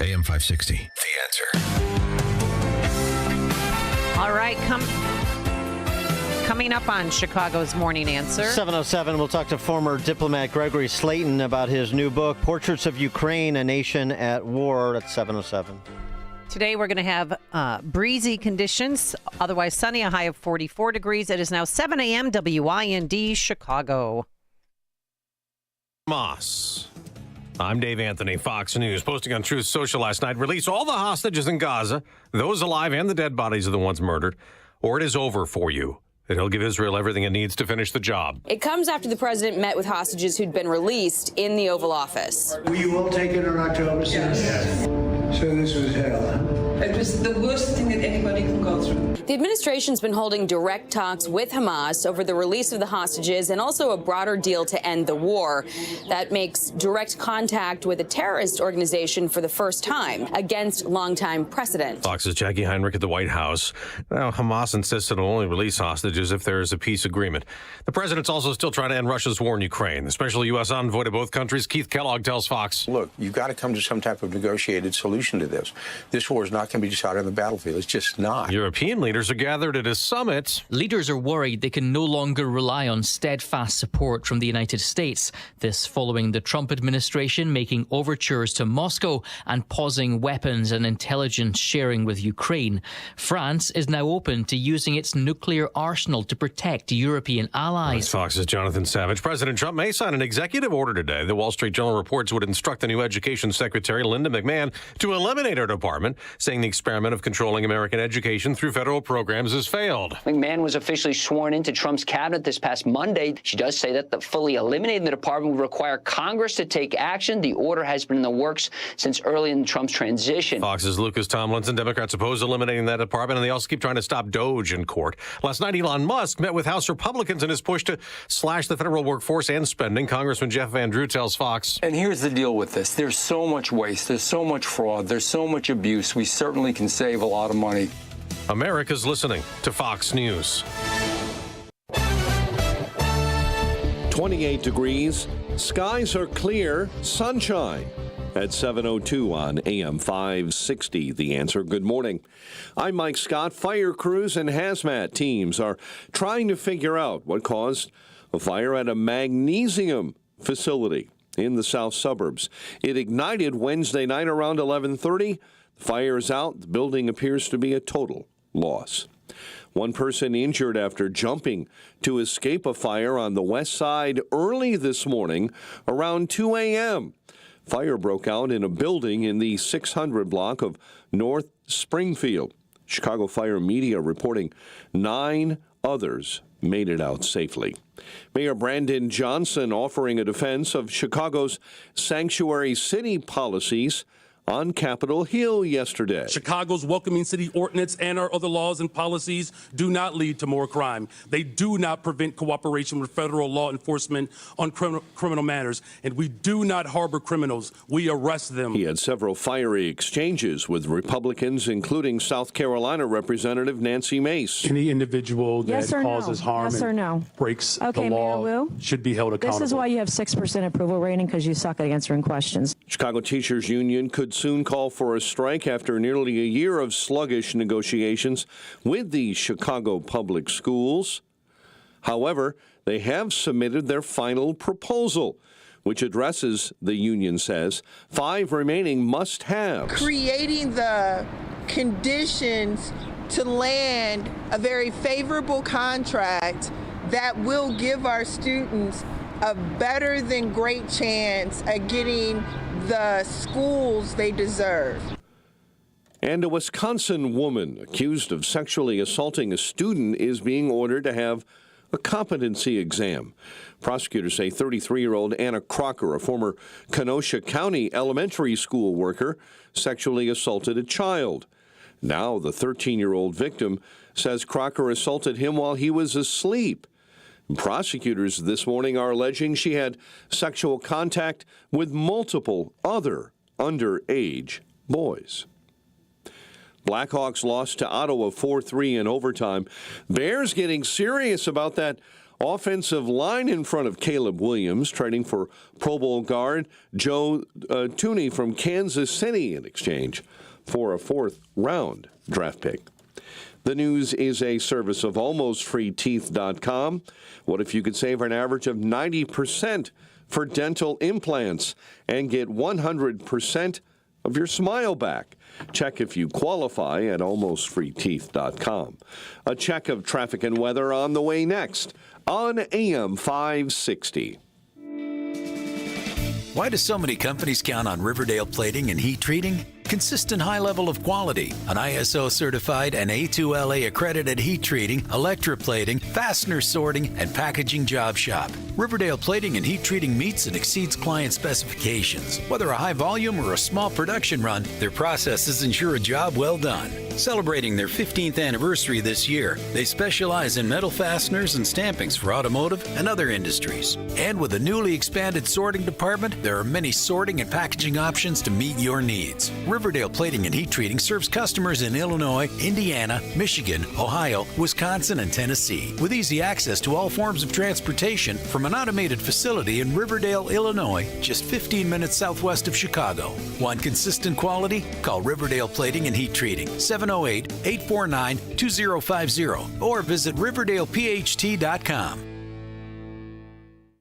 Speaker 12: AM 560. The Answer.
Speaker 24: All right, coming up on Chicago's Morning Answer.
Speaker 3: 7:07, we'll talk to former diplomat Gregory Slayton about his new book, Portraits of Ukraine, A Nation at War. That's 7:07.
Speaker 24: Today we're going to have breezy conditions, otherwise sunny, a high of 44 degrees. It is now 7 a.m. WIND Chicago.
Speaker 14: Moss. I'm Dave Anthony, Fox News. Posting on Truth Social last night: release all the hostages in Gaza, those alive and the dead bodies of the ones murdered, or it is over for you. And he'll give Israel everything it needs to finish the job.
Speaker 15: It comes after the president met with hostages who'd been released in the Oval Office.
Speaker 5: Were you all taken on October 6th? Yes. So this was hell.
Speaker 15: It was the worst thing that anybody can go through. The administration's been holding direct talks with Hamas over the release of the hostages and also a broader deal to end the war. That makes direct contact with a terrorist organization for the first time, against longtime precedent.
Speaker 14: Fox's Jackie Heinrich at the White House. Now, Hamas insists it'll only release hostages if there is a peace agreement. The president's also still trying to end Russia's war in Ukraine. The special U.S. envoy to both countries, Keith Kellogg, tells Fox,
Speaker 16: look, you've got to come to some type of negotiated solution to this. This war is not going to be decided on the battlefield. It's just not.
Speaker 14: European leaders are gathered at a summit.
Speaker 19: Leaders are worried they can no longer rely on steadfast support from the United States. This following the Trump administration making overtures to Moscow and pausing weapons and intelligence sharing with Ukraine. France is now open to using its nuclear arsenal to protect European allies.
Speaker 14: Fox's Jonathan Savage. President Trump may sign an executive order today. The Wall Street Journal reports would instruct the new Education Secretary, Linda McMahon, to eliminate her department, saying the experiment of controlling American education through federal programs has failed.
Speaker 20: McMahon was officially sworn into Trump's cabinet this past Monday. She does say that fully eliminating the department would require Congress to take action. The order has been in the works since early in Trump's transition.
Speaker 14: Fox's Lucas Tomlinson. Democrats oppose eliminating that department, and they also keep trying to stop DOGE in court. Last night, Elon Musk met with House Republicans in his push to slash the federal workforce and spending. Congressman Jeff Van Drew tells Fox.
Speaker 21: And here's the deal with this. There's so much waste. There's so much fraud. There's so much abuse. We certainly can save a lot of money.
Speaker 14: America's listening to Fox News.
Speaker 1: 28 degrees. Skies are clear. Sunshine. At 7:02 on AM 560, The Answer. Good morning. I'm Mike Scott. Fire crews and hazmat teams are trying to figure out what caused a fire at a magnesium facility in the south suburbs. It ignited Wednesday night around 11:30. The fire is out. The building appears to be a total loss. One person injured after jumping to escape a fire on the west side early this morning around 2 a.m. Fire broke out in a building in the 600 block of North Springfield. Chicago Fire Media reporting 9 others made it out safely. Mayor Brandon Johnson offering a defense of Chicago's sanctuary city policies on Capitol Hill yesterday.
Speaker 2: Chicago's welcoming city ordinance and our other laws and policies do not lead to more crime. They do not prevent cooperation with federal law enforcement on criminal matters, and we do not harbor criminals. We arrest them.
Speaker 1: He had several fiery exchanges with Republicans, including South Carolina Representative Nancy Mace.
Speaker 2: Any individual that causes harm and breaks the law should be held accountable.
Speaker 4: This is why you have 6% approval rating, because you suck at answering questions.
Speaker 1: Chicago Teachers Union could soon call for a strike after nearly a year of sluggish negotiations with the Chicago Public Schools. However, they have submitted their final proposal, which addresses, the union says, 5 remaining must-haves.
Speaker 7: Creating the conditions to land a very favorable contract that will give our students a better than great chance at getting the schools they deserve.
Speaker 1: And a Wisconsin woman accused of sexually assaulting a student is being ordered to have a competency exam. Prosecutors say 33-year-old Anna Crocker, a former Kenosha County elementary school worker, sexually assaulted a child. Now the 13-year-old victim says Crocker assaulted him while he was asleep. Prosecutors this morning are alleging she had sexual contact with multiple other underage boys. Blackhawks lost to Ottawa 4-3 in overtime. Bears getting serious about that offensive line in front of Caleb Williams, trading for Pro Bowl guard Joe Thuney from Kansas City in exchange for a 4th-round draft pick. The news is a service of almostfreeteeth.com. What if you could save an average of 90% for dental implants and get 100% of your smile back? Check if you qualify at almostfreeteeth.com. A check of traffic and weather on the way next on AM 560.
Speaker 17: Why do so many companies count on Riverdale Plating and Heat Treating? Consistent high level of quality, an ISO certified and A2LA accredited heat treating, electroplating, fastener sorting, and packaging job shop. Riverdale Plating and Heat Treating meets and exceeds client specifications. Whether a high volume or a small production run, their processes ensure a job well done. Celebrating their 15th anniversary this year, they specialize in metal fasteners and stampings for automotive and other industries. And with a newly expanded sorting department, there are many sorting and packaging options to meet your needs. Riverdale Plating and Heat Treating serves customers in Illinois, Indiana, Michigan, Ohio, Wisconsin, and Tennessee, with easy access to all forms of transportation from an automated facility in Riverdale, Illinois, just 15 minutes southwest of Chicago. Want consistent quality? Call Riverdale Plating and Heat Treating, 708-849-2050, or visit riverdalePHT.com.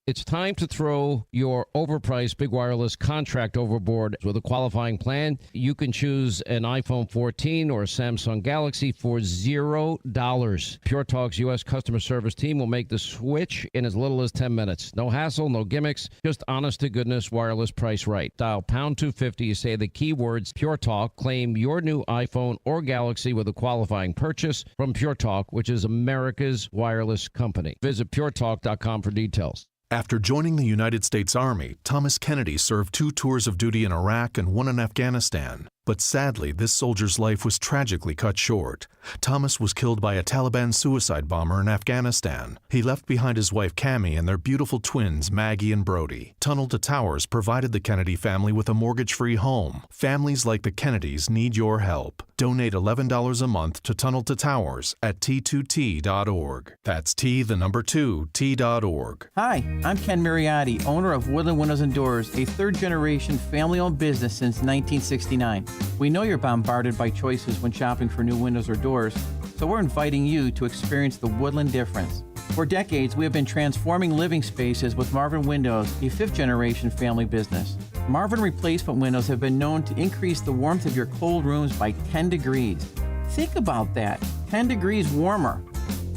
Speaker 22: It's time to throw your overpriced big wireless contract overboard. With a qualifying plan, you can choose an iPhone 14 or a Samsung Galaxy for $0. Pure Talk's U.S. customer service team will make the switch in as little as 10 minutes. No hassle, no gimmicks, just honest-to-goodness wireless price right. Dial pound 250, you say the keywords Pure Talk, claim your new iPhone or Galaxy with a qualifying purchase from Pure Talk, which is America's wireless company. Visit puretalk.com for details.
Speaker 23: After joining the United States Army, Thomas Kennedy served 2 tours of duty in Iraq and 1 in Afghanistan. But sadly, this soldier's life was tragically cut short. Thomas was killed by a Taliban suicide bomber in Afghanistan. He left behind his wife Cammie and their beautiful twins Maggie and Brody. Tunnel to Towers provided the Kennedy family with a mortgage-free home. Families like the Kennedys need your help. Donate $11 a month to Tunnel to Towers at T2T.org. That's T2T.org.
Speaker 25: Hi, I'm Ken Mariotti, owner of Woodland Windows and Doors, a 3rd-generation family-owned business since 1969. We know you're bombarded by choices when shopping for new windows or doors, so we're inviting you to experience the Woodland difference. For decades, we have been transforming living spaces with Marvin Windows, a 5th-generation family business. Marvin replacement windows have been known to increase the warmth of your cold rooms by 10 degrees. Think about that. 10 degrees warmer.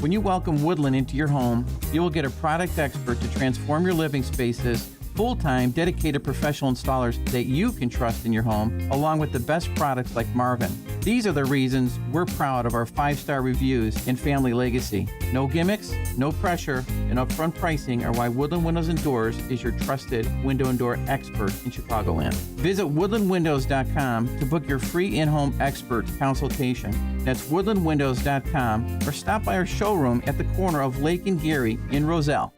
Speaker 25: When you welcome Woodland into your home, you will get a product expert to transform your living spaces, full-time, dedicated professional installers that you can trust in your home, along with the best products like Marvin. These are the reasons we're proud of our 5-star reviews and family legacy. No gimmicks, no pressure, and upfront pricing are why Woodland Windows and Doors is your trusted window and door expert in Chicagoland. Visit woodlandwindows.com to book your free in-home expert consultation. That's woodlandwindows.com, or stop by our showroom at the corner of Lake and Geary in Roselle.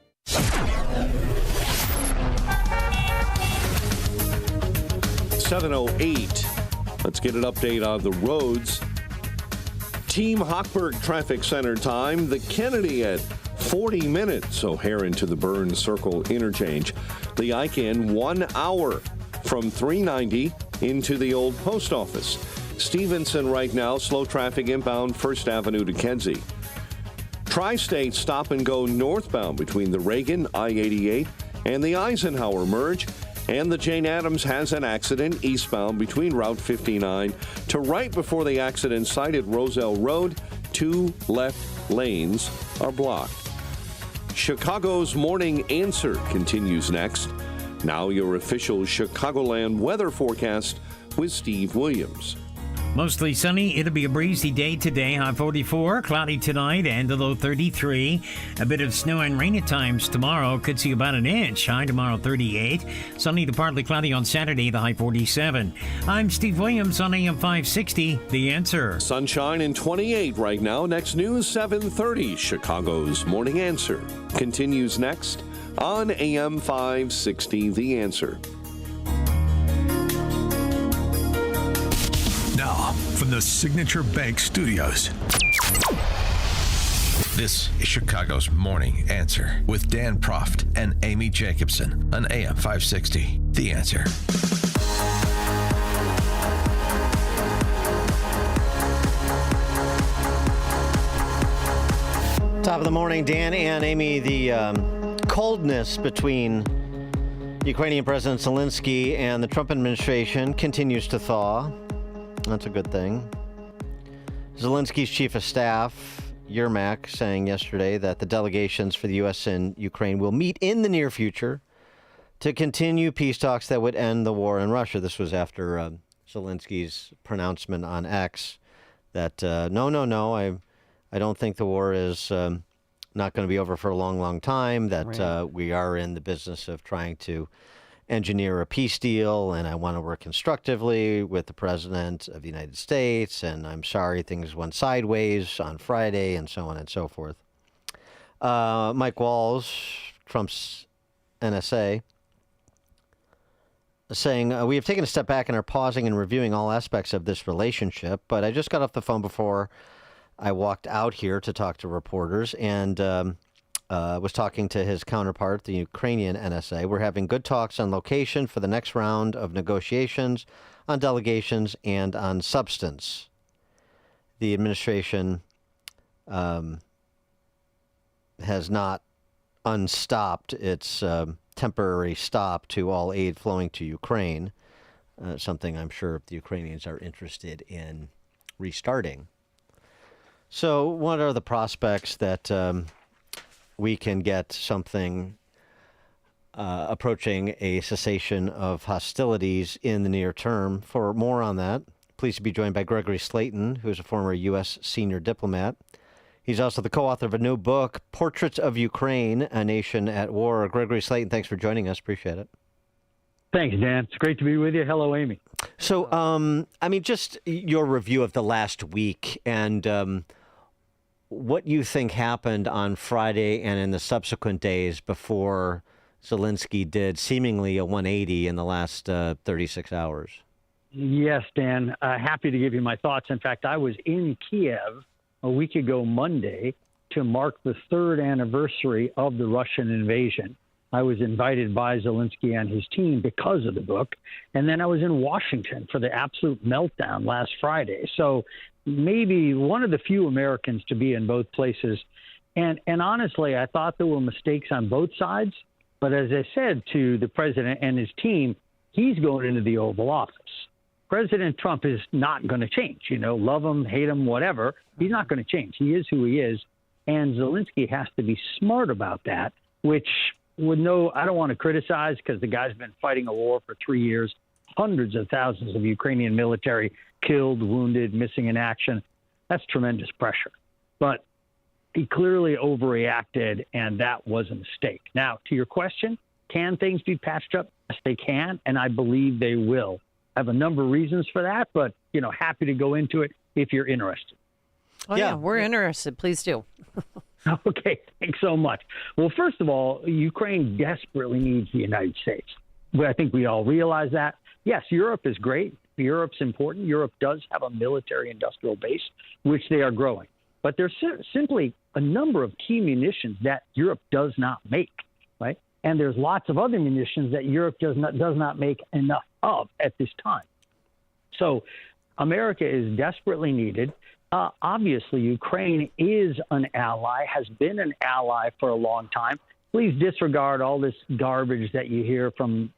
Speaker 1: 7:08. Let's get an update on the roads. Team Hochberg Traffic Center time. The Kennedy at 40 minutes. O'Hare into the Burns Circle interchange. The Icahn 1 hour from 390 into the old post office. Stevenson right now, slow traffic inbound 1st Avenue to Kedzie. Tri-State stop and go northbound between the Reagan, I-88, and the Eisenhower merge. And the Jane Addams has an accident eastbound between Route 59 to right before the accident site at Roselle Road. 2 left lanes are blocked. Chicago's Morning Answer continues next. Now your official Chicagoland weather forecast with Steve Williams.
Speaker 8: Mostly sunny. It'll be a breezy day today. High 44, cloudy tonight, and a low 33. A bit of snow and rain at times tomorrow. Could see about an inch. High tomorrow 38. Sunny to partly cloudy on Saturday, the high 47. I'm Steve Williams on AM 560, The Answer.
Speaker 1: Sunshine and 28 right now. Next news, 7:30. Chicago's Morning Answer continues next on AM 560, The Answer.
Speaker 9: Now, from the Signature Bank Studios.
Speaker 12: This is Chicago's Morning Answer with Dan Proft and Amy Jacobson on AM 560. The Answer.
Speaker 3: Top of the morning, Dan and Amy. The coldness between Ukrainian President Zelensky and the Trump administration continues to thaw. That's a good thing. Zelensky's chief of staff, Yermak, saying yesterday that the delegations for the U.S. and Ukraine will meet in the near future to continue peace talks that would end the war in Russia. This was after Zelensky's pronouncement on X that no, I don't think the war is not going to be over for a long, long time, that we are in the business of trying to engineer a peace deal, and I want to work constructively with the President of the United States, and I'm sorry things went sideways on Friday, and so on and so forth. Mike Walls, Trump's NSA, saying, we have taken a step back and are pausing and reviewing all aspects of this relationship, but I just got off the phone before I walked out here to talk to reporters, and was talking to his counterpart, the Ukrainian NSA. We're having good talks on location for the next round of negotiations, on delegations, and on substance. The administration has not unstopped its temporary stop to all aid flowing to Ukraine, something I'm sure the Ukrainians are interested in restarting. So what are the prospects that we can get something approaching a cessation of hostilities in the near term? For more on that, pleased to be joined by Gregory Slayton, who is a former U.S. senior diplomat. He's also the co-author of a new book, Portraits of Ukraine, A Nation at War. Gregory Slayton, thanks for joining us. Appreciate it.
Speaker 10: Thanks, Dan. It's great to be with you. Hello, Amy.
Speaker 3: So, just your review of the last week and what you think happened on Friday and in the subsequent days before Zelensky did seemingly a 180 in the last 36 hours.
Speaker 10: Yes, Dan. Happy to give you my thoughts. In fact, I was in Kiev a week ago Monday to mark the 3rd anniversary of the Russian invasion. I was invited by Zelensky and his team because of the book. And then I was in Washington for the absolute meltdown last Friday. So maybe one of the few Americans to be in both places. And honestly, I thought there were mistakes on both sides. But as I said to the president and his team, he's going into the Oval Office. President Trump is not going to change. Love him, hate him, whatever. He's not going to change. He is who he is. And Zelensky has to be smart about that, which I don't want to criticize because the guy's been fighting a war for 3 years, hundreds of thousands of Ukrainian military killed, wounded, missing in action. That's tremendous pressure. But he clearly overreacted, and that was a mistake. Now, to your question, can things be patched up? Yes, they can, and I believe they will. I have a number of reasons for that, but, happy to go into it if you're interested.
Speaker 6: Oh, yeah, we're interested. Please do.
Speaker 10: Okay, thanks so much. Well, first of all, Ukraine desperately needs the United States. I think we all realize that. Yes, Europe is great. Europe's important. Europe does have a military-industrial base, which they are growing. But there's simply a number of key munitions that Europe does not make, right? And there's lots of other munitions that Europe does not make enough of at this time. So America is desperately needed. Obviously, Ukraine is an ally, has been an ally for a long time. Please disregard all this garbage that you hear from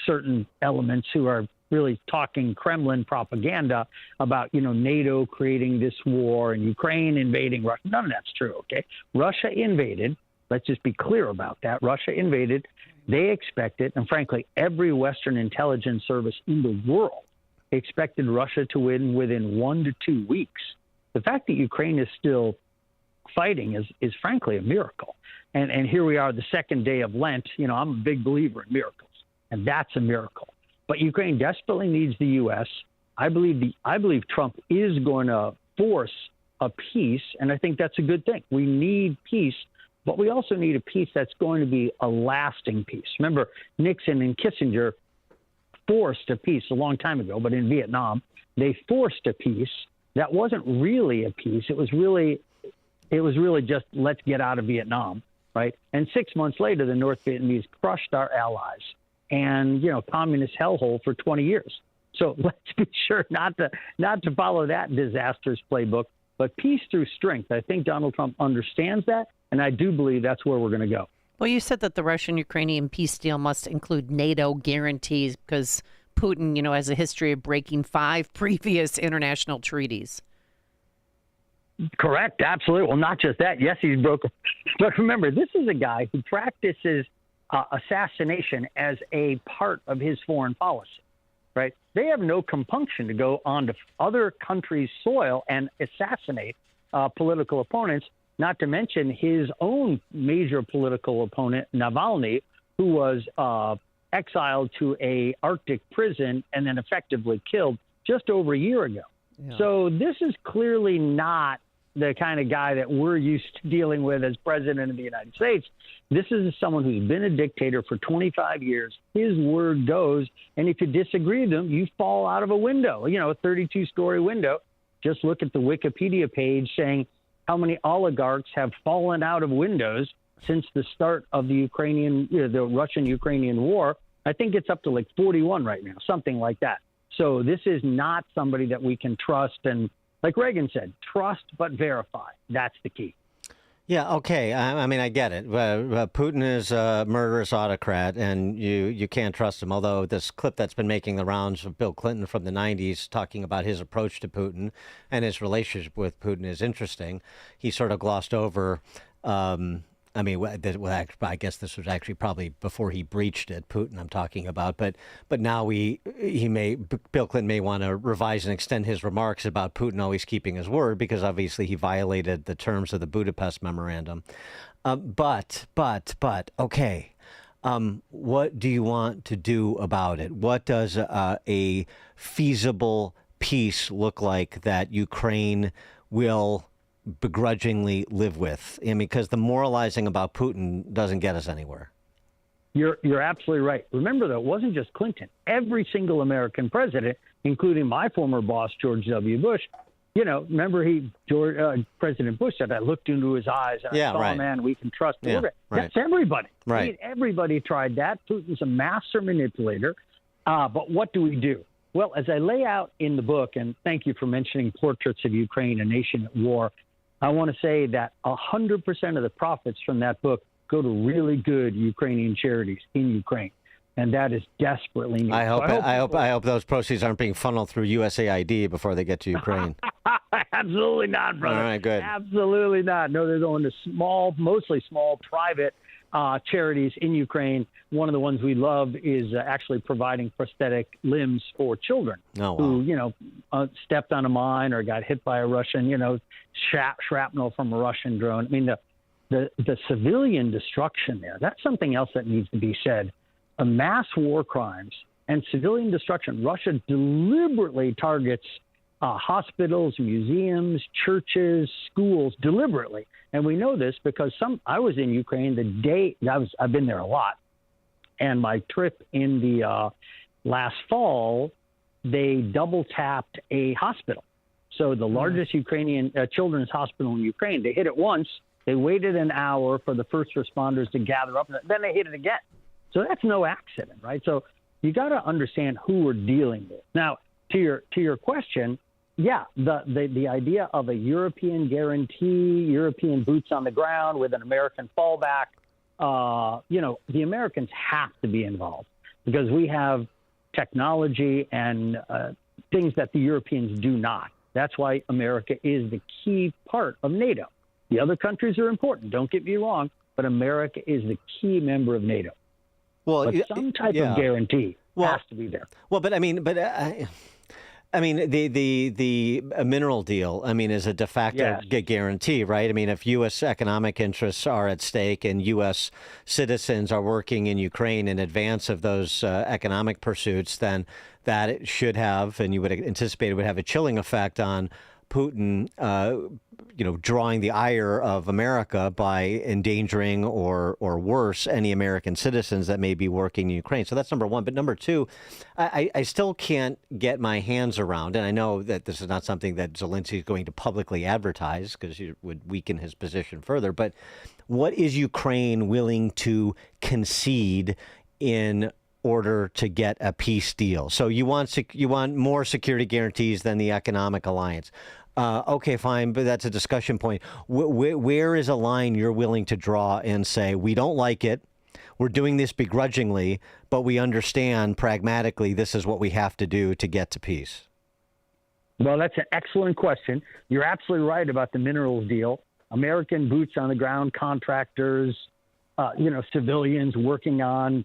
Speaker 10: certain elements who are really talking Kremlin propaganda about, NATO creating this war and Ukraine invading Russia. None of that's true, okay? Russia invaded. Let's just be clear about that. Russia invaded. They expected, and frankly, every Western intelligence service in the world expected Russia to win within 1 to 2 weeks. The fact that Ukraine is still fighting is frankly a miracle. And here we are, the second day of Lent. I'm a big believer in miracles, and that's a miracle. But Ukraine desperately needs the U.S. I believe Trump is going to force a peace, and I think that's a good thing. We need peace, but we also need a peace that's going to be a lasting peace. Remember, Nixon and Kissinger forced a peace a long time ago, but in Vietnam, they forced a peace that wasn't really a peace. It was really just let's get out of Vietnam, right? And 6 months later, the North Vietnamese crushed our allies and, communist hellhole for 20 years. So let's be sure not to follow that disastrous playbook, but peace through strength. I think Donald Trump understands that, and I do believe that's where we're going to go.
Speaker 6: Well, you said that the Russian-Ukrainian peace deal must include NATO guarantees because Putin, has a history of breaking 5 previous international treaties.
Speaker 10: Correct. Absolutely. Well, not just that. Yes, he's broken. But remember, this is a guy who practices assassination as a part of his foreign policy, right? They have no compunction to go onto other countries' soil and assassinate political opponents, not to mention his own major political opponent, Navalny, who was exiled to a Arctic prison and then effectively killed just over a year ago. Yeah. So this is clearly not the kind of guy that we're used to dealing with as president of the United States. This is someone who's been a dictator for 25 years. His word goes, and if you disagree with him, you fall out of a window, a 32-story window. Just look at the Wikipedia page saying how many oligarchs have fallen out of windows since the start of the the Russian-Ukrainian war. I think it's up to like 41 right now, something like that. So this is not somebody that we can trust. And like Reagan said, trust but verify. That's the key.
Speaker 3: Yeah, okay. I mean, I get it. Putin is a murderous autocrat, and you can't trust him. Although this clip that's been making the rounds of Bill Clinton from the 90s talking about his approach to Putin and his relationship with Putin is interesting. He sort of glossed over I guess this was actually probably before he breached it, Putin I'm talking about, but now Bill Clinton may want to revise and extend his remarks about Putin always keeping his word because obviously he violated the terms of the Budapest Memorandum. But okay, what do you want to do about it? What does a feasible peace look like that Ukraine will begrudgingly live with? Because the moralizing about Putin doesn't get us anywhere.
Speaker 10: You're absolutely right. Remember, though, it wasn't just Clinton. Every single American president, including my former boss, George W. Bush, remember President Bush said, I looked into his eyes and I saw a man we can trust. Yeah, right. That's everybody. Right. Everybody tried that. Putin's a master manipulator. But what do we do? Well, as I lay out in the book, and thank you for mentioning Portraits of Ukraine, a Nation at War, I want to say that 100% of the profits from that book go to really good Ukrainian charities in Ukraine. and that is desperately needed.
Speaker 3: I hope those proceeds aren't being funneled through USAID before they get to Ukraine.
Speaker 10: Absolutely not, brother.
Speaker 3: All right, good.
Speaker 10: Absolutely not. No, they're going to mostly small private charities in Ukraine. One of the ones we love is actually providing prosthetic limbs for children who, stepped on a mine or got hit by a Russian, shrapnel from a Russian drone. I mean, the civilian destruction there, that's something else that needs to be said. Mass war crimes and civilian destruction. Russia deliberately targets hospitals, museums, churches, schools deliberately. And we know this because I was in Ukraine the day I've been there a lot. And my trip in the last fall, they double tapped a hospital. So the largest Ukrainian children's hospital in Ukraine, they hit it once. They waited an hour for the first responders to gather up. Then they hit it again. So that's no accident, right? So you got to understand who we're dealing with. Now, to your question, yeah, the idea of a European guarantee, European boots on the ground with an American fallback, the Americans have to be involved because we have technology and things that the Europeans do not. That's why America is the key part of NATO. The other countries are important, don't get me wrong, but America is the key member of NATO.
Speaker 3: Well,
Speaker 10: but some type of guarantee has to be there.
Speaker 3: Well, but the mineral deal, is a de facto guarantee, right? If U.S. economic interests are at stake and U.S. citizens are working in Ukraine in advance of those economic pursuits, then that it should have, and you would anticipate it would have a chilling effect on Putin, drawing the ire of America by endangering or worse any American citizens that may be working in Ukraine. So that's number one. But number two, I still can't get my hands around, and I know that this is not something that Zelensky is going to publicly advertise because it would weaken his position further. But what is Ukraine willing to concede in order to get a peace deal? So you want more security guarantees than the economic alliance. Okay, fine, but that's a discussion point. Where is a line you're willing to draw and say, we don't like it, we're doing this begrudgingly, but we understand pragmatically this is what we have to do to get to peace?
Speaker 10: Well, that's an excellent question. You're absolutely right about the minerals deal. American boots on the ground contractors, civilians working on,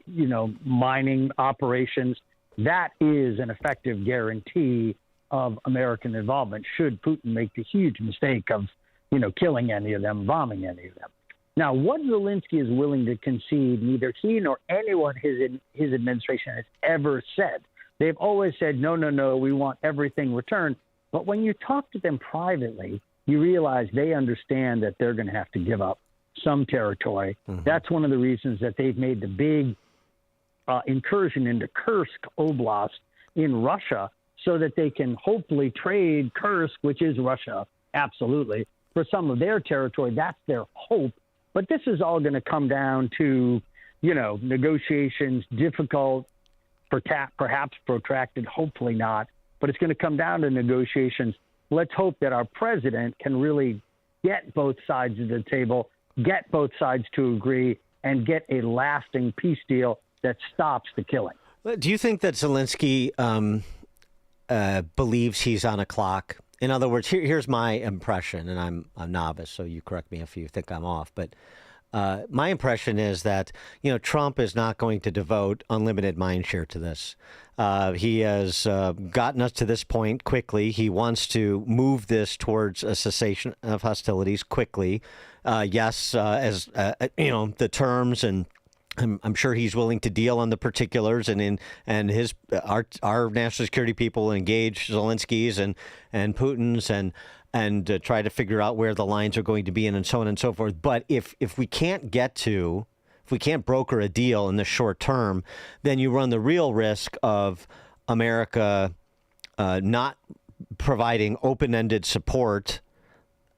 Speaker 10: mining operations. That is an effective guarantee of American involvement should Putin make the huge mistake of, killing any of them, bombing any of them. Now, what Zelensky is willing to concede, neither he nor anyone his administration has ever said. They've always said, no, we want everything returned. But when you talk to them privately, you realize they understand that they're going to have to give up some territory. Mm-hmm. That's one of the reasons that they've made the big incursion into Kursk Oblast in Russia, so that they can hopefully trade Kursk, which is Russia, absolutely, for some of their territory. That's their hope. But this is all going to come down to, negotiations, difficult, perhaps protracted, hopefully not. But it's going to come down to negotiations. Let's hope that our president can really get both sides of the table, get both sides to agree, and get a lasting peace deal that stops the killing.
Speaker 3: Do you think that Zelensky believes he's on a clock? In other words, here's my impression, and I'm a novice, so you correct me if you think I'm off, but my impression is that, Trump is not going to devote unlimited mindshare to this. He has gotten us to this point quickly. He wants to move this towards a cessation of hostilities quickly. The terms, and I'm sure he's willing to deal on the particulars, and our national security people engage Zelensky's and Putin's and try to figure out where the lines are going to be and so on and so forth. But if we can't broker a deal in the short term, then you run the real risk of America not providing open-ended support,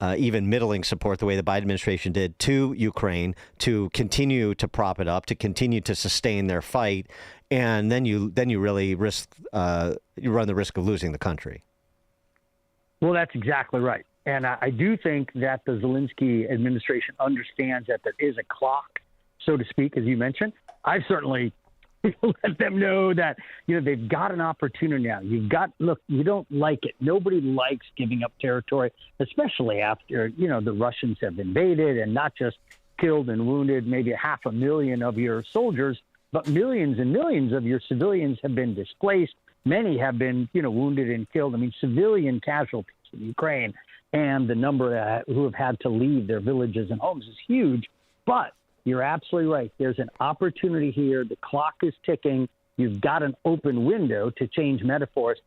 Speaker 3: even middling support the way the Biden administration did to Ukraine, to continue to prop it up, to continue to sustain their fight, and then you really run the risk of losing the country.
Speaker 10: Well, that's exactly right. And I do think that the Zelensky administration understands that there is a clock, so to speak, as you mentioned. I've certainly Let them know that, they've got an opportunity now. Look, you don't like it. Nobody likes giving up territory, especially after, the Russians have invaded and not just killed and wounded maybe 500,000 of your soldiers, but millions and millions of your civilians have been displaced. Many have been, wounded and killed. I mean, civilian casualties in Ukraine and the number who have had to leave their villages and homes is huge. But you're absolutely right. There's an opportunity here. The clock is ticking. You've got an open window, to change metaphors.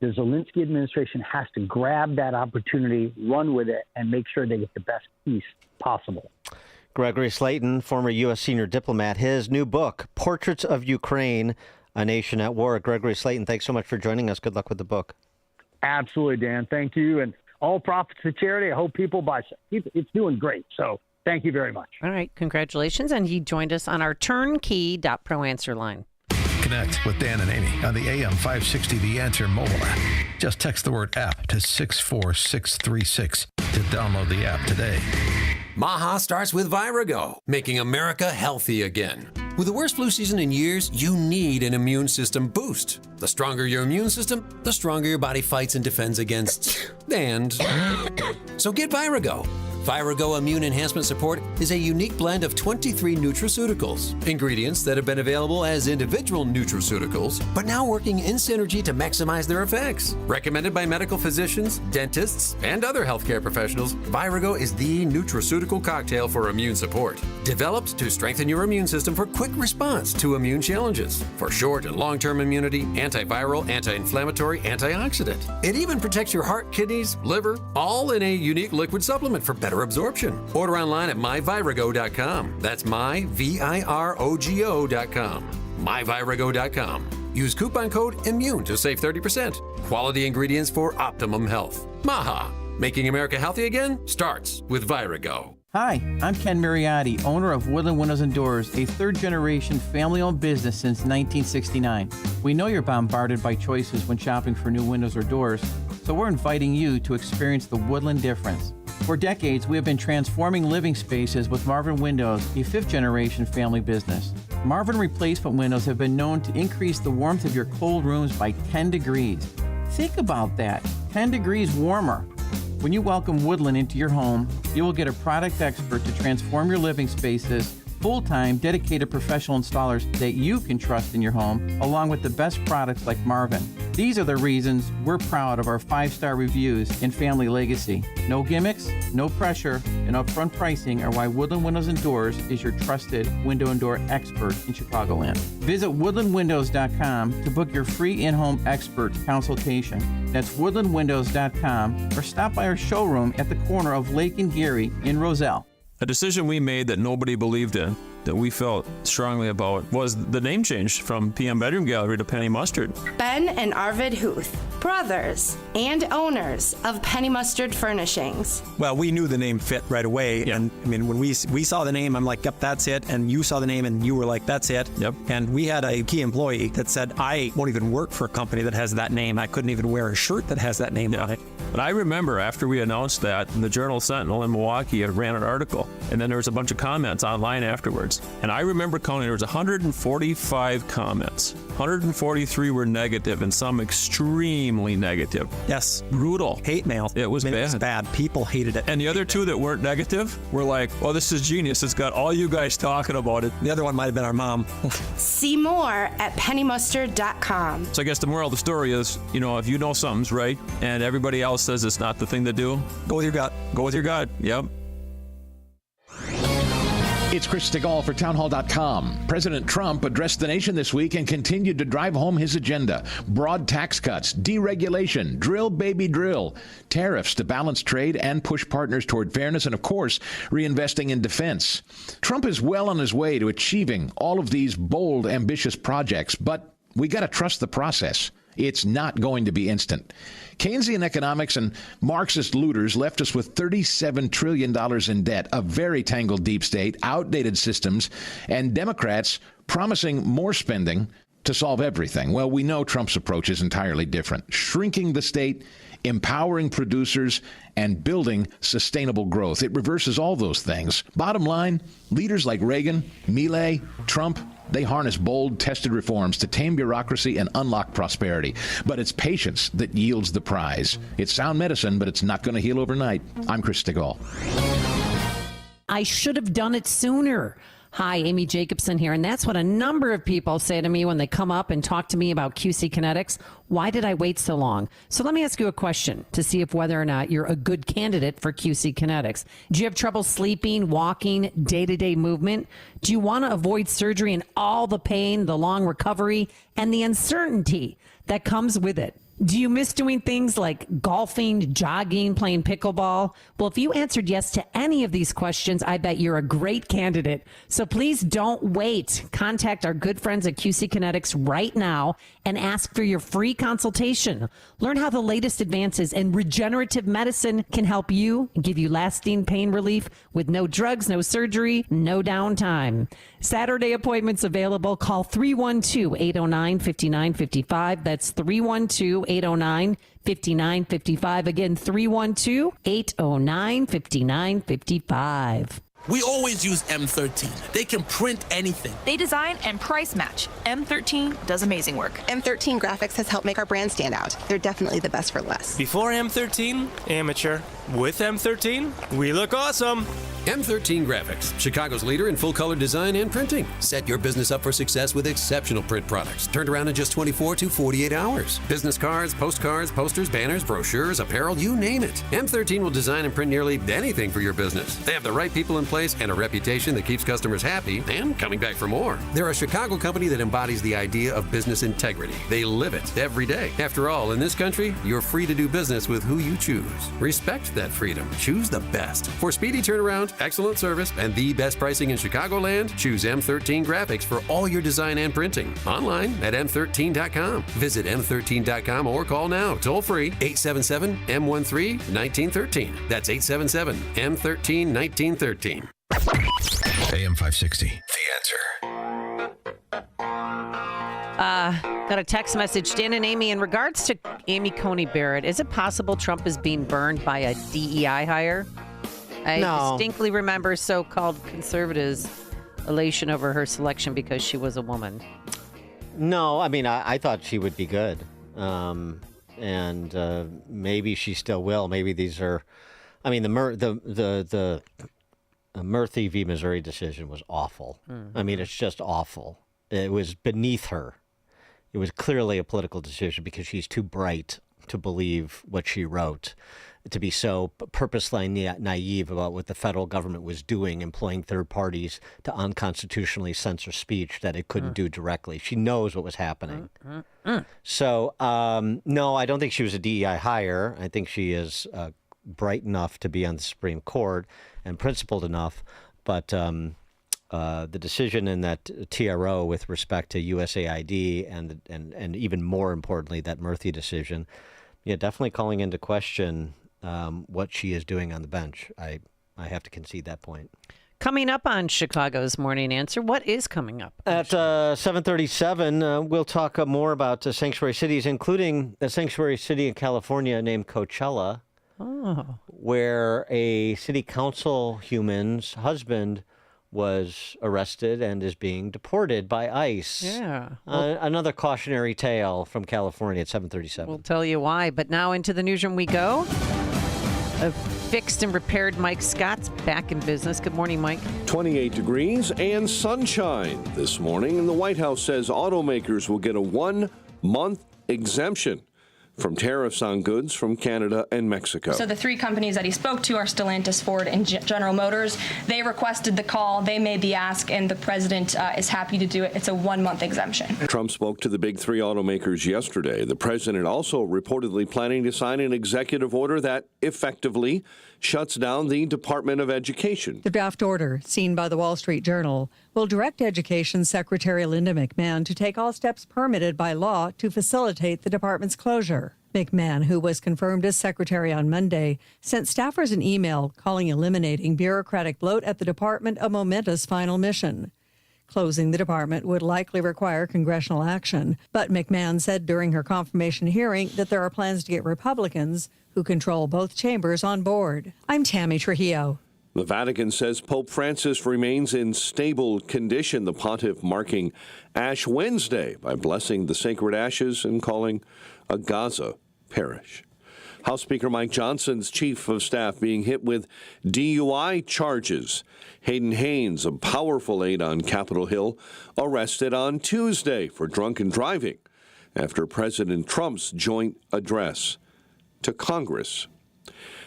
Speaker 10: The Zelensky administration has to grab that opportunity, run with it, and make sure they get the best peace possible.
Speaker 3: Gregory Slayton, former U.S. senior diplomat, his new book, Portraits of Ukraine, A Nation at War. Gregory Slayton, thanks so much for joining us. Good luck with the book.
Speaker 10: Absolutely, Dan. Thank you. And all profits to charity. I hope people buy it. It's doing great. So thank you very much.
Speaker 6: All right. Congratulations. And he joined us on our turnkey.pro answer line.
Speaker 12: Connect with Dan and Amy on the AM 560 The Answer mobile app. Just text the word app to 64636 to download the app today.
Speaker 5: Maha starts with Virago, making America healthy again. With the worst flu season in years, you need an immune system boost. The stronger your immune system, the stronger your body fights and defends against So get Virago. Virago Immune Enhancement Support is a unique blend of 23 nutraceuticals, ingredients that have been available as individual nutraceuticals, but now working in synergy to maximize their effects. Recommended by medical physicians, dentists, and other healthcare professionals, Virago is the nutraceutical cocktail for immune support. Developed to strengthen your immune system for quick response to immune challenges, for short and long-term immunity, antiviral, anti-inflammatory, antioxidant. It even protects your heart, kidneys, liver, all in a unique liquid supplement for better absorption. Order online at myvirago.com. That's myvirago.com. myvirago.com. Use coupon code IMMUNE to save 30%. Quality ingredients for optimum health. Maha, making America healthy again starts with Virago.
Speaker 25: Hi, I'm Ken Mariotti, owner of Woodland Windows and Doors, a third-generation family-owned business since 1969. We know you're bombarded by choices when shopping for new windows or doors, so we're inviting you to experience the Woodland difference. For decades, we have been transforming living spaces with Marvin Windows, a fifth-generation family business. Marvin replacement windows have been known to increase the warmth of your cold rooms by 10 degrees. Think about that, 10 degrees warmer. When you welcome Woodland into your home, you will get a product expert to transform your living spaces, full-time, dedicated professional installers that you can trust in your home, along with the best products like Marvin. These are the reasons we're proud of our 5-star reviews and family legacy. No gimmicks, no pressure, and upfront pricing are why Woodland Windows and Doors is your trusted window and door expert in Chicagoland. Visit woodlandwindows.com to book your free in-home expert consultation. That's woodlandwindows.com, or stop by our showroom at the corner of Lake and Geary in Roselle.
Speaker 11: A decision we made that nobody believed in, that we felt strongly about, was the name change from PM Bedroom Gallery to Penny Mustard.
Speaker 13: Ben and Arvid Huth, brothers and owners of Penny Mustard Furnishings.
Speaker 18: Well, we knew the name fit right away. Yeah. And I mean, when we saw the name, I'm like, yep, that's it. And you saw the name and you were like, that's it.
Speaker 11: Yep.
Speaker 18: And we had a key employee that said, I won't even work for a company that has that name. I couldn't even wear a shirt that has that name on it.
Speaker 11: But I remember after we announced that, the Journal Sentinel in Milwaukee had ran an article, and then there was a bunch of comments online afterwards. And I remember counting, there was 145 comments. 143 were negative, and some extremely negative.
Speaker 18: Yes.
Speaker 11: Brutal.
Speaker 18: Hate mail.
Speaker 11: It was bad.
Speaker 18: It was bad. People hated it.
Speaker 11: And the other two that weren't negative were like, oh, this is genius. It's got all you guys talking about it.
Speaker 18: The other one might have been our mom.
Speaker 13: See more at pennymustard.com.
Speaker 11: So I guess the moral of the story is, if you know something's right and everybody else says it's not the thing to do,
Speaker 18: go with your gut.
Speaker 11: Go with your gut. Yep.
Speaker 24: It's Chris Stigall for townhall.com. President Trump addressed the nation this week and continued to drive home his agenda. Broad tax cuts, deregulation, drill baby drill, tariffs to balance trade and push partners toward fairness, and of course, reinvesting in defense. Trump is well on his way to achieving all of these bold, ambitious projects, but we got to trust the process. It's not going to be instant. Keynesian economics and Marxist looters left us with $37 trillion in debt, a very tangled deep state, outdated systems, and Democrats promising more spending to solve everything. Well, we know Trump's approach is entirely different. Shrinking the state, empowering producers, and building sustainable growth. It reverses all those things. Bottom line, leaders like Reagan, Milei, Trump, They harness bold, tested reforms to tame bureaucracy and unlock prosperity. But it's patience that yields the prize. It's sound medicine, but it's not going to heal overnight. I'm Chris Stigall.
Speaker 6: I should have done it sooner. Hi, Amy Jacobson here, and that's what a number of people say to me when they come up and talk to me about QC Kinetics. Why did I wait so long? So let me ask you a question to see if whether or not you're a good candidate for QC Kinetics. Do you have trouble sleeping, walking, day-to-day movement? Do you want to avoid surgery and all the pain, the long recovery, and the uncertainty that comes with it? Do you miss doing things like golfing, jogging, playing pickleball? Well, if you answered yes to any of these questions, I bet you're a great candidate. So please don't wait. Contact our good friends at QC Kinetics right now and ask for your free consultation. Learn how the latest advances in regenerative medicine can help you and give you lasting pain relief with no drugs, no surgery, no downtime. Saturday appointments available. Call 312-809-5955. That's 312-809-5955. Again, 312-809-5955.
Speaker 15: We always use M13. They can print anything.
Speaker 16: They design and price match. M13 does amazing work.
Speaker 19: M13 Graphics has helped make our brand stand out. They're definitely the best for less.
Speaker 20: Before M13, amateur. With M13, we look awesome.
Speaker 5: M13 Graphics, Chicago's leader in full-color design and printing. Set your business up for success with exceptional print products. Turned around in just 24 to 48 hours. Business cards, postcards, posters, banners, brochures, apparel, you name it. M13 will design and print nearly anything for your business. They have the right people in place and a reputation that keeps customers happy and coming back for more. They're a Chicago company that embodies the idea of business integrity. They live it every day. After all, in this country, you're free to do business with who you choose. Respect that freedom. Choose the best. For speedy turnaround, excellent service, and the best pricing in Chicagoland, choose M13 Graphics for all your design and printing. Online at M13.com. Visit M13.com or call now, toll free, 877-M13-1913. That's 877-M13-1913.
Speaker 12: AM 560, The Answer.
Speaker 6: Got a text message, Dan and Amy, in regards to Amy Coney Barrett, is it possible Trump is being burned by a DEI hire? I distinctly remember so-called conservatives' elation over her selection because she was a woman.
Speaker 3: No, I mean, I thought she would be good. And maybe she still will. Maybe these are, I mean, the Murthy v. Missouri decision was awful. Mm-hmm. I mean, it's just awful. It was beneath her. It was clearly a political decision because she's too bright to believe what she wrote, to be so purposely naive about what the federal government was doing, employing third parties to unconstitutionally censor speech that it couldn't do directly. She knows what was happening. So, no, I don't think she was a DEI hire. I think she is bright enough to be on the Supreme Court and principled enough. But the decision in that TRO with respect to USAID and even more importantly, that Murthy decision, yeah, definitely calling into question what she is doing on the bench. I have to concede that point.
Speaker 6: Coming up on Chicago's Morning Answer, what is coming up?
Speaker 3: At 7:37, we'll talk more about sanctuary cities, including a sanctuary city in California named Coachella, where a city council human's husband was arrested and is being deported by ICE.
Speaker 6: Yeah.
Speaker 3: Another cautionary tale from California at 7:37.
Speaker 6: We'll tell you why. But now into the newsroom we go. A fixed and repaired Mike Scott's back in business. Good morning, Mike.
Speaker 1: 28 degrees and sunshine this morning. And the White House says automakers will get a 1-month exemption from tariffs on goods from Canada and Mexico.
Speaker 21: So the three companies that he spoke to are Stellantis, Ford, and General Motors. They requested the call. They made the ask, and the president is happy to do it. It's a 1-month exemption.
Speaker 1: Trump spoke to the big three automakers yesterday. The president also reportedly planning to sign an executive order that effectively shuts down the Department of Education.
Speaker 26: The draft order, seen by the Wall Street Journal, will direct Education Secretary Linda McMahon to take all steps permitted by law to facilitate the department's closure. McMahon, who was confirmed as secretary on Monday, sent staffers an email calling eliminating bureaucratic bloat at the department a momentous final mission. Closing the department would likely require congressional action, but McMahon said during her confirmation hearing that there are plans to get Republicans, who control both chambers, on board. I'm Tammy Trujillo.
Speaker 1: The Vatican says Pope Francis remains in stable condition, the pontiff marking Ash Wednesday by blessing the sacred ashes and calling a Gaza parish. House Speaker Mike Johnson's chief of staff being hit with DUI charges. Hayden Haynes, a powerful aide on Capitol Hill, arrested on Tuesday for drunken driving after President Trump's joint address to Congress.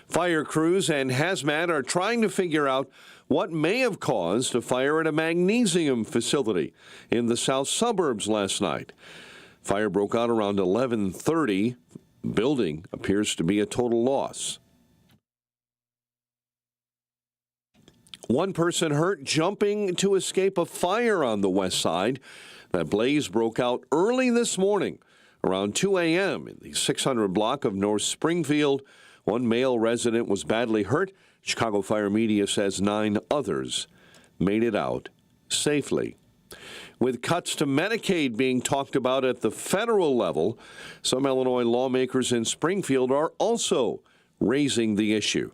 Speaker 1: Fire crews and hazmat are trying to figure out what may have caused a fire at a magnesium facility in the south suburbs last night. Fire broke out around 11:30. Building appears to be a total loss. One person hurt jumping to escape a fire on the west side. That blaze broke out early this morning around 2 a.m. in the 600 block of North Springfield. One male resident was badly hurt. Chicago Fire Media says 9 others made it out safely. With cuts to Medicaid being talked about at the federal level, some Illinois lawmakers in Springfield are also raising the issue.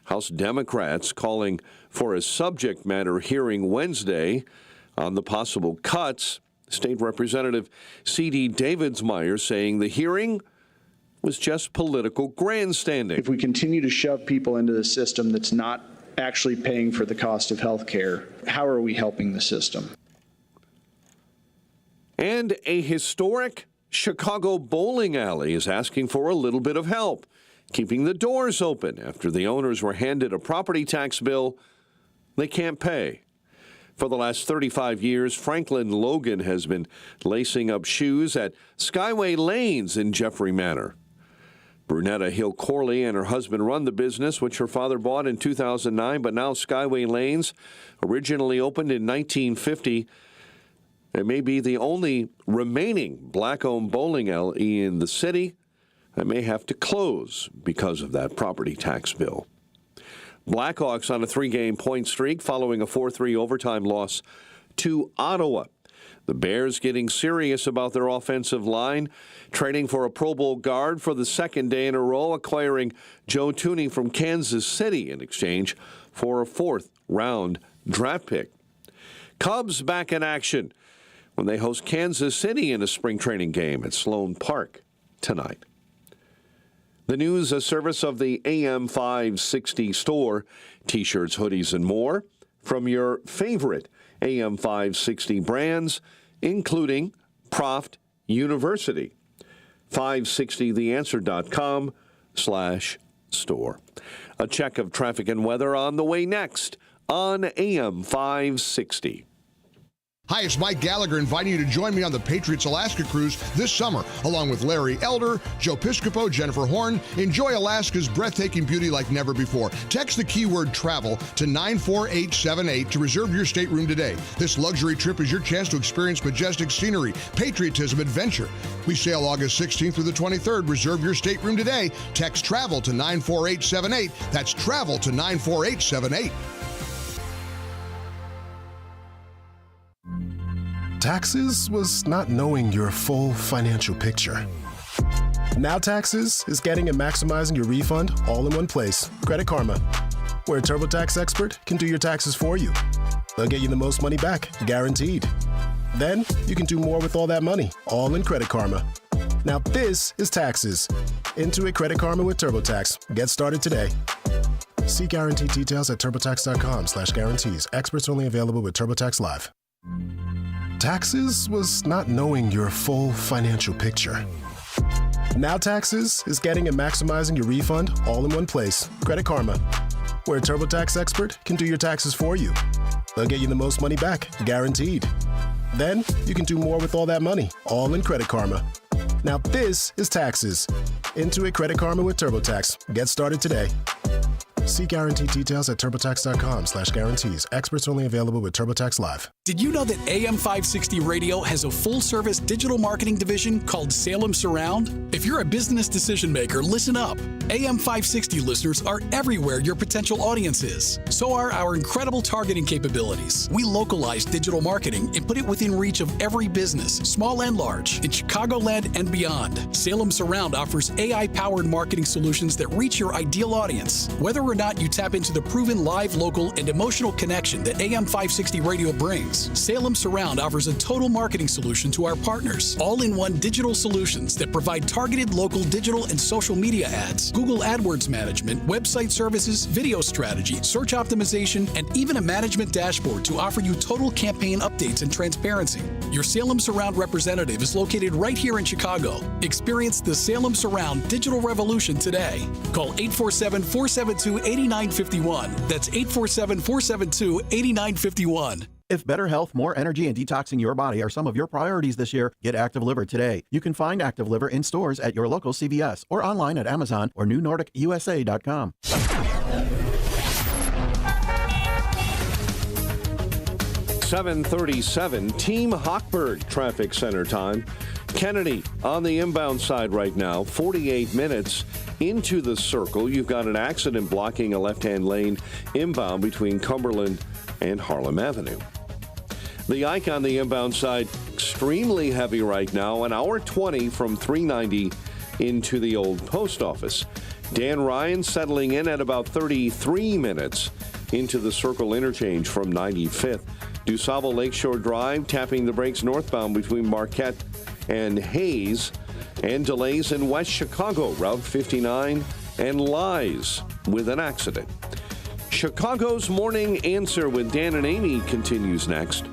Speaker 1: House Democrats calling for a subject matter hearing Wednesday on the possible cuts. State Representative C.D. Davidsmeyer saying the hearing was just political grandstanding.
Speaker 2: If we continue to shove people into the system that's not actually paying for the cost of health care, how are we helping the system?
Speaker 1: And a historic Chicago bowling alley is asking for a little bit of help, keeping the doors open after the owners were handed a property tax bill they can't pay. For the last 35 years, Franklin Logan has been lacing up shoes at Skyway Lanes in Jeffrey Manor. Brunetta Hill Corley and her husband run the business, which her father bought in 2009, but now Skyway Lanes, originally opened in 1950, it may be the only remaining black-owned bowling alley in the city that may have to close because of that property tax bill. Blackhawks on a 3-game point streak following a 4-3 overtime loss to Ottawa. The Bears getting serious about their offensive line, trading for a Pro Bowl guard for the second day in a row, acquiring Joe Thuney from Kansas City in exchange for a 4th-round draft pick. Cubs back in action when they host Kansas City in a spring training game at Sloan Park tonight. The news, a service of the AM 560 store. T-shirts, hoodies, and more from your favorite AM 560 brands, including Proft University. 560theanswer.com/store. A check of traffic and weather on the way next on AM 560.
Speaker 4: Hi, it's Mike Gallagher inviting you to join me on the Patriots Alaska Cruise this summer, along with Larry Elder, Joe Piscopo, Jennifer Horn. Enjoy Alaska's breathtaking beauty like never before. Text the keyword travel to 94878 to reserve your stateroom today. This luxury trip is your chance to experience majestic scenery, patriotism, adventure. We sail August 16th through the 23rd. Reserve your stateroom today. Text travel to 94878. That's travel to 94878.
Speaker 7: Taxes was not knowing your full financial picture. Now Taxes is getting and maximizing your refund all in one place. Credit Karma, where a TurboTax expert can do your taxes for you. They'll get you the most money back, guaranteed. Then you can do more with all that money, all in Credit Karma. Now this is Taxes. Intuit Credit Karma with TurboTax. Get started today. See guarantee details at turbotax.com/guarantees. Experts only available with TurboTax Live. Taxes was not knowing your full financial picture. Now Taxes is getting and maximizing your refund all in one place. Credit Karma, where a TurboTax expert can do your taxes for you. They'll get you the most money back, guaranteed. Then you can do more with all that money, all in Credit Karma. Now this is Taxes. Intuit Credit Karma with TurboTax. Get started today. See guarantee details at turbotax.com/guarantees. Experts only available with TurboTax Live.
Speaker 14: Did you know that AM 560 Radio has a full-service digital marketing division called Salem Surround? If you're a business decision maker, listen up. AM 560 listeners are everywhere your potential audience is. So are our incredible targeting capabilities. We localize digital marketing and put it within reach of every business, small and large, in Chicagoland and beyond. Salem Surround offers AI-powered marketing solutions that reach your ideal audience. Whether or not you tap into the proven live, local, and emotional connection that AM 560 Radio brings, Salem Surround offers a total marketing solution to our partners. All-in-one digital solutions that provide targeted local digital and social media ads, Google AdWords management, website services, video strategy, search optimization, and even a management dashboard to offer you total campaign updates and transparency. Your Salem Surround representative is located right here in Chicago. Experience the Salem Surround digital revolution today. Call 847-472-8951. That's 847-472-8951.
Speaker 8: If better health, more energy, and detoxing your body are some of your priorities this year, get Active Liver today. You can find Active Liver in stores at your local CVS or online at Amazon or newnordicusa.com.
Speaker 1: 7:37, Team Hochberg traffic center time. Kennedy on the inbound side right now, 48 minutes into the circle. You've got an accident blocking a left-hand lane inbound between Cumberland and Harlem Avenue. The Ike on the inbound side, extremely heavy right now, an hour 20 from 390 into the old post office. Dan Ryan settling in at about 33 minutes into the circle interchange from 95th. DuSable Lakeshore Drive tapping the brakes northbound between Marquette and Hayes, and delays in West Chicago, Route 59 and Lies with an accident. Chicago's Morning Answer with Dan and Amy continues next.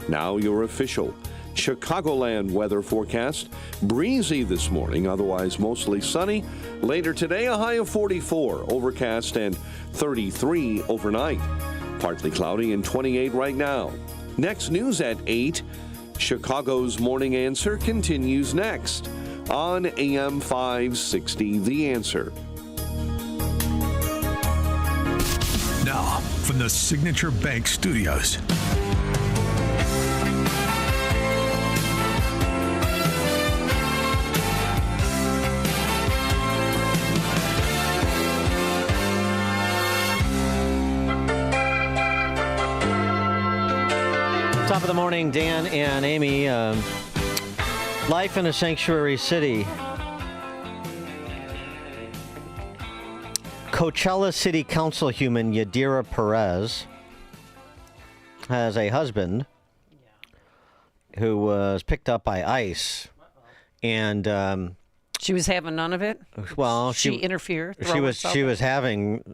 Speaker 1: Now your official Chicagoland weather forecast. Breezy this morning, otherwise mostly sunny. Later today, a high of 44, overcast and 33 overnight. Partly cloudy and 28 right now. Next news at 8. Chicago's Morning Answer continues next on AM 560, The Answer.
Speaker 12: Now, from the Signature Bank Studios.
Speaker 3: Top of the morning, Dan and Amy. Life in a sanctuary city. Coachella City Council human Yadira Perez has a husband who was picked up by ICE, and
Speaker 6: she was having none of it.
Speaker 3: Well,
Speaker 6: she interfered.
Speaker 3: She was having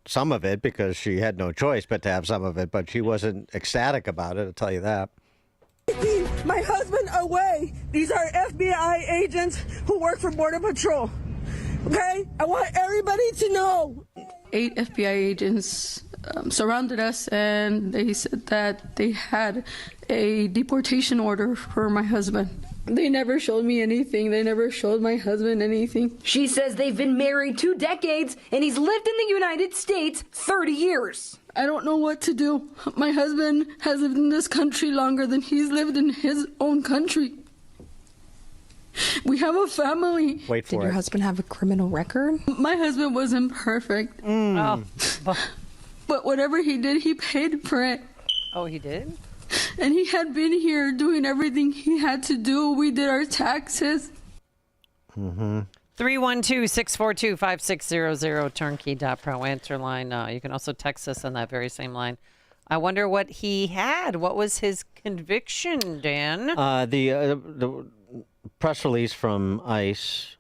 Speaker 3: some of it because she had no choice but to have some of it, but she wasn't ecstatic about it, I'll tell you that.
Speaker 9: My husband away. These are FBI agents who work for Border Patrol. Okay? I want everybody to know.
Speaker 10: 8 FBI agents surrounded us, and they said that they had a deportation order for my husband. They never showed me anything. They never showed my husband anything.
Speaker 17: She says they've been married 2 decades, and he's lived in the United States 30 years.
Speaker 10: I don't know what to do. My husband has lived in this country longer than he's lived in his own country. We have a family.
Speaker 3: Wait for
Speaker 10: Did your
Speaker 3: husband
Speaker 10: have a criminal record? My husband wasn't perfect.
Speaker 6: Oh.
Speaker 10: But whatever he did, he paid for it.
Speaker 6: Oh, he did?
Speaker 10: And he had been here doing everything he had to do. We did our taxes.
Speaker 6: 312-642-5600, turnkey.pro answer line. You can also text us on that very same line. I wonder what he had. What was his conviction, Dan?
Speaker 3: The press release from ICE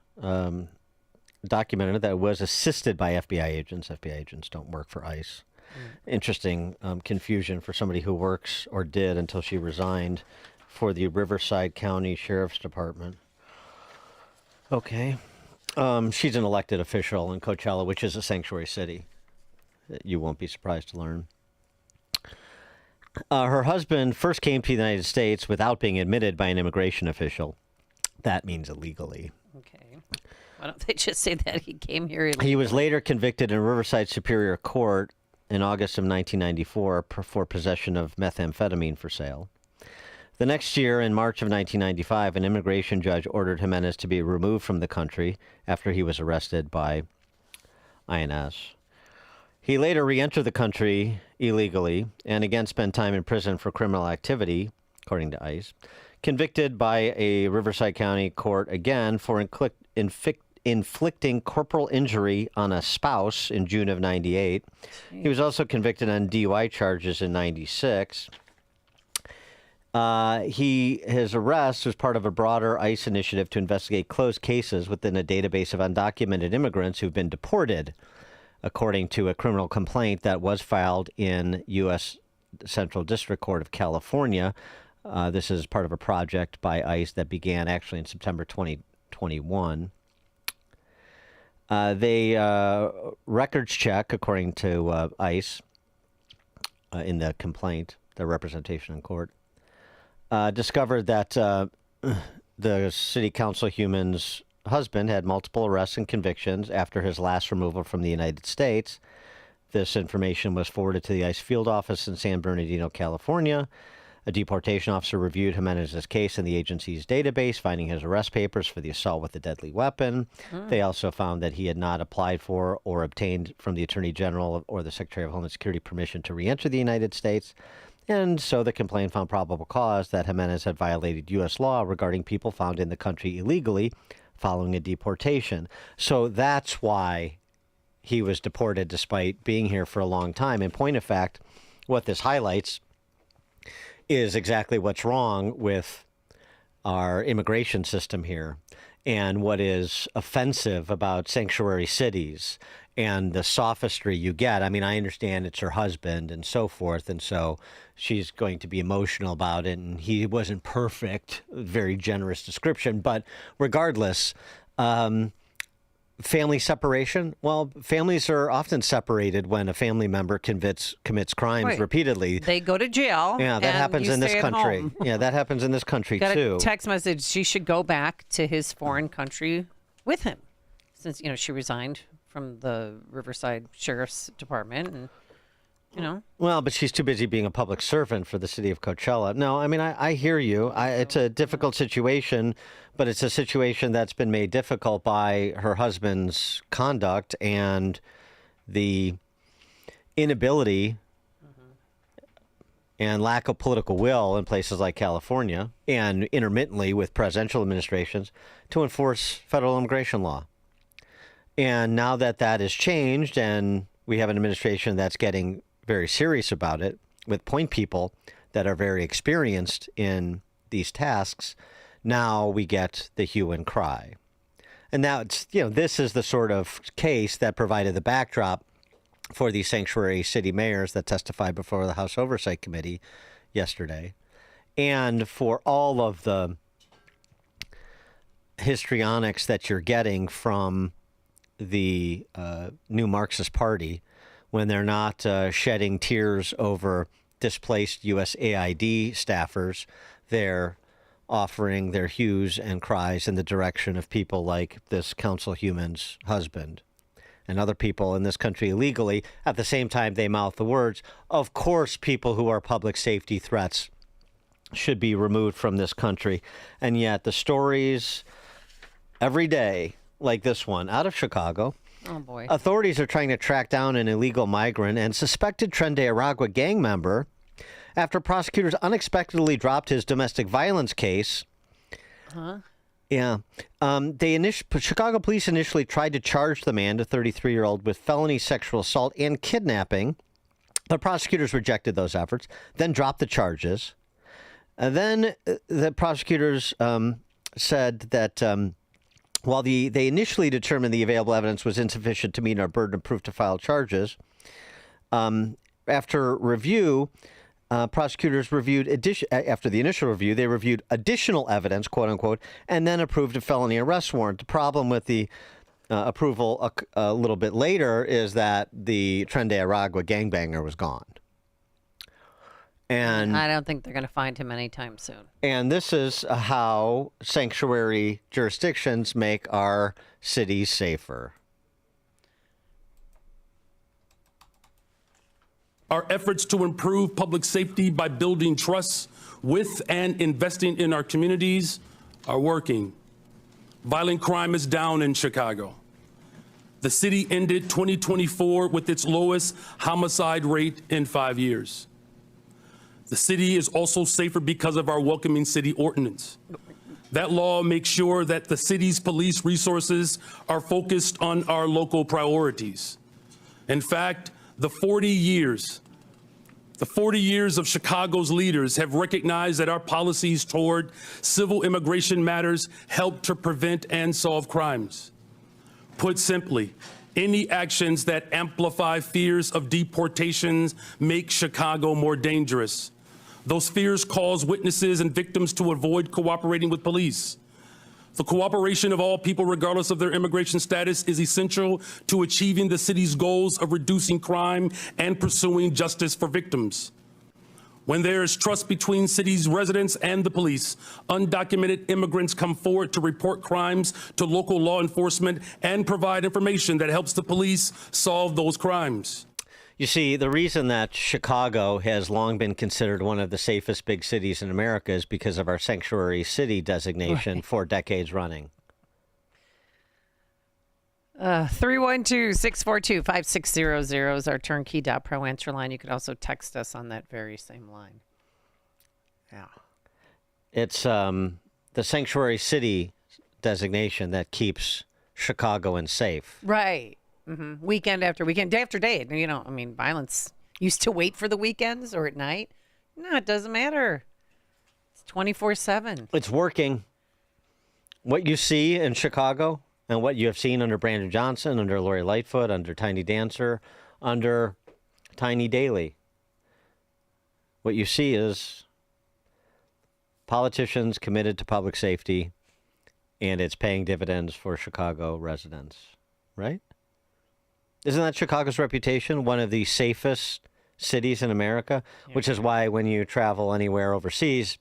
Speaker 3: documented that it was assisted by FBI agents. FBI agents don't work for ICE. Interesting confusion for somebody who works or did until she resigned for the Riverside County Sheriff's Department. Okay. She's an elected official in Coachella, which is a sanctuary city. You won't be surprised to learn. Her husband first came to the United States without being admitted by an immigration official. That means illegally.
Speaker 6: Okay. Why don't they just say that he came here illegally?
Speaker 3: He was later convicted in Riverside Superior Court in August of 1994 for possession of methamphetamine for sale. The next year, in March of 1995, an immigration judge ordered Jimenez to be removed from the country after he was arrested by INS. He later re-entered the country illegally and again spent time in prison for criminal activity, according to ICE, convicted by a Riverside County court again for inflicting corporal injury on a spouse in June of 98. He was also convicted on DUI charges in 96. His arrest was part of a broader ICE initiative to investigate closed cases within a database of undocumented immigrants who've been deported, according to a criminal complaint that was filed in U.S. Central District Court of California. This is part of a project by ICE that began actually in September 2021. They records check, according to ICE, in the complaint, the representation in court, discovered that the city councilwoman's husband had multiple arrests and convictions after his last removal from the United States. This information was forwarded to the ICE field office in San Bernardino, California. A deportation officer reviewed Jimenez's case in the agency's database, finding his arrest papers for the assault with a deadly weapon. They also found that he had not applied for or obtained from the Attorney General or the Secretary of Homeland Security permission to reenter the United States. And so the complaint found probable cause that Jimenez had violated U.S. law regarding people found in the country illegally following a deportation. So that's why he was deported despite being here for a long time. In point of fact, what this highlights is exactly what's wrong with our immigration system here and what is offensive about sanctuary cities and the sophistry you get. I mean, I understand it's her husband and so forth, and so she's going to be emotional about it, and he wasn't perfect, very generous description, but regardless, family separation. Well, families are often separated when a family member commits crimes repeatedly.
Speaker 11: They go to jail.
Speaker 3: Yeah, that happens in this country. Yeah, that happens in this country
Speaker 11: Got
Speaker 3: too.
Speaker 11: a text message. She should go back to his foreign country with him, since she resigned from the Riverside Sheriff's Department, and
Speaker 3: Well, but she's too busy being a public servant for the city of Coachella. No, I mean, I hear you. It's a difficult situation, but it's a situation that's been made difficult by her husband's conduct and the inability and lack of political will in places like California and intermittently with presidential administrations to enforce federal immigration law. And now that that has changed and we have an administration that's getting very serious about it with point people that are very experienced in these tasks, now we get the hue and cry. And now it's, this is the sort of case that provided the backdrop for these sanctuary city mayors that testified before the House Oversight Committee yesterday, and for all of the histrionics that you're getting from the new Marxist Party when they're not shedding tears over displaced USAID staffers. They're offering their hues and cries in the direction of people like this councilwoman's husband and other people in this country illegally. At the same time, they mouth the words, of course, people who are public safety threats should be removed from this country. And yet the stories every day, like this one out of Chicago.
Speaker 11: Oh, boy.
Speaker 3: Authorities are trying to track down an illegal migrant and suspected Tren de Aragua gang member after prosecutors unexpectedly dropped his domestic violence case.
Speaker 11: Huh?
Speaker 3: Yeah. Chicago police initially tried to charge the man, the 33-year-old, with felony sexual assault and kidnapping. The prosecutors rejected those efforts, then dropped the charges. And then the prosecutors said that while they initially determined the available evidence was insufficient to meet our burden of proof to file charges, after review, prosecutors reviewed after the initial review, they reviewed additional evidence, quote unquote, and then approved a felony arrest warrant. The problem with the approval a little bit later is that the Tren de Aragua gangbanger was gone. And
Speaker 11: I don't think they're going to find him anytime soon.
Speaker 3: And this is how sanctuary jurisdictions make our cities safer.
Speaker 13: Our efforts to improve public safety by building trust with and investing in our communities are working. Violent crime is down in Chicago. The city ended 2024 with its lowest homicide rate in 5 years. The city is also safer because of our welcoming city ordinance. That law makes sure that the city's police resources are focused on our local priorities. In fact, the 40 years of Chicago's leaders have recognized that our policies toward civil immigration matters help to prevent and solve crimes. Put simply, any actions that amplify fears of deportations make Chicago more dangerous. Those fears cause witnesses and victims to avoid cooperating with police. The cooperation of all people, regardless of their immigration status, is essential to achieving the city's goals of reducing crime and pursuing justice for victims. When there is trust between city's residents and the police, undocumented immigrants come forward to report crimes to local law enforcement and provide information that helps the police solve those crimes.
Speaker 3: You see, the reason that Chicago has long been considered one of the safest big cities in America is because of our sanctuary city designation for decades running.
Speaker 11: 312-642-5600 is our turnkey.pro answer line. You could also text us on that very same line. Yeah.
Speaker 3: It's the sanctuary city designation that keeps Chicagoans safe.
Speaker 11: Right. Mm-hmm. Weekend after weekend, day after day. You know, I mean, violence used to wait for the weekends or at night. No, it doesn't matter. It's 24/7.
Speaker 3: It's working. What you see in Chicago and what you have seen under Brandon Johnson, under Lori Lightfoot, under Tiny Dancer, under Tiny Daly, what you see is politicians committed to public safety, and it's paying dividends for Chicago residents, right? Isn't that Chicago's reputation, one of the safest cities in America? Yeah. Which is why when you travel anywhere overseas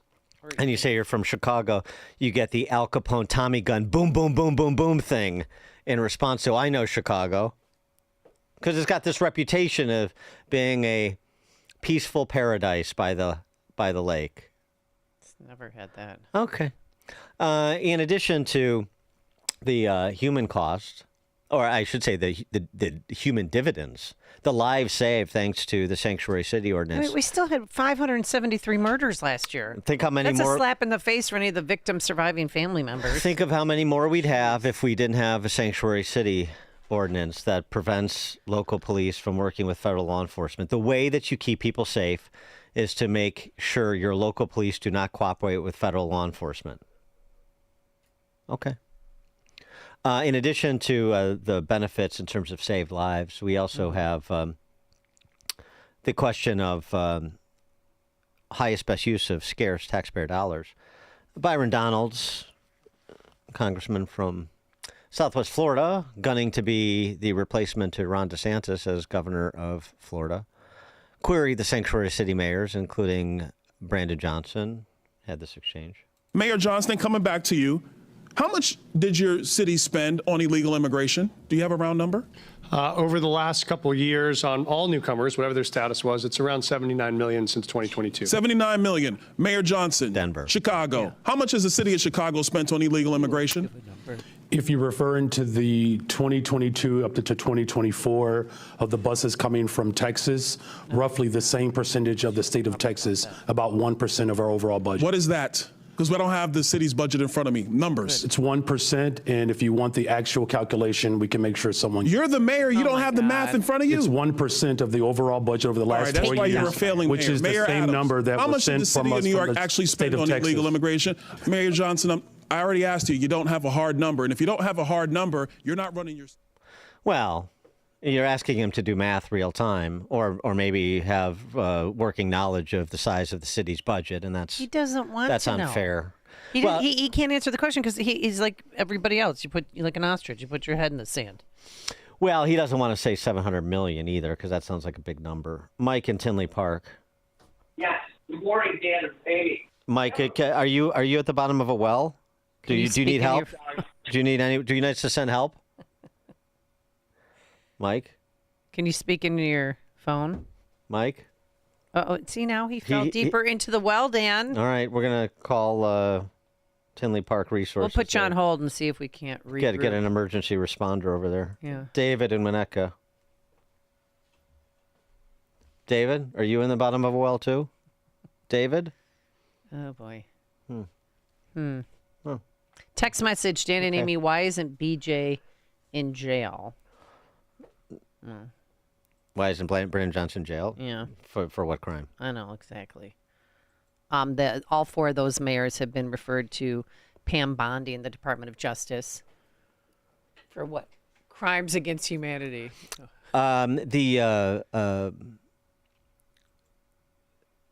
Speaker 3: and you say you're from Chicago, you get the Al Capone Tommy gun boom, boom, boom, boom, boom thing in response to I know Chicago. Because it's got this reputation of being a peaceful paradise by the lake.
Speaker 11: It's never had that.
Speaker 3: Okay. In addition to the human cost, or I should say the human dividends, the lives saved thanks to the Sanctuary City Ordinance.
Speaker 11: I mean, we still had 573 murders last year.
Speaker 3: Think how many
Speaker 11: That's
Speaker 3: more.
Speaker 11: That's a slap in the face for any of the victims' surviving family members.
Speaker 3: Think of how many more we'd have if we didn't have a Sanctuary City Ordinance that prevents local police from working with federal law enforcement. The way that you keep people safe is to make sure your local police do not cooperate with federal law enforcement. Okay. In addition to the benefits in terms of saved lives, we also have the question of highest best use of scarce taxpayer dollars. Byron Donalds, congressman from Southwest Florida, gunning to be the replacement to Ron DeSantis as governor of Florida, queried the sanctuary city mayors, including Brandon Johnson, had this exchange.
Speaker 15: Mayor Johnston, coming back to you. How much did your city spend on illegal immigration? Do you have a round number?
Speaker 18: Over the last couple of years on all newcomers, whatever their status was, it's around $79 million since 2022.
Speaker 15: $79 million. Mayor Johnson.
Speaker 3: Denver.
Speaker 15: Chicago. Yeah. How much has the city of Chicago spent on illegal immigration?
Speaker 13: If you're referring to the 2022 up to 2024 of the buses coming from Texas, roughly the same percentage of the state of Texas, about 1% of our overall budget.
Speaker 15: What is that? Because I don't have the city's budget in front of me. Numbers.
Speaker 13: It's 1%, and if you want the actual calculation, we can make sure someone...
Speaker 15: You're the mayor. You don't have the math in front of you.
Speaker 13: It's 1% of the overall budget over the last 4 years.
Speaker 15: That's why you were failing,
Speaker 13: which is
Speaker 15: Mayor
Speaker 13: the same
Speaker 15: Adams,
Speaker 13: number that was sent from us from the state of Texas.
Speaker 15: How much did the city of New York actually spend on illegal immigration? Mayor Johnson, I already asked you. You don't have a hard number, and if you don't have a hard number, you're not running your...
Speaker 3: Well... You're asking him to do math real time, or maybe have working knowledge of the size of the city's budget, and that's
Speaker 11: he doesn't want
Speaker 3: that's
Speaker 11: to
Speaker 3: unfair.
Speaker 11: Know. He can't answer the question because he's like everybody else. You're like an ostrich. You put your head in the sand.
Speaker 3: Well, he doesn't want to say $700 million either because that sounds like a big number. Mike in Tinley Park.
Speaker 22: Yes. Good morning, Dan and Amy.
Speaker 3: Mike, are you at the bottom of a well? Do you need help? Do you need us to send help? Mike?
Speaker 11: Can you speak into your phone?
Speaker 3: Mike?
Speaker 11: Oh, see now he fell deeper into the well, Dan.
Speaker 3: All right, we're going to call Tinley Park Resources.
Speaker 11: We'll put you on hold and see if we can't
Speaker 3: get an emergency responder over there.
Speaker 11: Yeah.
Speaker 3: David in Winnetka. David, are you in the bottom of a well too? David?
Speaker 11: Oh, boy. Text message, Dan and Amy, why isn't BJ in jail?
Speaker 3: Why isn't Brandon Johnson in jail?
Speaker 11: Yeah.
Speaker 3: For what crime?
Speaker 11: I know, exactly. All four of those mayors have been referred to Pam Bondi in the Department of Justice. For what? Crimes against humanity.
Speaker 3: The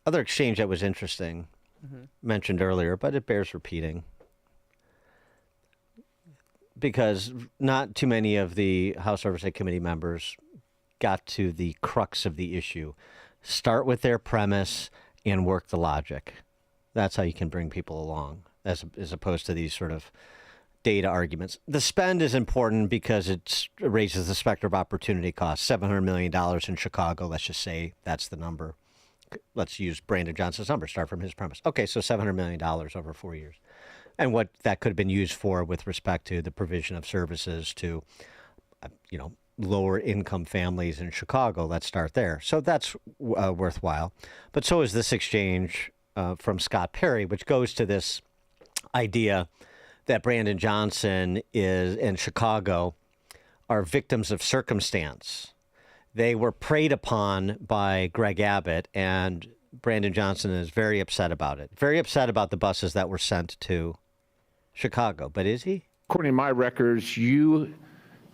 Speaker 3: other exchange that was interesting, mentioned earlier, but it bears repeating, because not too many of the House Oversight Committee members got to the crux of the issue. Start with their premise and work the logic. That's how you can bring people along, as opposed to these sort of data arguments. The spend is important because it raises the specter of opportunity cost. $700 million in Chicago, let's just say that's the number. Let's use Brandon Johnson's number, start from his premise. Okay, so $700 million over 4 years. And what that could have been used for with respect to the provision of services to, lower income families in Chicago. Let's start there. So that's worthwhile. But so is this exchange from Scott Perry, which goes to this idea that Brandon Johnson and Chicago are victims of circumstance. They were preyed upon by Greg Abbott, and Brandon Johnson is very upset about it. Very upset about the buses that were sent to Chicago. But is he?
Speaker 16: According to my records, you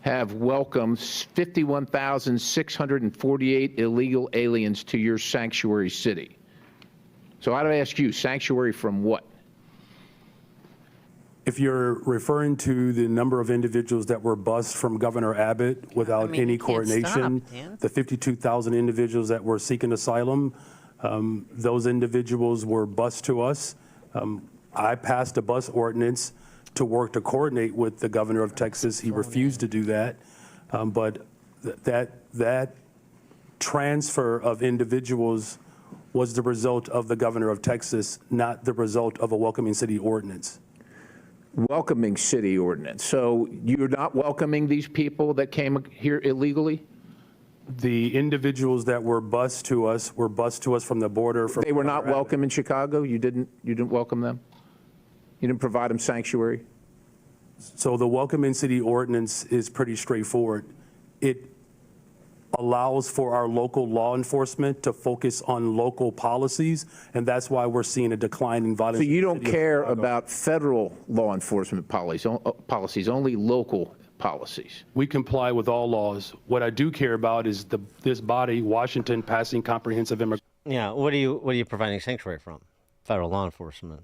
Speaker 16: have welcomed 51,648 illegal aliens to your sanctuary city. So I'd ask you, sanctuary from what?
Speaker 13: If you're referring to the number of individuals that were bused from Governor Abbott without any coordination, the 52,000 individuals that were seeking asylum, those individuals were bused to us. I passed a bus ordinance to work to coordinate with the governor of Texas. He refused to do that. But that transfer of individuals was the result of the governor of Texas, not the result of a welcoming city ordinance.
Speaker 16: Welcoming city ordinance. So you're not welcoming these people that came here illegally?
Speaker 13: The individuals that were bused to us from the border.
Speaker 16: They were not welcome in Chicago? You didn't welcome them? You didn't provide them sanctuary?
Speaker 13: So the welcoming city ordinance is pretty straightforward. It allows for our local law enforcement to focus on local policies, and that's why we're seeing a decline in violence.
Speaker 16: So you don't care about federal law enforcement policies, only local policies?
Speaker 13: We comply with all laws. What I do care about is this body, Washington, passing comprehensive immigration.
Speaker 3: Yeah, what are you providing sanctuary from? Federal law enforcement.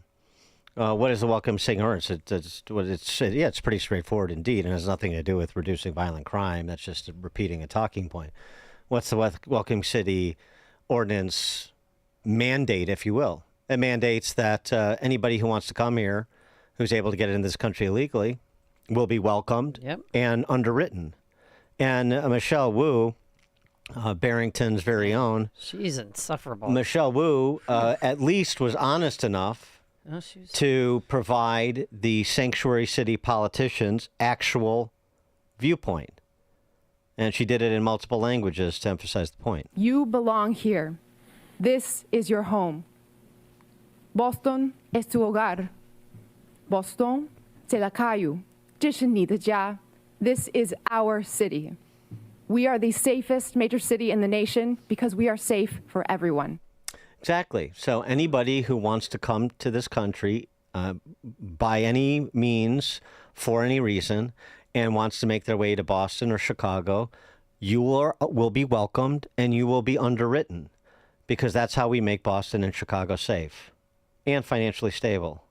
Speaker 3: What is the welcome city ordinance? It's pretty straightforward indeed, and has nothing to do with reducing violent crime. That's just repeating a talking point. What's the welcome city ordinance mandate, if you will? It mandates that anybody who wants to come here, who's able to get into this country illegally, will be welcomed and underwritten. And Michelle Wu, Barrington's very own,
Speaker 11: she's insufferable.
Speaker 3: Michelle Wu at least was honest enough to provide the sanctuary city politicians' actual viewpoint. And she did it in multiple languages to emphasize the point.
Speaker 19: You belong here. This is your home. Boston es tu hogar. Boston, 这la calle. 这是你的家. This is our city. We are the safest major city in the nation because we are safe for everyone.
Speaker 3: Exactly. So anybody who wants to come to this country by any means, for any reason, and wants to make their way to Boston or Chicago, you will be welcomed and you will be underwritten, because that's how we make Boston and Chicago safe and financially stable.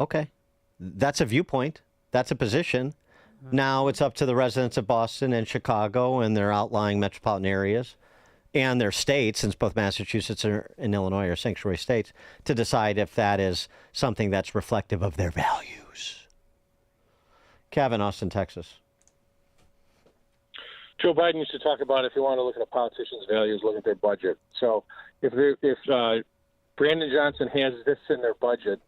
Speaker 3: Okay. That's a viewpoint. That's a position. Now it's up to the residents of Boston and Chicago and their outlying metropolitan areas and their states, since both Massachusetts and Illinois are sanctuary states, to decide if that is something that's reflective of their values. Kevin, Austin, Texas.
Speaker 20: Joe Biden used to talk about if you want to look at a politician's values, look at their budget. So if Brandon Johnson has this in their budget,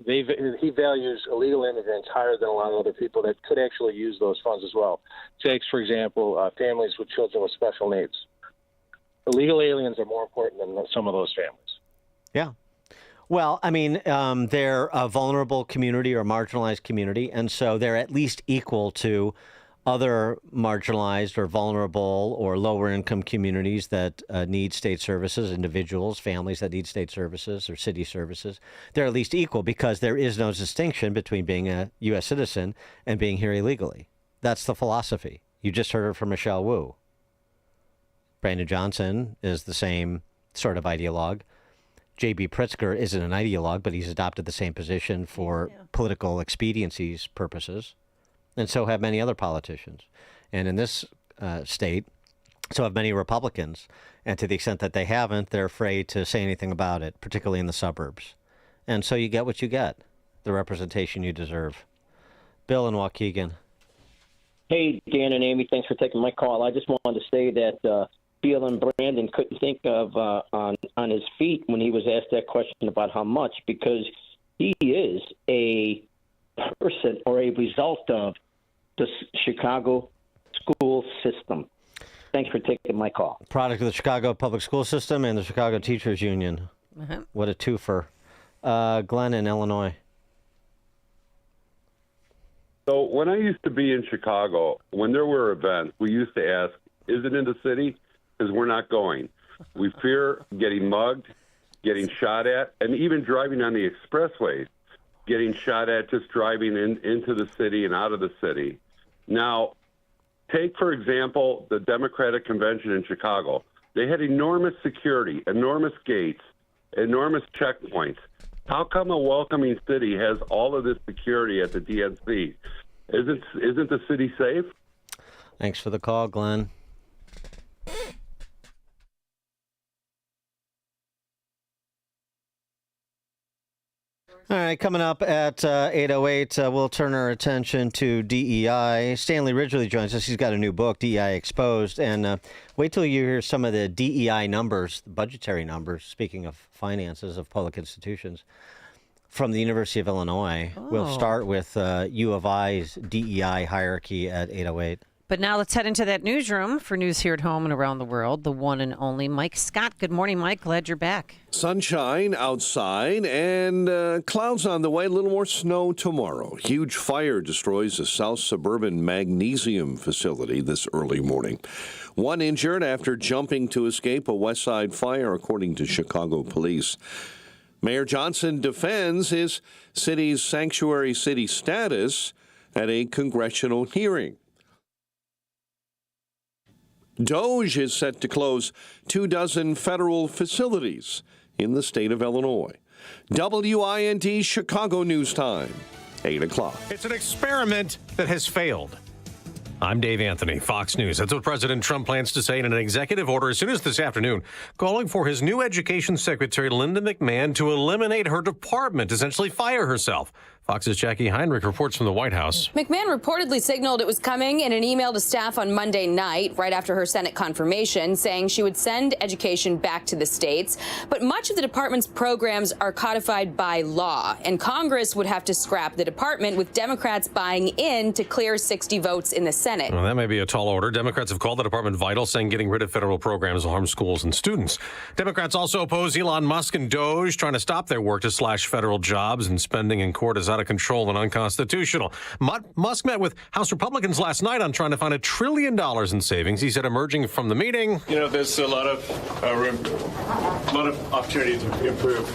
Speaker 20: he values illegal immigrants higher than a lot of other people that could actually use those funds as well. Takes, for example, families with children with special needs. Illegal aliens are more important than some of those families.
Speaker 3: Yeah. Well, I mean, they're a vulnerable community or marginalized community, and so they're at least equal to other marginalized or vulnerable or lower income communities that need state services, individuals, families that need state services or city services. They're at least equal because there is no distinction between being a U.S. citizen and being here illegally. That's the philosophy. You just heard it from Michelle Wu. Brandon Johnson is the same sort of ideologue. J.B. Pritzker isn't an ideologue, but he's adopted the same position for political expediencies purposes. And so have many other politicians. And in this state, so have many Republicans. And to the extent that they haven't, they're afraid to say anything about it, particularly in the suburbs. And so you get what you get, the representation you deserve. Bill in Waukegan.
Speaker 5: Hey, Dan and Amy, thanks for taking my call. I just wanted to say that Bill and Brandon couldn't think of on his feet when he was asked that question about how much, because he is a person or a result of the Chicago school system. Thanks for taking my call.
Speaker 3: Product of the Chicago public school system and the Chicago Teachers Union. What a twofer. Glenn in Illinois.
Speaker 21: So when I used to be in Chicago, when there were events, we used to ask, is it in the city? Because we're not going. We fear getting mugged, getting shot at, and even driving on the expressways, getting shot at just driving into the city and out of the city. Now, take, for example, the Democratic Convention in Chicago. They had enormous security, enormous gates, enormous checkpoints. How come a welcoming city has all of this security at the DNC? Isn't the city safe?
Speaker 3: Thanks for the call, Glenn. All right, coming up at 8:08, we'll turn our attention to DEI. Stanley Ridgely joins us. He's got a new book, DEI Exposed. And wait till you hear some of the DEI numbers, the budgetary numbers, speaking of finances of public institutions, from the University of Illinois. We'll start with U of I's DEI hierarchy at 8:08.
Speaker 11: But now let's head into that newsroom for news here at home and around the world. The one and only Mike Scott. Good morning, Mike. Glad you're back.
Speaker 1: Sunshine outside and clouds on the way. A little more snow tomorrow. Huge fire destroys a South Suburban magnesium facility this early morning. One injured after jumping to escape a West Side fire, according to Chicago police. Mayor Johnson defends his city's sanctuary city status at a congressional hearing. DOJ is set to close 24 federal facilities in the state of Illinois. WINT Chicago News Time, 8 o'clock.
Speaker 23: It's an experiment that has failed. I'm Dave Anthony, Fox News. That's what President Trump plans to say in an executive order as soon as this afternoon, calling for his new education secretary, Linda McMahon, to eliminate her department, essentially fire herself. Fox's Jackie Heinrich reports from the White House.
Speaker 24: McMahon reportedly signaled it was coming in an email to staff on Monday night, right after her Senate confirmation, saying she would send education back to the states. But much of the department's programs are codified by law, and Congress would have to scrap the department, with Democrats buying in to clear 60 votes in the Senate.
Speaker 23: Well, that may be a tall order. Democrats have called the department vital, saying getting rid of federal programs will harm schools and students. Democrats also oppose Elon Musk and DOJ, trying to stop their work to slash federal jobs, and spending in court is out of control and unconstitutional. Musk met with House Republicans last night on trying to find $1 trillion in savings. He said emerging from the meeting,
Speaker 25: there's a lot of room, a lot of opportunity to improve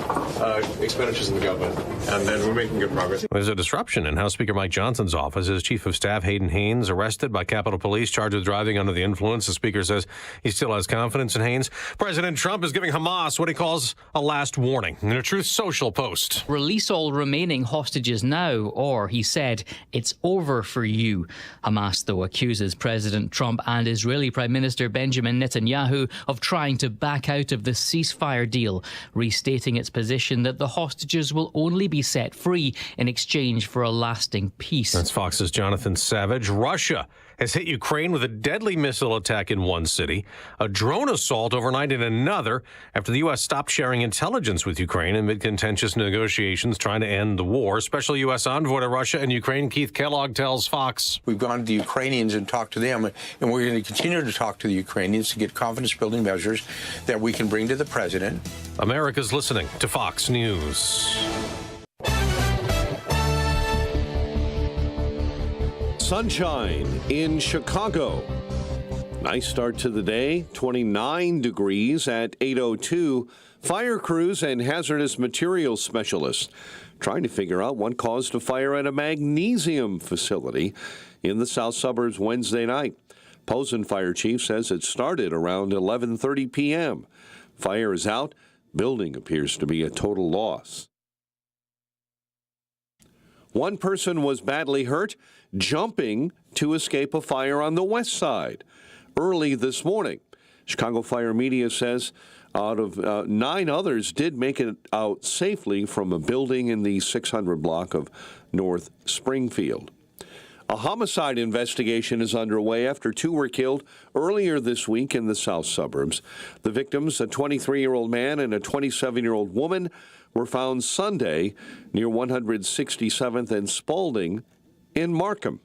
Speaker 25: expenditures in the government, and we're making good progress.
Speaker 23: There's a disruption in House Speaker Mike Johnson's office. His chief of staff, Hayden Haynes, arrested by Capitol Police, charged with driving under the influence. The speaker says he still has confidence in Haynes. President Trump is giving Hamas what he calls a last warning in a Truth Social post.
Speaker 26: Release all remaining hostages now, or, he said, it's over for you. Hamas, though, accuses President Trump and Israeli Prime Minister Benjamin Netanyahu of trying to back out of the ceasefire deal, restating its position that the hostages will only be set free in exchange for a lasting peace.
Speaker 23: That's Fox's Jonathan Savage. Russia has hit Ukraine with a deadly missile attack in one city, a drone assault overnight in another, after the U.S. stopped sharing intelligence with Ukraine amid contentious negotiations trying to end the war. Special U.S. envoy to Russia and Ukraine, Keith Kellogg, tells Fox.
Speaker 2: We've gone to the Ukrainians and talked to them, and we're going to continue to talk to the Ukrainians to get confidence-building measures that we can bring to the president.
Speaker 23: America's listening to Fox News.
Speaker 1: Sunshine in Chicago. Nice start to the day, 29 degrees at 8:02. Fire crews and hazardous materials specialists trying to figure out what caused a fire at a magnesium facility in the south suburbs Wednesday night. Posen Fire Chief says it started around 11:30 p.m. Fire is out. Building appears to be a total loss. One person was badly hurt jumping to escape a fire on the west side early this morning. Chicago Fire Media says out of 9 others did make it out safely from a building in the 600 block of North Springfield. A homicide investigation is underway after 2 were killed earlier this week in the south suburbs. The victims, a 23-year-old man and a 27-year-old woman, were found Sunday near 167th and Spalding in Markham.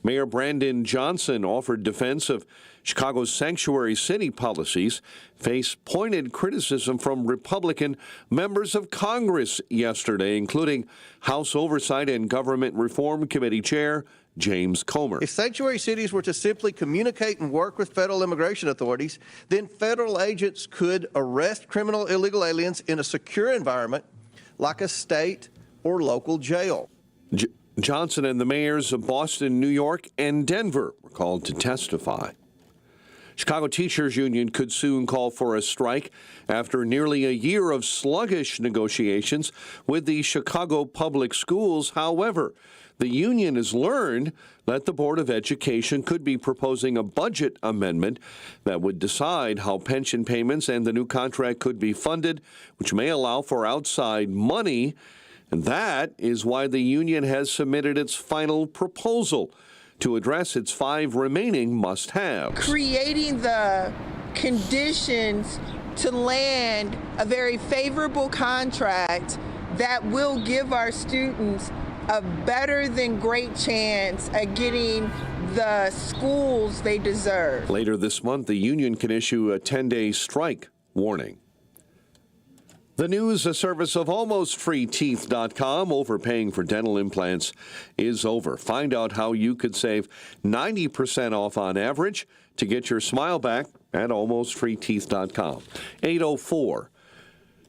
Speaker 1: Mayor Brandon Johnson offered defense of Chicago's sanctuary city policies, faced pointed criticism from Republican members of Congress yesterday, including House Oversight and Government Reform Committee Chair James Comer.
Speaker 4: If sanctuary cities were to simply communicate and work with federal immigration authorities, then federal agents could arrest criminal illegal aliens in a secure environment like a state or local jail.
Speaker 1: Johnson and the mayors of Boston, New York, and Denver were called to testify. Chicago Teachers Union could soon call for a strike after nearly a year of sluggish negotiations with the Chicago Public Schools. However, the union has learned that the Board of Education could be proposing a budget amendment that would decide how pension payments and the new contract could be funded, which may allow for outside money. And that is why the union has submitted its final proposal to address its 5 remaining must-haves.
Speaker 7: Creating the conditions to land a very favorable contract that will give our students a better than great chance at getting the schools they deserve.
Speaker 1: Later this month, the union can issue a 10-day strike warning. The news, a service of AlmostFreeTeeth.com. Overpaying for dental implants is over. Find out how you could save 90% off on average to get your smile back at AlmostFreeTeeth.com. 8:04.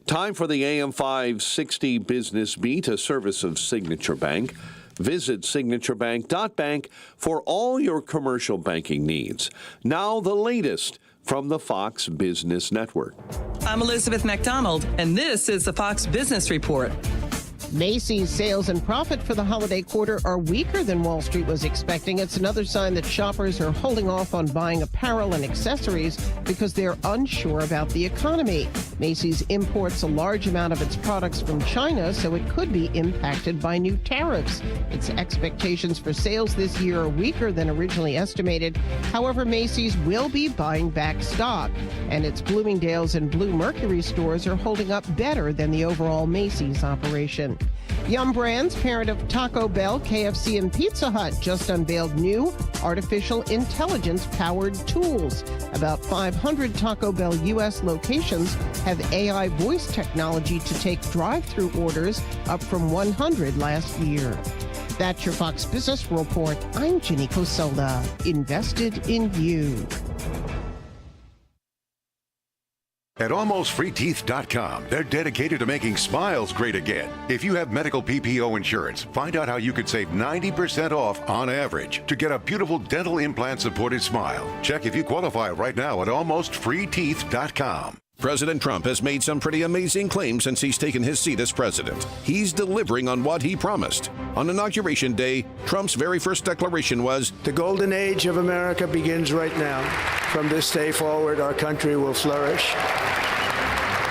Speaker 1: Time for the AM 560 Business Beat, a service of Signature Bank. Visit signaturebank.bank for all your commercial banking needs. Now the latest from the Fox Business Network.
Speaker 8: I'm Elizabeth McDonald, and this is the Fox Business Report.
Speaker 12: Macy's sales and profit for the holiday quarter are weaker than Wall Street was expecting. It's another sign that shoppers are holding off on buying apparel and accessories because they're unsure about the economy. Macy's imports a large amount of its products from China, so it could be impacted by new tariffs. Its expectations for sales this year are weaker than originally estimated. However, Macy's will be buying back stock, and its Bloomingdale's and Blue Mercury stores are holding up better than the overall Macy's operation. Yum Brands, parent of Taco Bell, KFC, and Pizza Hut, just unveiled new artificial intelligence-powered tools. About 500 Taco Bell U.S. locations have AI voice technology to take drive-through orders, up from 100 last year. That's your Fox Business Report. I'm Ginny Coselda. Invested in you.
Speaker 14: At AlmostFreeTeeth.com, they're dedicated to making smiles great again. If you have medical PPO insurance, find out how you could save 90% off on average to get a beautiful dental implant-supported smile. Check if you qualify right now at AlmostFreeTeeth.com.
Speaker 27: President Trump has made some pretty amazing claims since he's taken his seat as president. He's delivering on what he promised. On Inauguration Day, Trump's very first declaration was,
Speaker 28: "The golden age of America begins right now. From this day forward, our country will flourish.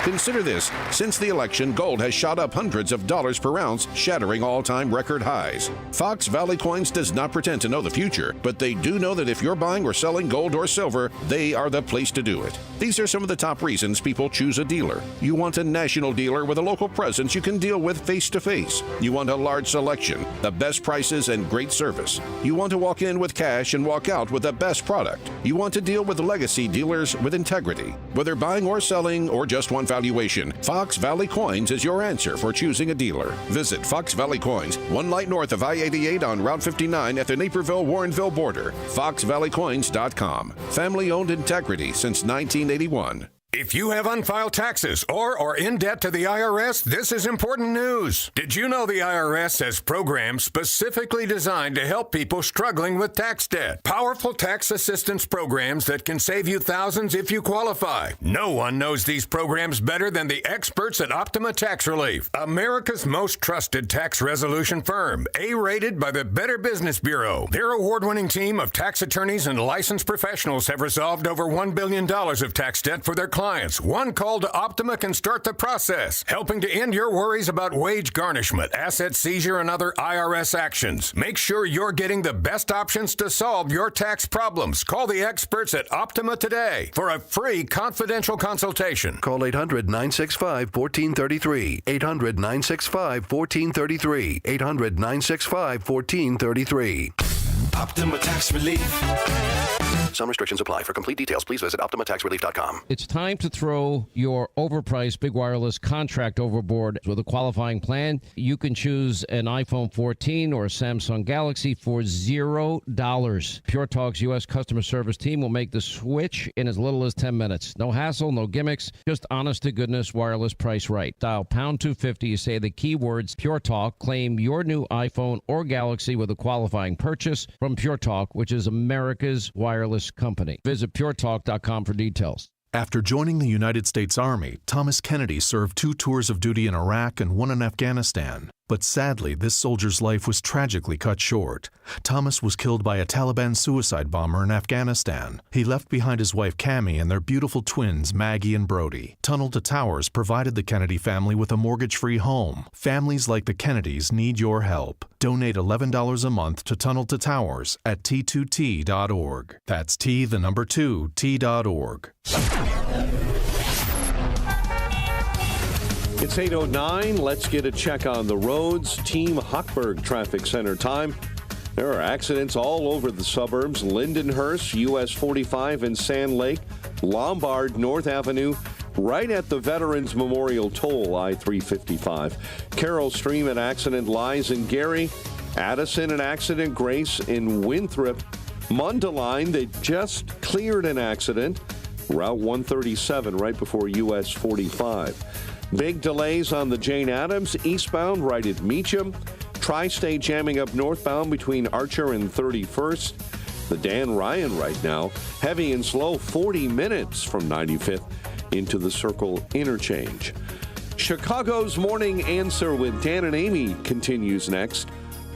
Speaker 27: Consider this. Since the election, gold has shot up hundreds of dollars per ounce, shattering all-time record highs. Fox Valley Coins does not pretend to know the future, but they do know that if you're buying or selling gold or silver, they are the place to do it. These are some of the top reasons people choose a dealer. You want a national dealer with a local presence you can deal with face-to-face. You want a large selection, the best prices, and great service. You want to walk in with cash and walk out with the best product. You want to deal with legacy dealers with integrity. Whether buying or selling or just want valuation, Fox Valley Coins is your answer for choosing a dealer. Visit Fox Valley Coins, 1 light north of I-88 on Route 59 at the Naperville-Warrenville border. FoxValleyCoins.com. Family-owned integrity since 1981.
Speaker 6: If you have unfiled taxes or are in debt to the IRS, this is important news. Did you know the IRS has programs specifically designed to help people struggling with tax debt? Powerful tax assistance programs that can save you thousands if you qualify. No one knows these programs better than the experts at Optima Tax Relief, America's most trusted tax resolution firm, A-rated by the Better Business Bureau. Their award-winning team of tax attorneys and licensed professionals have resolved over $1 billion of tax debt for their clients. One call to Optima can start the process, helping to end your worries about wage garnishment, asset seizure, and other IRS actions. Make sure you're getting the best options to solve your tax problems. Call the experts at Optima today for a free confidential consultation.
Speaker 9: Call 800-965-1433. 800-965-1433. 800-965-1433.
Speaker 10: Optima Tax Relief. Some restrictions apply. For complete details, please visit OptimaTaxRelief.com.
Speaker 15: It's time to throw your overpriced big wireless contract overboard with a qualifying plan. You can choose an iPhone 14 or a Samsung Galaxy for $0. Pure Talk's U.S. customer service team will make the switch in as little as 10 minutes. No hassle, no gimmicks, just honest-to-goodness wireless price right. Dial pound 250, you say the keywords Pure Talk, claim your new iPhone or Galaxy with a qualifying purchase from Pure Talk, which is America's wireless company. Visit puretalk.com for details.
Speaker 16: After joining the United States Army, Thomas Kennedy served 2 tours of duty in Iraq and 1 in Afghanistan. But sadly, this soldier's life was tragically cut short. Thomas was killed by a Taliban suicide bomber in Afghanistan. He left behind his wife Cammie and their beautiful twins Maggie and Brody. Tunnel to Towers provided the Kennedy family with a mortgage-free home. Families like the Kennedys need your help. Donate $11 a month to Tunnel to Towers at T2T.org. That's T2T.org.
Speaker 1: It's 8:09. Let's get a check on the roads. Team Hochberg Traffic Center time. There are accidents all over the suburbs. Lindenhurst, US 45 and Sand Lake. Lombard, North Avenue, right at the Veterans Memorial Toll, I-355. Carroll Stream, an accident lies in Gary. Addison, an accident. Grace in Winthrop. Mundelein, they just cleared an accident. Route 137 right before US 45. Big delays on the Jane Addams eastbound right at Meacham. Tri-State jamming up northbound between Archer and 31st. The Dan Ryan right now, heavy and slow 40 minutes from 95th into the Circle interchange. Chicago's Morning Answer with Dan and Amy continues next.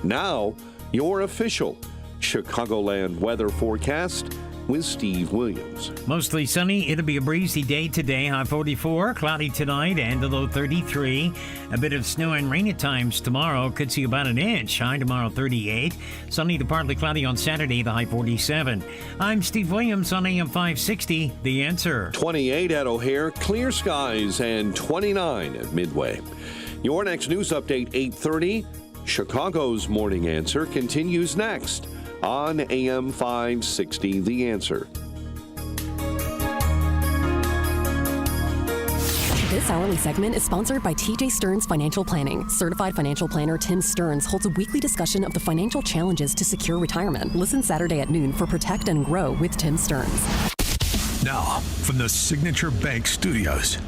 Speaker 1: Now, your official Chicagoland weather forecast with Steve Williams.
Speaker 17: Mostly sunny. It'll be a breezy day today. High 44, cloudy tonight, and a low 33. A bit of snow and rain at times tomorrow. Could see about an inch. High tomorrow 38. Sunny to partly cloudy on Saturday, the high 47. I'm Steve Williams on AM 560. The Answer.
Speaker 1: 28 at O'Hare, clear skies, and 29 at Midway. Your next news update, 8:30. Chicago's Morning Answer continues next on AM 560, The Answer.
Speaker 18: This hourly segment is sponsored by TJ Stearns Financial Planning. Certified financial planner Tim Stearns holds a weekly discussion of the financial challenges to secure retirement. Listen Saturday at noon for Protect and Grow with Tim Stearns.
Speaker 22: Now, from the Signature Bank Studios.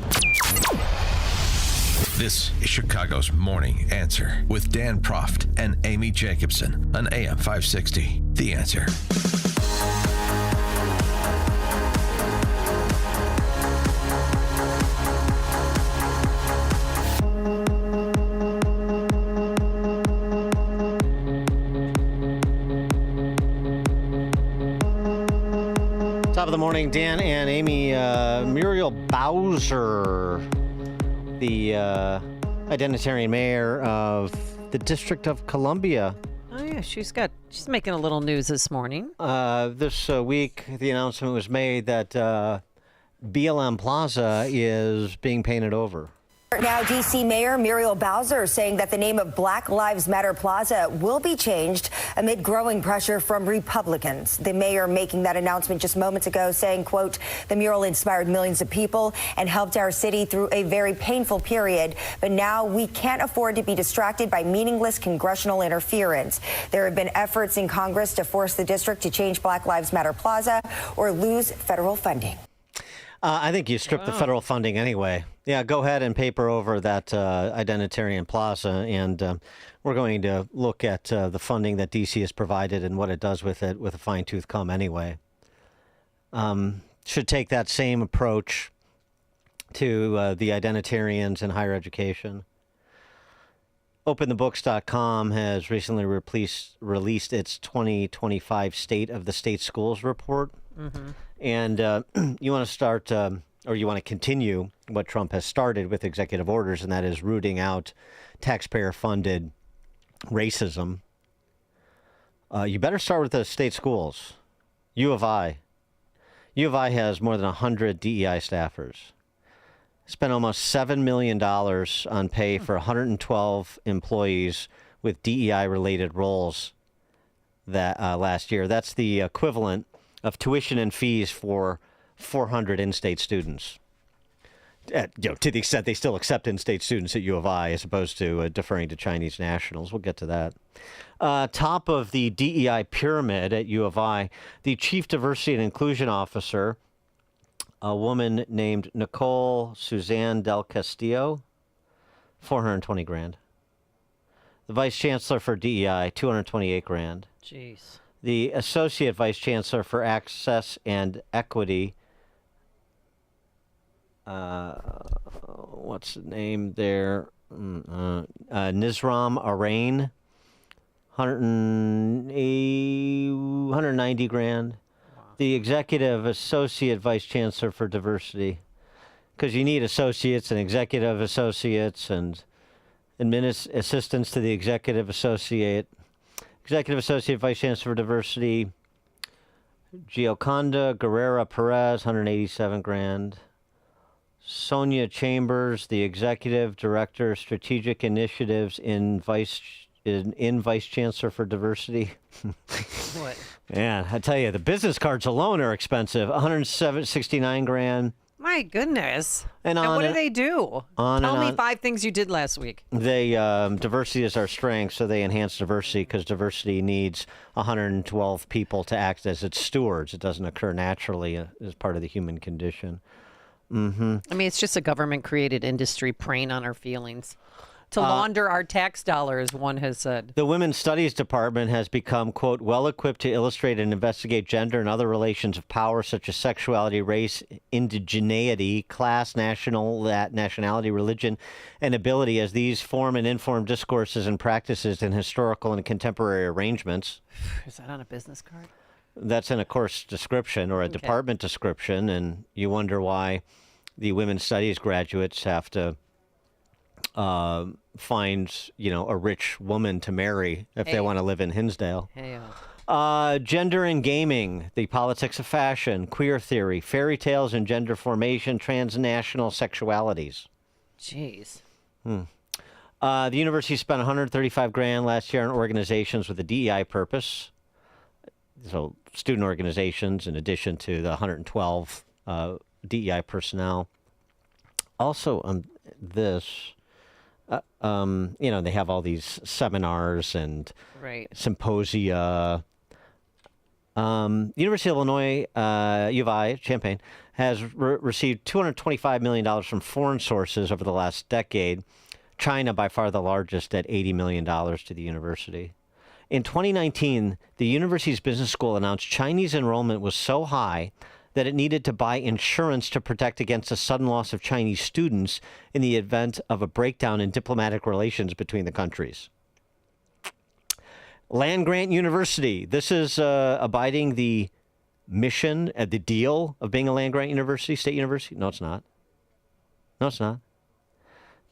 Speaker 22: This is Chicago's Morning Answer with Dan Proft and Amy Jacobson on AM 560. The Answer.
Speaker 3: Top of the morning, Dan and Amy. Muriel Bowser the identitarian mayor of the District of Columbia.
Speaker 5: Oh yeah, she's making a little news this morning.
Speaker 3: This week, the announcement was made that BLM Plaza is being painted over.
Speaker 9: Now, D.C. Mayor Muriel Bowser saying that the name of Black Lives Matter Plaza will be changed amid growing pressure from Republicans. The mayor making that announcement just moments ago, saying, quote, the mural inspired millions of people and helped our city through a very painful period. But now we can't afford to be distracted by meaningless congressional interference. There have been efforts in Congress to force the district to change Black Lives Matter Plaza or lose federal funding.
Speaker 3: I think you strip the federal funding anyway. Yeah, go ahead and paper over that identitarian plaza, and we're going to look at the funding that D.C. has provided and what it does with it with a fine-tooth comb anyway. Should take that same approach to the identitarians in higher education. OpenTheBooks.com has recently released its 2025 State of the State Schools report. Mm-hmm. And you want to start, or you want to continue what Trump has started with executive orders, and that is rooting out taxpayer-funded racism. You better start with the state schools. U of I. U of I has more than 100 DEI staffers. Spent almost $7 million on pay for 112 employees with DEI-related roles that last year. That's the equivalent of tuition and fees for 400 in-state students. To the extent they still accept in-state students at U of I, as opposed to deferring to Chinese nationals. We'll get to that. Top of the DEI pyramid at U of I, the Chief Diversity and Inclusion Officer, a woman named Nicole Suzanne Del Castillo, $420,000. The Vice Chancellor for DEI, $228,000.
Speaker 5: Jeez.
Speaker 3: The Associate Vice Chancellor for Access and Equity, what's the name there? Nizram Arain, $190,000. Wow. The Executive Associate Vice Chancellor for Diversity, because you need associates and executive associates and assistants to the Executive Associate. Executive Associate Vice Chancellor for Diversity, Gioconda Guerrera Perez, $187,000. Sonia Chambers, the Executive Director, Strategic Initiatives in Vice Chancellor for Diversity.
Speaker 5: What?
Speaker 3: Man, I tell you, the business cards alone are expensive. $169,000.
Speaker 5: My goodness.
Speaker 3: And
Speaker 5: what do they do? Tell me 5 things you did last week.
Speaker 3: They diversity is our strength, so they enhance diversity because diversity needs 112 people to act as its stewards. It doesn't occur naturally as part of the human condition. Mm-hmm.
Speaker 5: I mean, it's just a government-created industry preying on our feelings. To launder our tax dollars, one has said.
Speaker 3: The Women's Studies Department has become, quote, well-equipped to illustrate and investigate gender and other relations of power, such as sexuality, race, indigeneity, class, nationality, religion, and ability, as these form and inform discourses and practices in historical and contemporary arrangements.
Speaker 5: Is that on a business card?
Speaker 3: That's in a course description or a department description, and you wonder why the Women's Studies graduates have to find, a rich woman to marry if they want to live in Hinsdale. Gender and gaming, the politics of fashion, queer theory, fairy tales and gender formation, transnational sexualities.
Speaker 5: Jeez.
Speaker 3: The university spent $135,000 last year on organizations with a DEI purpose. So student organizations, in addition to the 112 DEI personnel. Also, they have all these seminars and symposia. University of Illinois, U of I, Champaign, has received $225 million from foreign sources over the last decade. China, by far the largest, at $80 million to the university. In 2019, the university's business school announced Chinese enrollment was so high that it needed to buy insurance to protect against a sudden loss of Chinese students in the event of a breakdown in diplomatic relations between the countries. Land-grant university. This is abiding the mission, the deal of being a land-grant university, state university? No, it's not. No, it's not.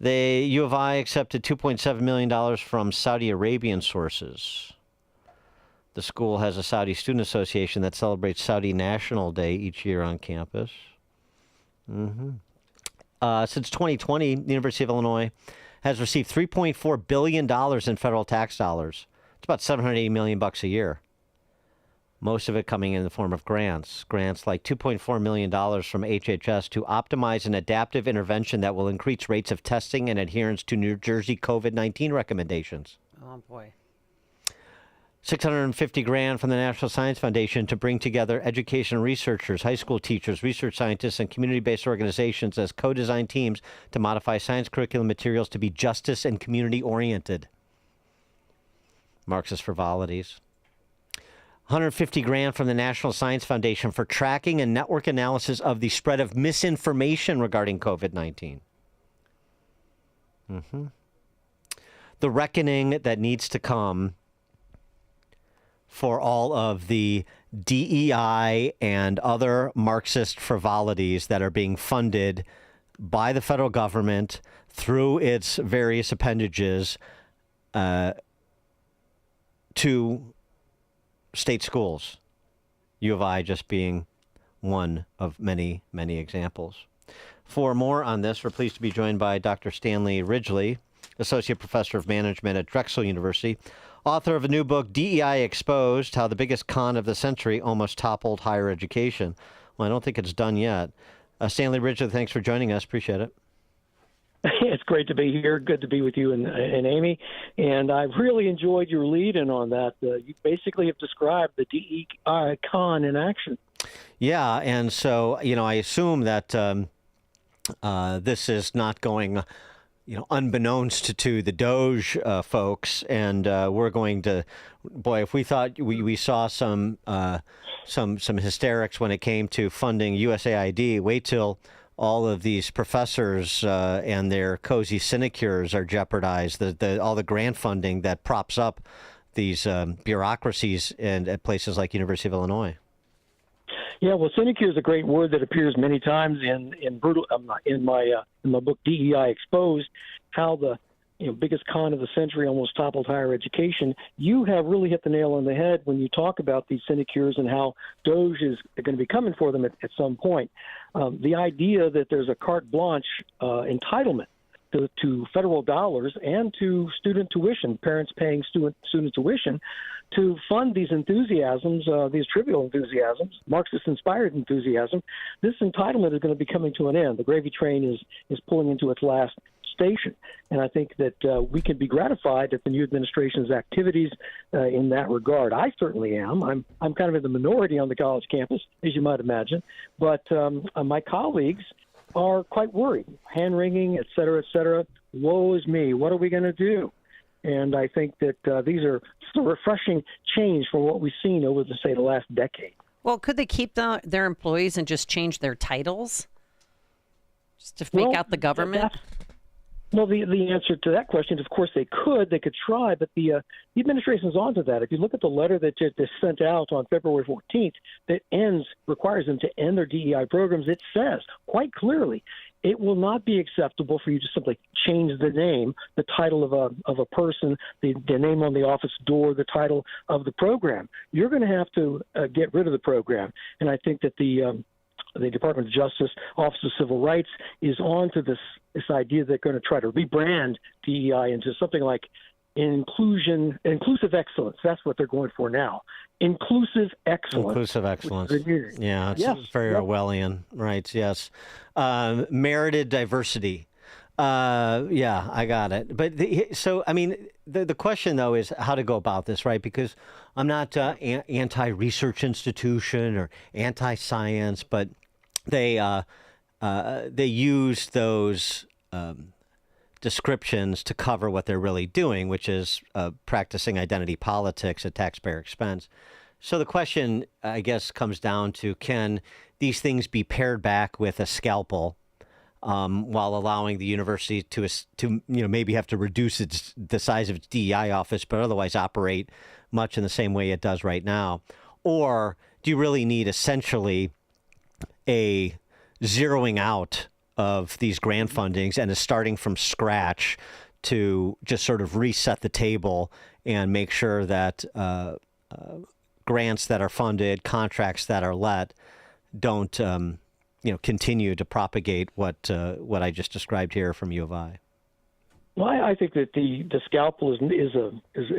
Speaker 3: The U of I accepted $2.7 million from Saudi Arabian sources. The school has a Saudi Student Association that celebrates Saudi National Day each year on campus. Since 2020, the University of Illinois has received $3.4 billion in federal tax dollars. It's about $780 million a year. Most of it coming in the form of grants. Grants like $2.4 million from HHS to optimize an adaptive intervention that will increase rates of testing and adherence to New Jersey COVID-19 recommendations.
Speaker 5: Oh, boy.
Speaker 3: $650,000 from the National Science Foundation to bring together education researchers, high school teachers, research scientists, and community-based organizations as co-design teams to modify science curriculum materials to be justice and community-oriented. Marxist frivolities. $150,000 from the National Science Foundation for tracking and network analysis of the spread of misinformation regarding COVID-19. The reckoning that needs to come for all of the DEI and other Marxist frivolities that are being funded by the federal government through its various appendages to state schools. U of I just being one of many, many examples. For more on this, we're pleased to be joined by Dr. Stanley Ridgely, Associate Professor of Management at Drexel University, author of a new book, DEI Exposed, How the Biggest Con of the Century Almost Toppled Higher Education. Well, I don't think it's done yet. Stanley Ridgely, thanks for joining us. Appreciate it.
Speaker 11: It's great to be here. Good to be with you and Amy. And I've really enjoyed your lead-in on that. You basically have described the DEI con in action.
Speaker 3: Yeah, and so, I assume that this is not going, unbeknownst to the Doge folks, and we're going to, boy, if we thought we saw some hysterics when it came to funding USAID, wait till all of these professors and their cozy sinecures are jeopardized. All the grant funding that props up these bureaucracies at places like University of Illinois.
Speaker 11: Yeah, well, sinecure is a great word that appears many times in my book DEI Exposed. How the biggest con of the century almost toppled higher education. You have really hit the nail on the head when you talk about these sinecures and how Doge is going to be coming for them at some point. The idea that there's a carte blanche entitlement to federal dollars and to student tuition, parents paying student tuition, to fund these enthusiasms, these trivial enthusiasms, Marxist-inspired enthusiasm. This entitlement is going to be coming to an end. The gravy train is pulling into its last station. And I think that we can be gratified at the new administration's activities in that regard. I certainly am. I'm kind of in the minority on the college campus, as you might imagine. But my colleagues are quite worried. Hand-wringing, et cetera, woe is me. What are we going to do? And I think that these are sort of refreshing change from what we've seen over, the last decade.
Speaker 5: Well, could they keep their employees and just change their titles? Just to fake out the government?
Speaker 11: Well, the answer to that question is, of course, they could try, but the administration's on to that. If you look at the letter that they sent out on February 14th that requires them to end their DEI programs, it says quite clearly it will not be acceptable for you to simply change the name, the title of a person, the name on the office door, the title of the program. You're going to have to get rid of the program. And I think that the Department of Justice, Office of Civil Rights, is on to this idea they're going to try to rebrand DEI into something like inclusive excellence. That's what they're going for now. Inclusive excellence.
Speaker 3: Inclusive excellence. Yeah, it's very Orwellian, right? Yes. Merited diversity. Yeah, I got it. But the question, though, is how to go about this, right? Because I'm not anti-research institution or anti-science, but they use those descriptions to cover what they're really doing, which is practicing identity politics at taxpayer expense. So the question, I guess, comes down to, can these things be pared back with a scalpel while allowing the university to maybe have to reduce the size of its DEI office, but otherwise operate much in the same way it does right now? Or do you really need essentially a zeroing out of these grant fundings and is starting from scratch to just sort of reset the table and make sure that grants that are funded, contracts that are let, don't continue to propagate what I just described here from U of I.
Speaker 11: Well, I think that the scalpel is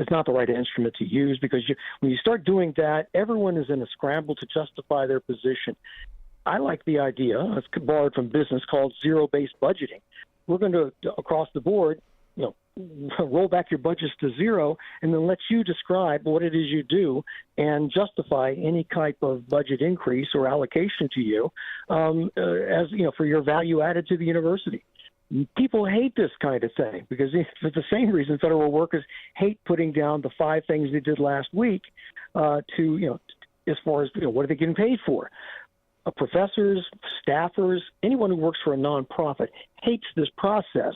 Speaker 11: not the right instrument to use, because when you start doing that, everyone is in a scramble to justify their position. I like the idea, it's borrowed from business, called zero-based budgeting. We're going to, across the board, roll back your budgets to zero and then let you describe what it is you do and justify any type of budget increase or allocation to you as for your value added to the university. People hate this kind of thing because for the same reason federal workers hate putting down the 5 things they did last week to as far as what are they getting paid for. Professors, staffers, anyone who works for a nonprofit hates this process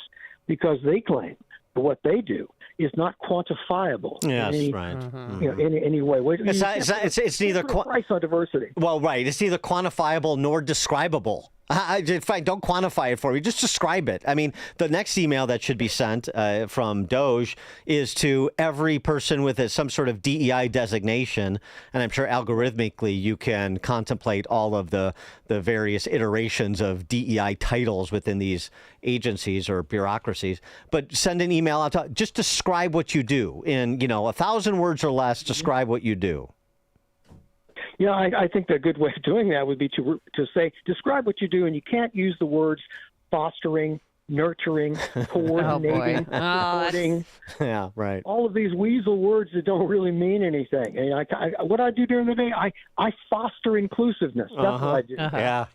Speaker 11: because they claim that what they do is not quantifiable.
Speaker 3: Yes,
Speaker 11: in any,
Speaker 3: right.
Speaker 11: In any way.
Speaker 3: It's neither
Speaker 11: price on diversity.
Speaker 3: Well, right. It's neither quantifiable nor describable. If I don't quantify it for you, just describe it. I mean, the next email that should be sent from Doge is to every person with some sort of DEI designation, and I'm sure algorithmically you can contemplate all of the various iterations of DEI titles within these agencies or bureaucracies. But send an email out to just describe what you do in 1,000 words or less. Describe what you do.
Speaker 11: Yeah, I think a good way of doing that would be to say, describe what you do, and you can't use the words fostering, nurturing, coordinating, supporting.
Speaker 3: Yeah, right.
Speaker 11: All of these weasel words that don't really mean anything. And what I do during the day, I foster inclusiveness. That's what I do.
Speaker 3: Yeah.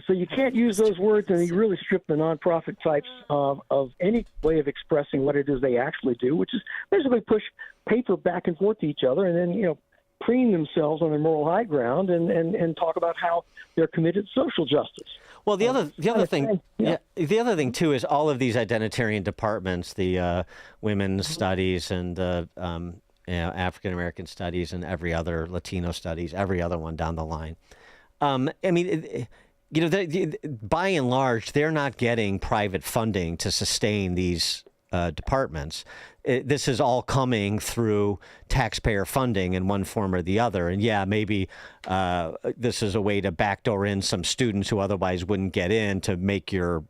Speaker 11: So you can't use those words, and you really strip the nonprofit types of any way of expressing what it is they actually do, which is basically push paper back and forth to each other, and then preen themselves on their moral high ground and talk about how they're committed to social justice.
Speaker 3: Well, the other thing too is all of these identitarian departments, the women's studies and the African American studies and every other Latino studies, every other one down the line. I mean, by and large, they're not getting private funding to sustain these departments. This is all coming through taxpayer funding in one form or the other. And yeah, maybe this is a way to backdoor in some students who otherwise wouldn't get in to make your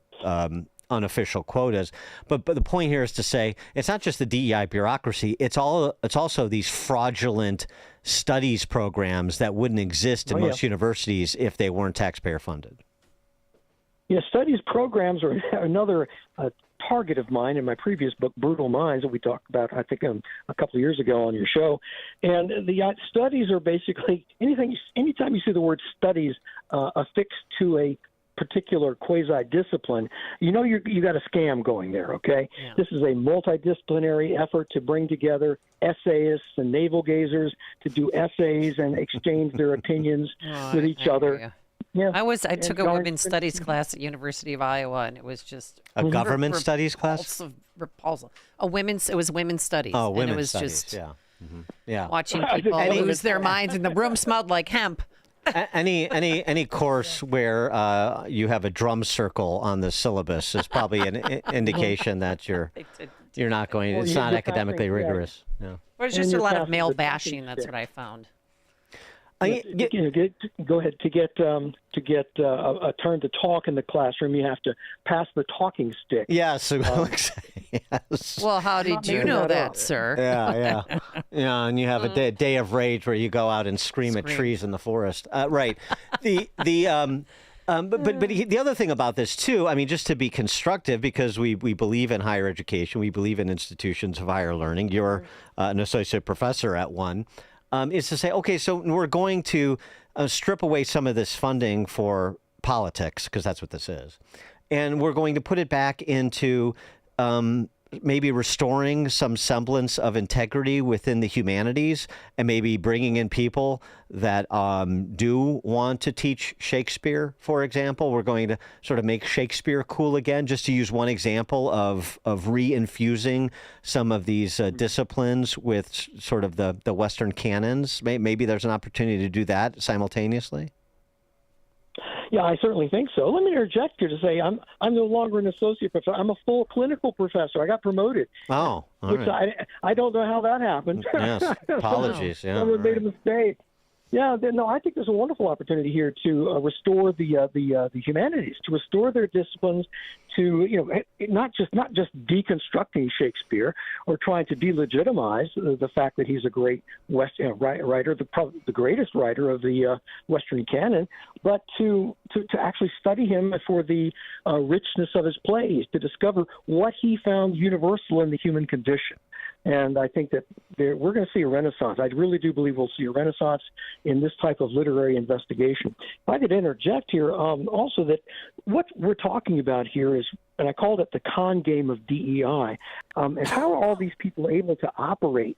Speaker 3: unofficial quotas. But the point here is to say it's not just the DEI bureaucracy. It's also these fraudulent studies programs that wouldn't exist in most universities if they weren't taxpayer funded.
Speaker 11: Yeah, studies programs are another target of mine in my previous book, Brutal Minds, that we talked about, I think, a couple of years ago on your show. And the studies are basically anytime you see the word studies affixed to a particular quasi-discipline, you got a scam going there, okay? Yeah. This is a multidisciplinary effort to bring together essayists and navel-gazers to do essays and exchange their opinions with each other.
Speaker 5: Yeah. Yeah, I took a women's studies class at University of Iowa, and it was just
Speaker 3: a government studies class.
Speaker 5: Repulsive. It was women's studies.
Speaker 3: Oh, women's
Speaker 5: and it was
Speaker 3: studies.
Speaker 5: Just
Speaker 3: yeah.
Speaker 5: Watching people lose their minds, and the room smelled like hemp.
Speaker 3: Any course where you have a drum circle on the syllabus is probably an indication that you're not going. It's not academically rigorous. Yeah.
Speaker 5: Or it's just a lot of male bashing. That's what I found.
Speaker 11: Go ahead. To get a turn to talk in the classroom, you have to pass the talking stick.
Speaker 3: Yes.
Speaker 5: Yes. Well, how did you know that, sir?
Speaker 3: Yeah. And you have a day of rage where you go out and scream at trees in the forest. Right. But the other thing about this too, I mean, just to be constructive, because we believe in higher education, we believe in institutions of higher learning. You're an associate professor at one. Is to say, okay, so we're going to strip away some of this funding for politics, because that's what this is. And we're going to put it back into maybe restoring some semblance of integrity within the humanities, and maybe bringing in people that do want to teach Shakespeare, for example. We're going to sort of make Shakespeare cool again, just to use one example of reinfusing some of these disciplines with sort of the Western canons. Maybe there's an opportunity to do that simultaneously.
Speaker 11: Yeah, I certainly think so. Let me interject here to say I'm no longer an associate professor. I'm a full clinical professor. I got promoted.
Speaker 3: Oh, all
Speaker 11: which
Speaker 3: right.
Speaker 11: I don't know how that happened.
Speaker 3: Yes, apologies. Yeah,
Speaker 11: someone made a mistake. Yeah, no, I think there's a wonderful opportunity here to restore the humanities, to restore their disciplines, to not just deconstructing Shakespeare or trying to delegitimize the fact that he's a great writer, the greatest writer of the Western canon, but to actually study him for the richness of his plays, to discover what he found universal in the human condition. And I think that we're going to see a renaissance. I really do believe we'll see a renaissance in this type of literary investigation. If I could interject here, also that what we're talking about here is, and I called it the con game of DEI, and how are all these people able to operate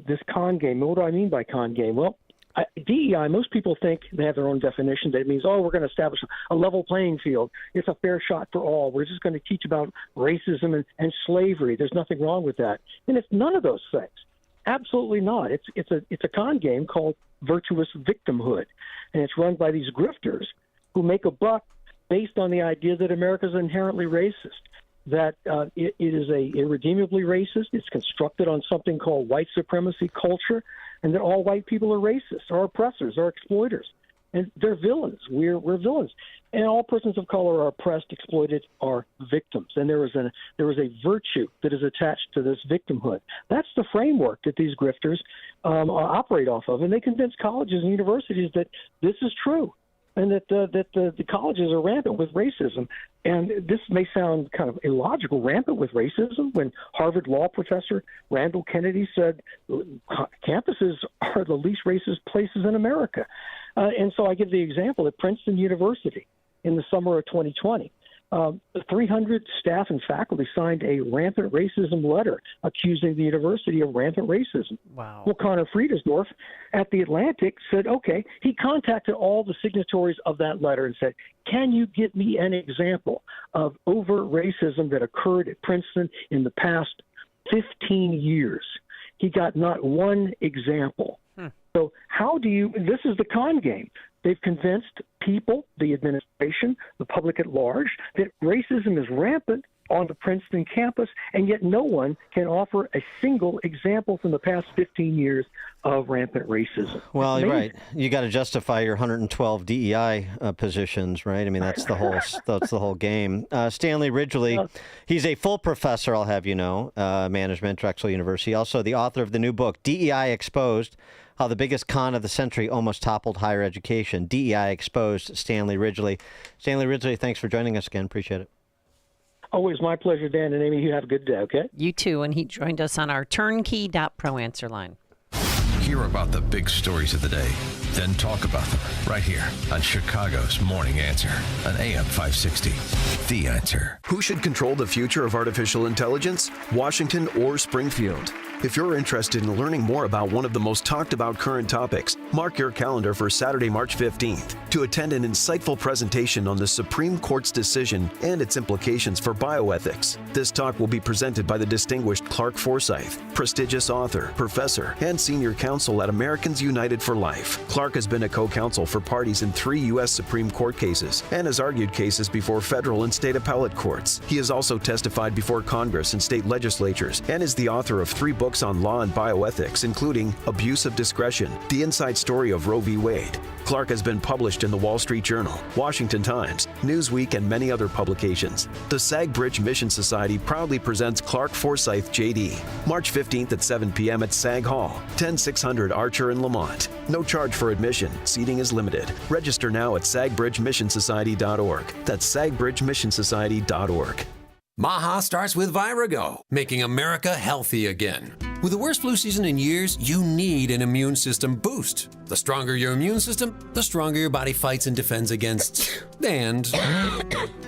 Speaker 11: this con game? And what do I mean by con game? Well, DEI, most people think they have their own definition. That it means, we're going to establish a level playing field. It's a fair shot for all. We're just going to teach about racism and slavery. There's nothing wrong with that. And it's none of those things. Absolutely not. It's a con game called virtuous victimhood. And it's run by these grifters who make a buck based on the idea that America is inherently racist, that it is irredeemably racist. It's constructed on something called white supremacy culture, and that all white people are racists, are oppressors, are exploiters. And they're villains. We're villains. And all persons of color are oppressed, exploited, are victims. And there is a virtue that is attached to this victimhood. That's the framework that these grifters operate off of. And they convince colleges and universities that this is true, and that the colleges are rampant with racism. And this may sound kind of illogical, rampant with racism, when Harvard law professor Randall Kennedy said campuses are the least racist places in America. And so I give the example at Princeton University in the summer of 2020. 300 staff and faculty signed a rampant racism letter accusing the university of rampant racism.
Speaker 5: Wow.
Speaker 11: Well, Connor Friedersdorf at The Atlantic said, okay, he contacted all the signatories of that letter and said, can you give me an example of overt racism that occurred at Princeton in the past 15 years? He got not one example. So this is the con game. They've convinced people, the administration, the public at large, that racism is rampant on the Princeton campus, and yet no one can offer a single example from the past 15 years of rampant racism.
Speaker 3: Well, you're right. You got to justify your 112 DEI positions, right? I mean, that's the whole game. Stanley Ridgely, he's a full professor, I'll have you know, management, Drexel University. Also, the author of the new book, DEI Exposed: How the Biggest Con of the Century Almost Toppled Higher Education. DEI Exposed, Stanley Ridgely. Stanley Ridgely, thanks for joining us again. Appreciate it.
Speaker 11: Always my pleasure, Dan and Amy. You have a good day, okay?
Speaker 5: You too. And he joined us on our turnkey.pro answer line.
Speaker 22: Hear about the big stories of the day, then talk about them right here on Chicago's Morning Answer on AM 560. The Answer.
Speaker 10: Who should control the future of artificial intelligence? Washington or Springfield? If you're interested in learning more about one of the most talked about current topics, mark your calendar for Saturday, March 15th to attend an insightful presentation on the Supreme Court's decision and its implications for bioethics. This talk will be presented by the distinguished Clark Forsyth, prestigious author, professor, and senior counsel at Americans United for Life. Clark has been a co-counsel for parties in 3 U.S. Supreme Court cases and has argued cases before federal and state appellate courts. He has also testified before Congress and state legislatures and is the author of 3 books on law and bioethics, including Abuse of Discretion, The Inside Story of Roe v. Wade. Clark has been published in the Wall Street Journal, Washington Times, Newsweek, and many other publications. The Sag Bridge Mission Society proudly presents Clark Forsyth, J.D., March 15th at 7 p.m. at Sag Hall, 10600 Archer in Lamont. No charge for admission. Seating is limited. Register now at sagbridgemissonsociety.org. That's sagbridgemissonsociety.org.
Speaker 2: Maha starts with Virago, making America healthy again. With the worst flu season in years, you need an immune system boost. The stronger your immune system, the stronger your body fights and defends against... and...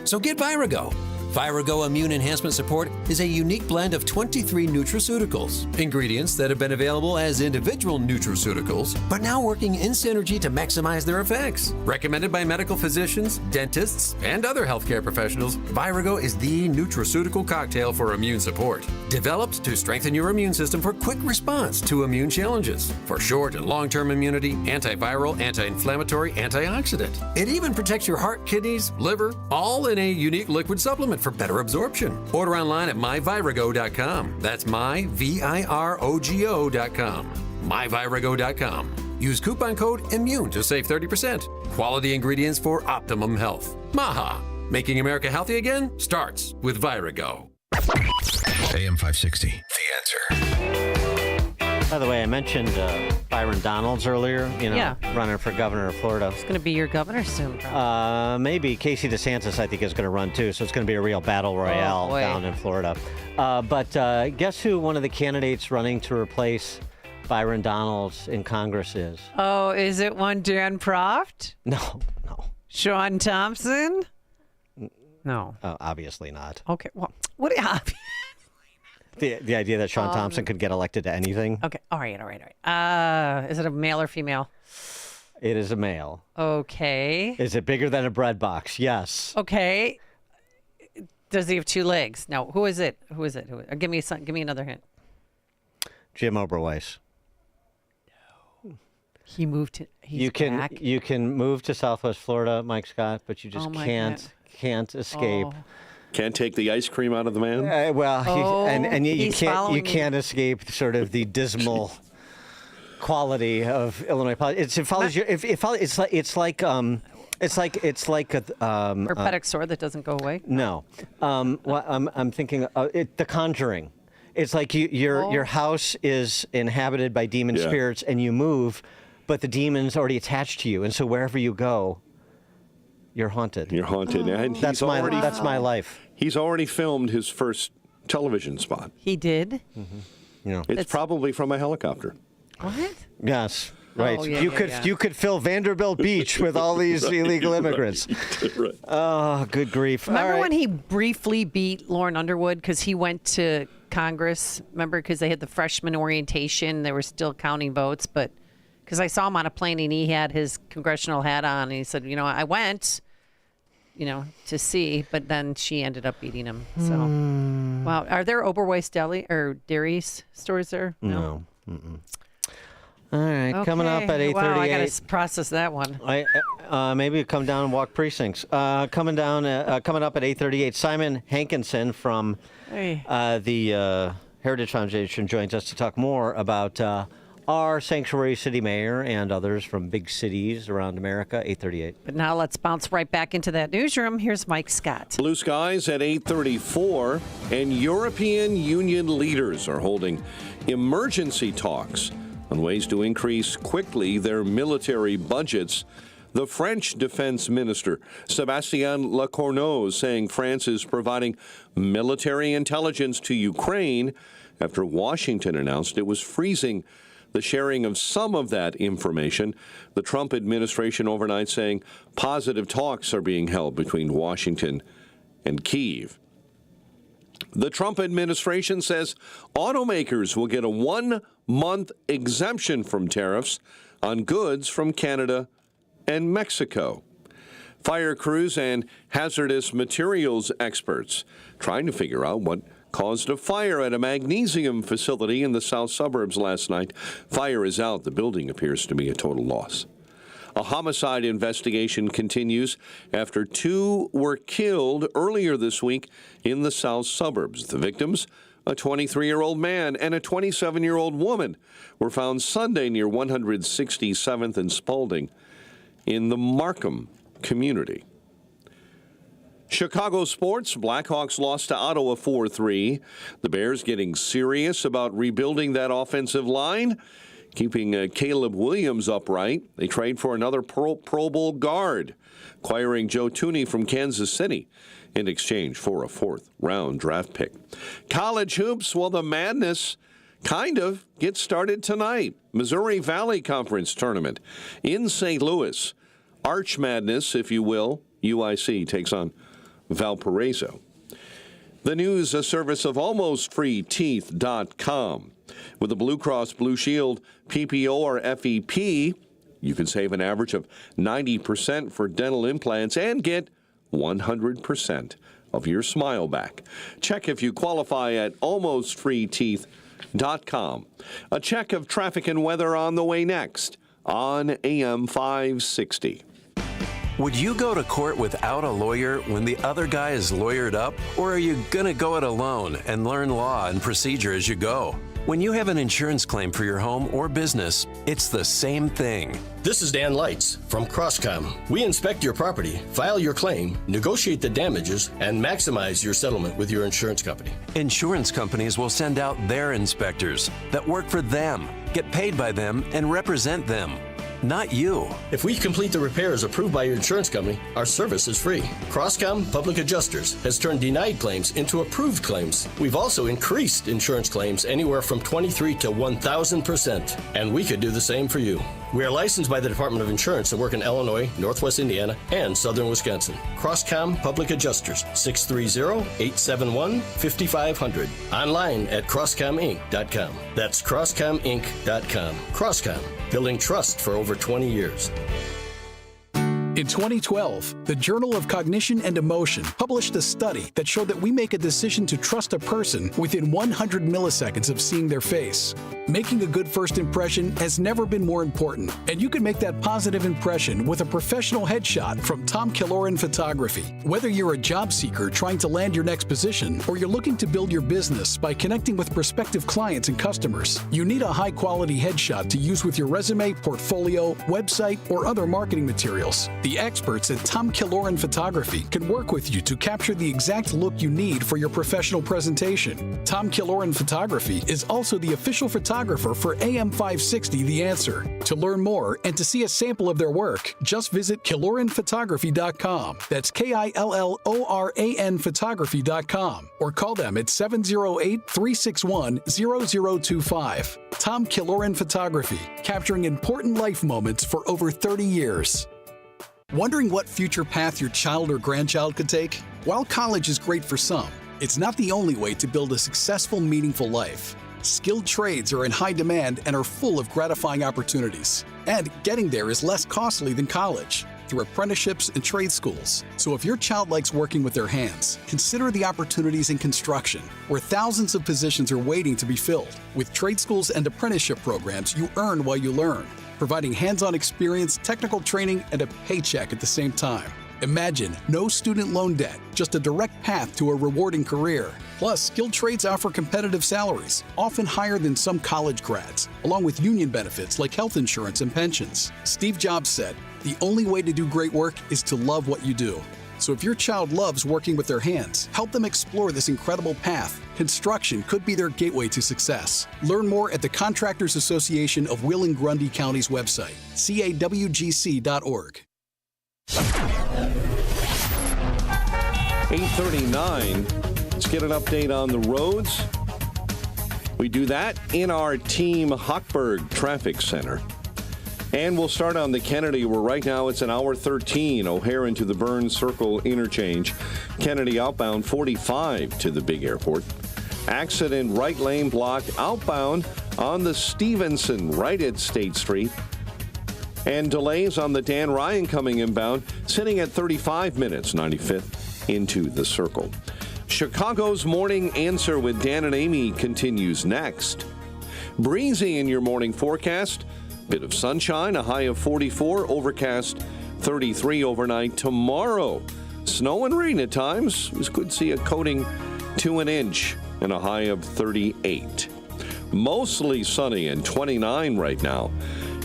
Speaker 2: So get Virago. Virago Immune Enhancement Support is a unique blend of 23 nutraceuticals, ingredients that have been available as individual nutraceuticals, but now working in synergy to maximize their effects. Recommended by medical physicians, dentists, and other healthcare professionals, Virago is the nutraceutical cocktail for immune support. Developed to strengthen your immune system for quick response to immune challenges, for short and long-term immunity, antiviral, anti-inflammatory, antioxidant. It even protects your heart, kidneys, liver, all in a unique liquid supplement for better absorption. Order online at myvirago.com. That's myvirago.com. myvirago.com. Use coupon code IMMUNE to save 30%. Quality ingredients for optimum health. Maha. Making America healthy again starts with Virago.
Speaker 22: AM 560, The Answer.
Speaker 3: By the way, I mentioned Byron Donalds earlier, running for governor of Florida.
Speaker 5: He's going to be your governor soon, probably.
Speaker 3: Maybe Casey DeSantis, I think, is going to run too, so it's going to be a real battle royale down in Florida. But guess who one of the candidates running to replace Byron Donalds in Congress is?
Speaker 5: Oh, is it one Dan Proft?
Speaker 3: No.
Speaker 5: Sean Thompson? No.
Speaker 3: Obviously not.
Speaker 5: Okay, well, what?
Speaker 3: The idea that Sean Thompson could get elected to anything?
Speaker 5: Okay, all right. Is it a male or female?
Speaker 3: It is a male.
Speaker 5: Okay.
Speaker 3: Is it bigger than a bread box? Yes.
Speaker 5: Okay. Does he have two legs? No. Who is it? Give me another hint.
Speaker 3: Jim Oberweis.
Speaker 5: No. He moved to.
Speaker 3: You can move to Southwest Florida, Mike Scott, but you just can't escape.
Speaker 5: Oh.
Speaker 1: Can't take the ice cream out of the man.
Speaker 3: You can't escape sort of the dismal quality of Illinois politics. It's like a
Speaker 5: herpetic sore that doesn't go away.
Speaker 3: No, I'm thinking The Conjuring. It's like your house is inhabited by demon spirits, and you move, but the demon's already attached to you, and so wherever you go, you're haunted.
Speaker 1: You're haunted, and
Speaker 3: that's my life.
Speaker 1: He's already filmed his first television spot.
Speaker 5: He did.
Speaker 3: Mm-hmm.
Speaker 1: It's probably from a helicopter.
Speaker 5: What?
Speaker 3: Yes. Right.
Speaker 5: Oh,
Speaker 3: You could fill Vanderbilt Beach with all these illegal immigrants.
Speaker 1: Right.
Speaker 3: Oh, good grief.
Speaker 5: Remember when he briefly beat Lauren Underwood because he went to Congress? Remember, because they had the freshman orientation. They were still counting votes, but because I saw him on a plane and he had his congressional hat on, and he said, I went, to see, but then she ended up beating him. So, wow. Are there Oberweis deli or dairies stores there?
Speaker 3: No. Mm-mm. All right,
Speaker 5: Okay.
Speaker 3: coming up at 8:38.
Speaker 5: Wow, I got to process that one.
Speaker 3: Maybe come down and walk precincts. Coming up at 8:38. Simon Hankinson from the Heritage Foundation joins us to talk more about our sanctuary city mayor and others from big cities around America. 8:38.
Speaker 5: But now let's bounce right back into that newsroom. Here's Mike Scott.
Speaker 1: Blue skies at 8:34, and European Union leaders are holding emergency talks on ways to increase quickly their military budgets. The French defense minister, Sébastien Lecornu, saying France is providing military intelligence to Ukraine after Washington announced it was freezing the sharing of some of that information. The Trump administration overnight saying positive talks are being held between Washington and Kyiv. The Trump administration says automakers will get a 1-month exemption from tariffs on goods from Canada and Mexico. Fire crews and hazardous materials experts trying to figure out what caused a fire at a magnesium facility in the south suburbs last night. Fire is out. The building appears to be a total loss. A homicide investigation continues after 2 were killed earlier this week in the south suburbs. The victims, a 23-year-old man and a 27-year-old woman, were found Sunday near 167th and Spalding in the Markham community. Chicago sports, Blackhawks lost to Ottawa 4-3. The Bears getting serious about rebuilding that offensive line, keeping Caleb Williams upright. They trade for another Pro Bowl guard, acquiring Joe Thuney from Kansas City in exchange for a 4th-round draft pick. College hoops, well, the madness kind of gets started tonight. Missouri Valley Conference tournament in St. Louis. Arch Madness, if you will. UIC takes on Valparaiso. The news, a service of almostfreeteeth.com. With the Blue Cross Blue Shield PPO or FEP, you can save an average of 90% for dental implants and get 100% of your smile back. Check if you qualify at almostfreeteeth.com. A check of traffic and weather on the way next on AM 560.
Speaker 13: Would you go to court without a lawyer when the other guy is lawyered up? Or are you going to go it alone and learn law and procedure as you go? When you have an insurance claim for your home or business, it's the same thing.
Speaker 19: This is Dan Lights from Crosscom. We inspect your property, file your claim, negotiate the damages, and maximize your settlement with your insurance company.
Speaker 13: Insurance companies will send out their inspectors that work for them, get paid by them, and represent them. Not you.
Speaker 19: If we complete the repairs approved by your insurance company, our service is free. Crosscom Public Adjusters has turned denied claims into approved claims. We've also increased insurance claims anywhere from 23 to 1,000%, and we could do the same for you. We are licensed by the Department of Insurance and work in Illinois, Northwest Indiana, and Southern Wisconsin. Crosscom Public Adjusters, 630-871-5500. Online at crosscominc.com. That's crosscominc.com. Crosscom, building trust for over 20 years.
Speaker 20: In 2012, the Journal of Cognition and Emotion published a study that showed that we make a decision to trust a person within 100 milliseconds of seeing their face. Making a good first impression has never been more important, and you can make that positive impression with a professional headshot from Tom Killoran Photography. Whether you're a job seeker trying to land your next position, or you're looking to build your business by connecting with prospective clients and customers, you need a high-quality headshot to use with your resume, portfolio, website, or other marketing materials. The experts at Tom Killoran Photography can work with you to capture the exact look you need for your professional presentation. Tom Killoran Photography is also the official photographer for AM 560 The Answer. To learn more and to see a sample of their work, just visit KilloranPhotography.com. That's KILLORAN Photography.com, or call them at 708-361-0025. Tom Killoran Photography, capturing important life moments for over 30 years. Wondering what future path your child or grandchild could take? While college is great for some, it's not the only way to build a successful, meaningful life. Skilled trades are in high demand and are full of gratifying opportunities. And getting there is less costly than college through apprenticeships and trade schools. So if your child likes working with their hands, consider the opportunities in construction, where thousands of positions are waiting to be filled. With trade schools and apprenticeship programs, you earn while you learn, providing hands-on experience, technical training, and a paycheck at the same time. Imagine no student loan debt, just a direct path to a rewarding career. Plus, skilled trades offer competitive salaries, often higher than some college grads, along with union benefits like health insurance and pensions. Steve Jobs said, "The only way to do great work is to love what you do." So if your child loves working with their hands, help them explore this incredible path. Construction could be their gateway to success. Learn more at the Contractors Association of Will-and-Grundy County's website, cawgc.org.
Speaker 1: 8:39. Let's get an update on the roads. We do that in our Team Hochberg Traffic Center. And we'll start on the Kennedy, where right now it's an hour 13, O'Hare into the Burns Circle interchange. Kennedy outbound 45 to the big airport. Accident, right lane blocked outbound on the Stevenson right at State Street. And delays on the Dan Ryan coming inbound, sitting at 35 minutes, 95th into the Circle. Chicago's Morning Answer with Dan and Amy continues next. Breezy in your morning forecast. Bit of sunshine, a high of 44, overcast 33 overnight. Tomorrow, snow and rain at times. We could see a coating to an inch and a high of 38. Mostly sunny and 29 right now.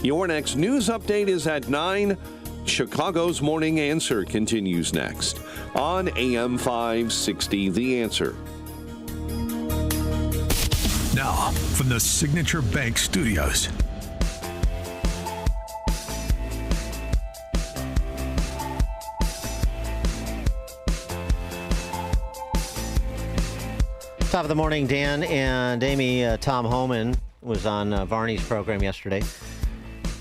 Speaker 1: Your next news update is at 9. Chicago's Morning Answer continues next on AM 560 The Answer.
Speaker 21: Now, from the Signature Bank Studios.
Speaker 3: Top of the morning, Dan and Amy. Tom Homan was on Varney's program yesterday,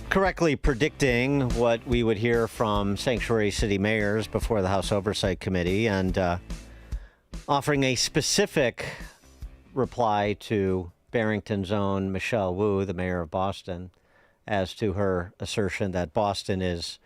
Speaker 3: correctly predicting what we would hear from sanctuary city mayors before the House Oversight Committee. And offering a specific reply to Barrington's own Michelle Wu, the mayor of Boston, as to her assertion that Boston is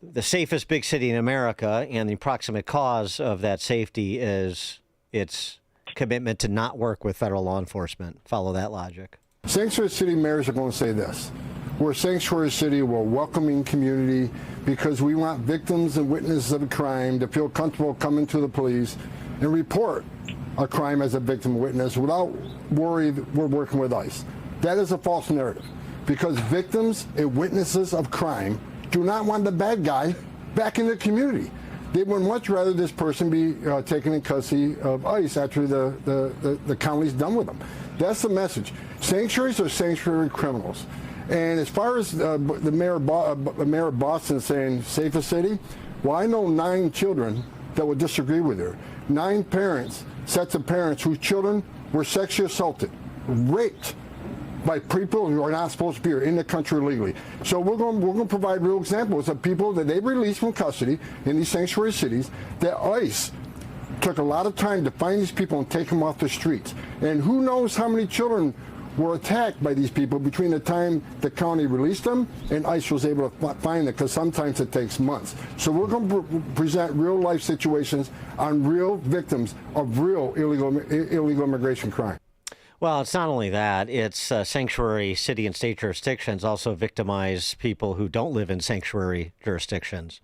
Speaker 3: the safest big city in America, and the proximate cause of that safety is its commitment to not work with federal law enforcement. Follow that logic.
Speaker 4: Sanctuary city mayors are going to say this. We're a sanctuary city, we're a welcoming community because we want victims and witnesses of a crime to feel comfortable coming to the police and report a crime as a victim or witness without worry that we're working with ICE. That is a false narrative because victims and witnesses of crime do not want the bad guy back in the community. They would much rather this person be taken in custody of ICE after the county's done with them. That's the message. Sanctuaries are sanctuary criminals. And as far as the mayor of Boston saying safest city, well, I know 9 children that would disagree with her. 9 parents, sets of parents whose children were sexually assaulted, raped by people who are not supposed to be here in the country legally. So we're going to provide real examples of people that they've released from custody in these sanctuary cities that ICE took a lot of time to find these people and take them off the streets. And who knows how many children were attacked by these people between the time the county released them and ICE was able to find them, because sometimes it takes months. So we're going to present real life situations on real victims of real illegal immigration crime.
Speaker 3: Well, it's not only that. It's sanctuary city and state jurisdictions also victimize people who don't live in sanctuary jurisdictions.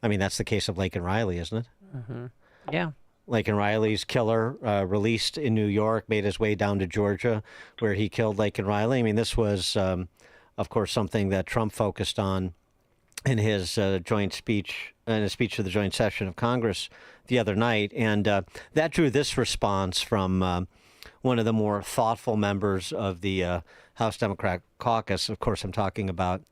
Speaker 3: I mean, that's the case of Laken Riley, isn't it?
Speaker 5: Mm-hmm. Yeah.
Speaker 3: Laken Riley's killer, released in New York, made his way down to Georgia, where he killed Laken Riley. I mean, this was, of course, something that Trump focused on in his joint speech, in a speech to the joint session of Congress the other night. And that drew this response from one of the more thoughtful members of the House Democrat caucus. Of course, I'm talking about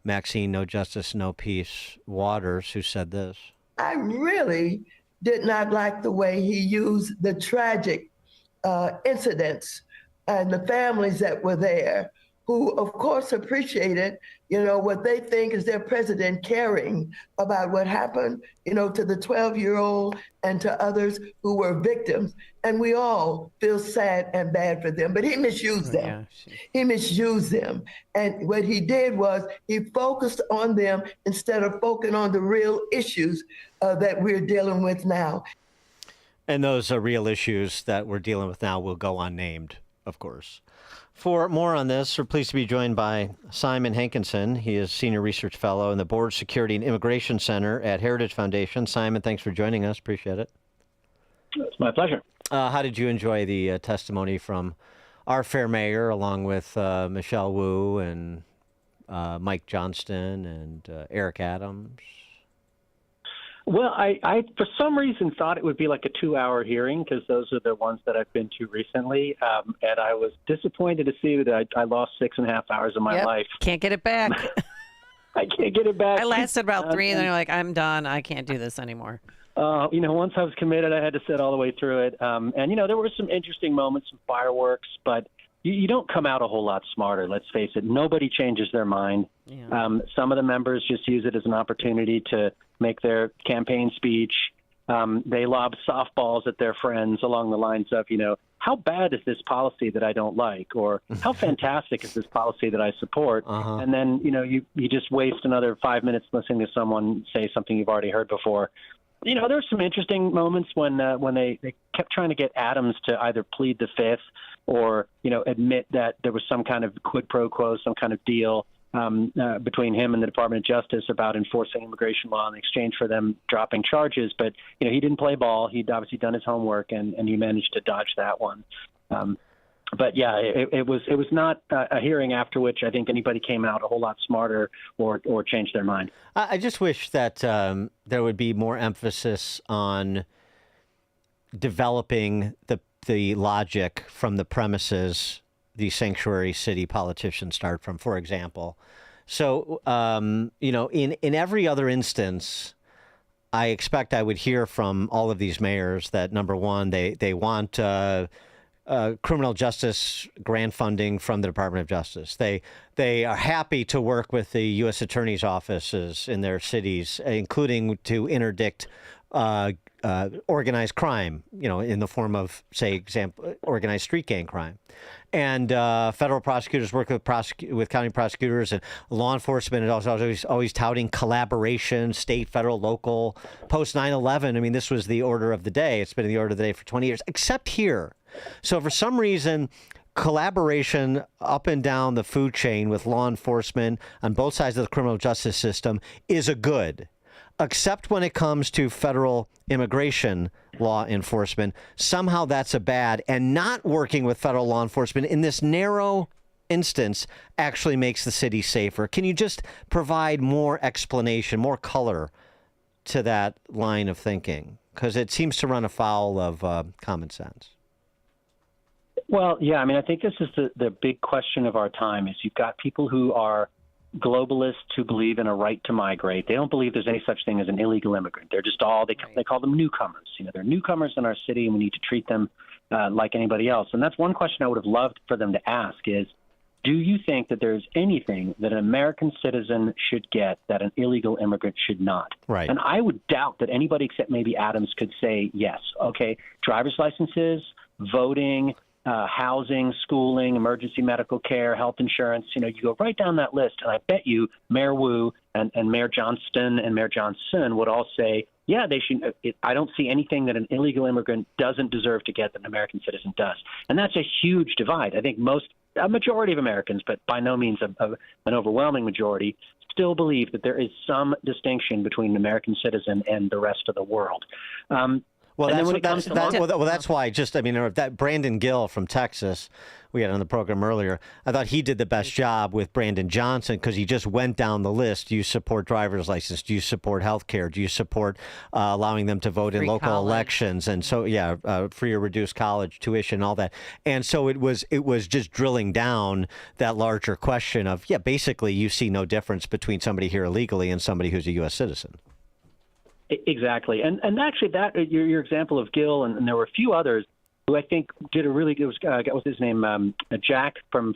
Speaker 3: Maxine No Justice, No Peace Waters, who said this.
Speaker 7: I really did not like the way he used the tragic incidents and the families that were there, who, of course, appreciated, what they think is their president caring about what happened, to the 12-year-old and to others who were victims. And we all feel sad and bad for them, but he misused them. He misused them. And what he did was he focused on them instead of focusing on the real issues that we're dealing with now.
Speaker 3: And those real issues that we're dealing with now will go unnamed, of course. For more on this, we're pleased to be joined by Simon Hankinson. He is Senior Research Fellow in the Board Security and Immigration Center at Heritage Foundation. Simon, thanks for joining us. Appreciate it.
Speaker 8: It's my pleasure.
Speaker 3: How did you enjoy the testimony from our fair mayor, along with Michelle Wu and Mike Johnston and Eric Adams?
Speaker 8: Well, I for some reason thought it would be like a 2-hour hearing because those are the ones that I've been to recently. And I was disappointed to see that I lost 6.5 hours of my life.
Speaker 5: Can't get it back.
Speaker 8: I can't get it back.
Speaker 5: I lasted about 3 and then you're like, I'm done. I can't do this anymore.
Speaker 8: Once I was committed, I had to sit all the way through it. And there were some interesting moments, some fireworks, but you don't come out a whole lot smarter, let's face it. Nobody changes their mind. Yeah. Some of the members just use it as an opportunity to make their campaign speech. They lob softballs at their friends along the lines of, how bad is this policy that I don't like? Or how fantastic is this policy that I support? Uh-huh. And then, you just waste another 5 minutes listening to someone say something you've already heard before. There's some interesting moments when they kept trying to get Adams to either plead the fifth or, admit that there was some kind of quid pro quo, some kind of deal between him and the Department of Justice about enforcing immigration law in exchange for them dropping charges. But, he didn't play ball. He'd obviously done his homework, and he managed to dodge that one. But, yeah, it was not a hearing after which I think anybody came out a whole lot smarter or changed their mind.
Speaker 3: I just wish that there would be more emphasis on developing the logic from the premises the sanctuary city politicians start from, for example. So, in every other instance, I expect I would hear from all of these mayors that, number one, they want criminal justice grant funding from the Department of Justice. They are happy to work with the U.S. attorney's offices in their cities, including to interdict organized crime, in the form of, say, organized street gang crime. And federal prosecutors work with county prosecutors, and law enforcement is always touting collaboration, state, federal, local. Post 9/11, I mean, this was the order of the day. It's been the order of the day for 20 years, except here. So for some reason, collaboration up and down the food chain with law enforcement on both sides of the criminal justice system is a good. Except when it comes to federal immigration law enforcement, somehow that's a bad, and not working with federal law enforcement in this narrow instance actually makes the city safer. Can you just provide more explanation, more color to that line of thinking? Because it seems to run afoul of common sense.
Speaker 8: Well, yeah, I mean, I think this is the big question of our time is you've got people who are globalists who believe in a right to migrate. They don't believe there's any such thing as an illegal immigrant. They're just they call them newcomers. They're newcomers in our city, and we need to treat them like anybody else. And that's one question I would have loved for them to ask is, do you think that there's anything that an American citizen should get that an illegal immigrant should not?
Speaker 3: Right.
Speaker 8: And I would doubt that anybody except maybe Adams could say yes. Okay, driver's licenses, voting, housing, schooling, emergency medical care, health insurance. You go right down that list, and I bet you Mayor Wu and Mayor Johnston and Mayor Johnson would all say, yeah, they should. I don't see anything that an illegal immigrant doesn't deserve to get that an American citizen does. And that's a huge divide. I think a majority of Americans, but by no means an overwhelming majority, still believe that there is some distinction between an American citizen and the rest of the world.
Speaker 3: Well, that's why. That Brandon Gill from Texas, we had on the program earlier. I thought he did the best job with Brandon Johnson because he just went down the list. Do you support driver's license? Do you support health care? Do you support allowing them to vote in local elections? And so, free or reduced college tuition, all that. And so it was just drilling down that larger question of, basically you see no difference between somebody here illegally and somebody who's a U.S. citizen.
Speaker 8: Exactly. And actually that your example of Gill, and there were a few others who I think did a really good, what was his name? Brian Jack from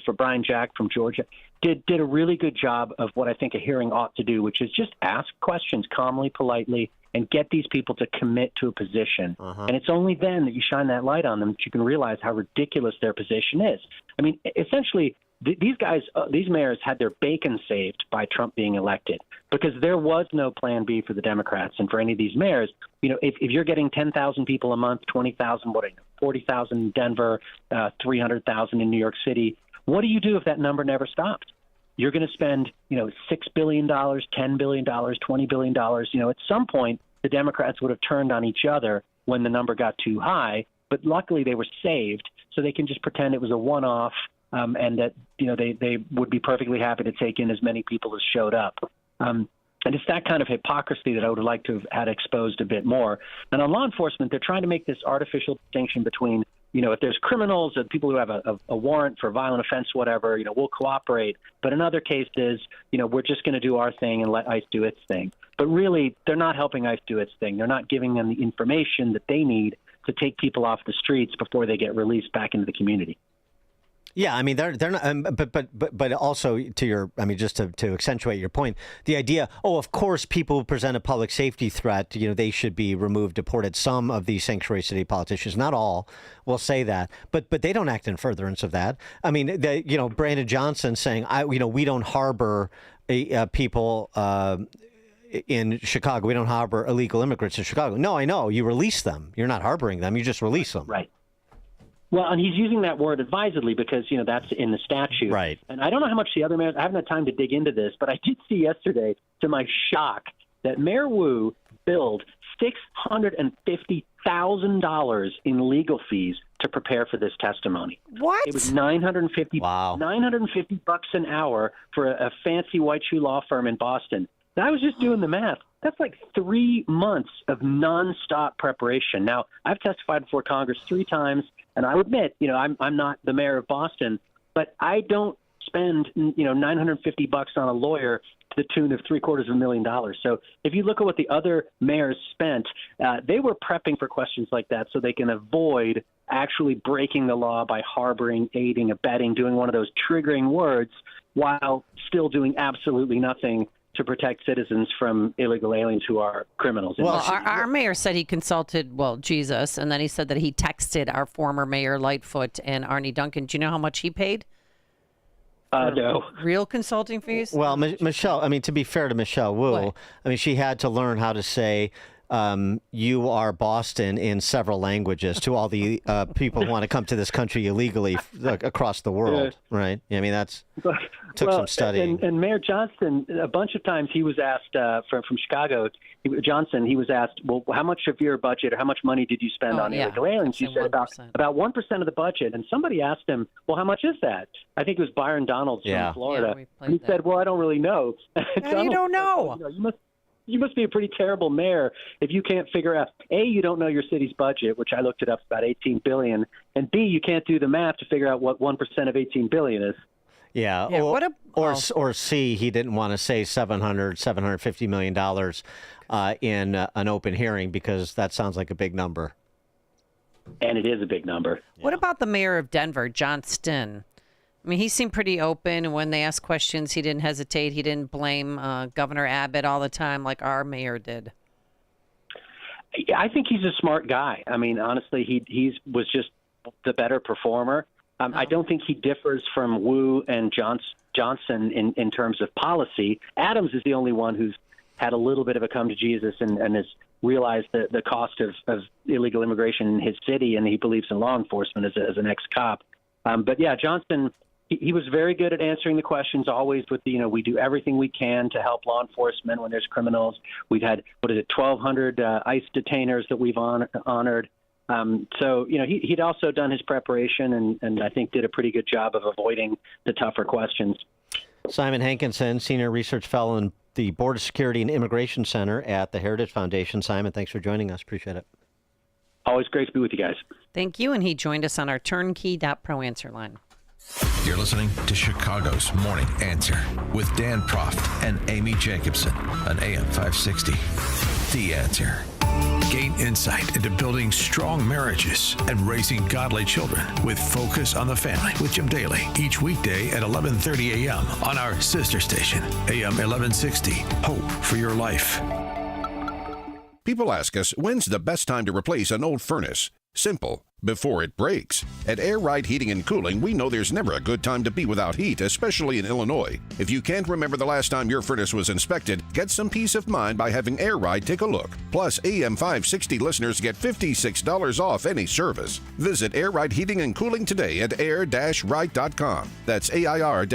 Speaker 8: Georgia, did a really good job of what I think a hearing ought to do, which is just ask questions calmly, politely, and get these people to commit to a position. And it's only then that you shine that light on them that you can realize how ridiculous their position is. I mean, essentially, these guys, these mayors had their bacon saved by Trump being elected because there was no plan B for the Democrats and for any of these mayors. If you're getting 10,000 people a month, 20,000, 40,000 in Denver, 300,000 in New York City, what do you do if that number never stopped? You're going to spend, $6 billion, $10 billion, $20 billion. At some point, the Democrats would have turned on each other when the number got too high. But luckily, they were saved, so they can just pretend it was a one-off. And that they would be perfectly happy to take in as many people as showed up. And it's that kind of hypocrisy that I would like to have had exposed a bit more. And on law enforcement, they're trying to make this artificial distinction between, if there's criminals and people who have a warrant for violent offense, whatever, we'll cooperate. But in other cases, we're just going to do our thing and let ICE do its thing. But really, they're not helping ICE do its thing. They're not giving them the information that they need to take people off the streets before they get released back into the community.
Speaker 3: Yeah, I mean they're not, but also just to accentuate your point, the idea, of course, people who present a public safety threat, they should be removed, deported. Some of these sanctuary city politicians, not all, will say that, but they don't act in furtherance of that. I mean, Brandon Johnson saying, we don't harbor people in Chicago. We don't harbor illegal immigrants in Chicago. No, I know. You release them. You're not harboring them. You just release them.
Speaker 8: Right. Well, and he's using that word advisedly because, that's in the statute.
Speaker 3: Right.
Speaker 8: And I don't know how much the other mayors, I haven't had time to dig into this, but I did see yesterday, to my shock, that Mayor Wu billed $650,000 in legal fees to prepare for this testimony.
Speaker 5: What?
Speaker 8: It was $950 an hour for a fancy white shoe law firm in Boston. And I was just doing the math. That's like 3 months of nonstop preparation. Now, I've testified before Congress 3 times, and I admit, I'm not the mayor of Boston, but I don't spend, $950 on a lawyer to the tune of $750,000. So if you look at what the other mayors spent, they were prepping for questions like that so they can avoid actually breaking the law by harboring, aiding, abetting, doing one of those triggering words while still doing absolutely nothing to protect citizens from illegal aliens who are criminals.
Speaker 5: Well, our mayor said he consulted, Jesus, and then he said that he texted our former mayor Lightfoot and Arnie Duncan. Do you know how much he paid?
Speaker 8: No.
Speaker 5: Real consulting fees?
Speaker 3: Well, Michelle, I mean, to be fair to Michelle Wu,
Speaker 5: What?
Speaker 3: I mean, she had to learn how to say, you are Boston in several languages to all the people who want to come to this country illegally across the world, right? I mean, took some studying.
Speaker 8: And Mayor Johnston, a bunch of times he was asked from Chicago, he was asked, well, how much of your budget or how much money did you spend on illegal aliens? He said about 1% of the budget. And somebody asked him, well, how much is that? I think it was Byron Donalds from Florida. And he said, well, I don't really know.
Speaker 5: How you don't know?
Speaker 8: You must be a pretty terrible mayor if you can't figure out, A, you don't know your city's budget, which I looked it up, about $18 billion, and B, you can't do the math to figure out what 1% of $18 billion is.
Speaker 3: Yeah, or C, he didn't want to say $750 million in an open hearing because that sounds like a big number.
Speaker 8: And it is a big number.
Speaker 5: What about the mayor of Denver, Johnston? I mean, he seemed pretty open, and when they asked questions, he didn't hesitate. He didn't blame Governor Abbott all the time like our mayor did.
Speaker 8: I think he's a smart guy. I mean, honestly, he was just the better performer. I don't think he differs from Wu and Johnson in terms of policy. Adams is the only one who's had a little bit of a come to Jesus and has realized the cost of illegal immigration in his city, and he believes in law enforcement as an ex-cop. But yeah, Johnson, he was very good at answering the questions, always with we do everything we can to help law enforcement when there's criminals. We've had, 1,200 ICE detainers that we've honored. So, he'd also done his preparation and I think did a pretty good job of avoiding the tougher questions.
Speaker 3: Simon Hankinson, Senior Research Fellow in the Border Security and Immigration Center at the Heritage Foundation. Simon, thanks for joining us. Appreciate it.
Speaker 8: Always great to be with you guys.
Speaker 5: Thank you. And he joined us on our turnkey.pro answer line.
Speaker 22: You're listening to Chicago's Morning Answer with Dan Proft and Amy Jacobson on AM 560. The Answer. Gain insight into building strong marriages and raising godly children with Focus on the Family with Jim Daly each weekday at 11:30 a.m. on our sister station, AM 1160. Hope for your life.
Speaker 12: People ask us, when's the best time to replace an old furnace? Simple. Before it breaks. At Air Ride Heating and Cooling, we know there's never a good time to be without heat, especially in Illinois. If you can't remember the last time your furnace was inspected, get some peace of mind by having Air Ride take a look. Plus, AM 560 listeners get $56 off any service. Visit Air Ride Heating and Cooling today at air-rite.com. That's AIR-RITE.com.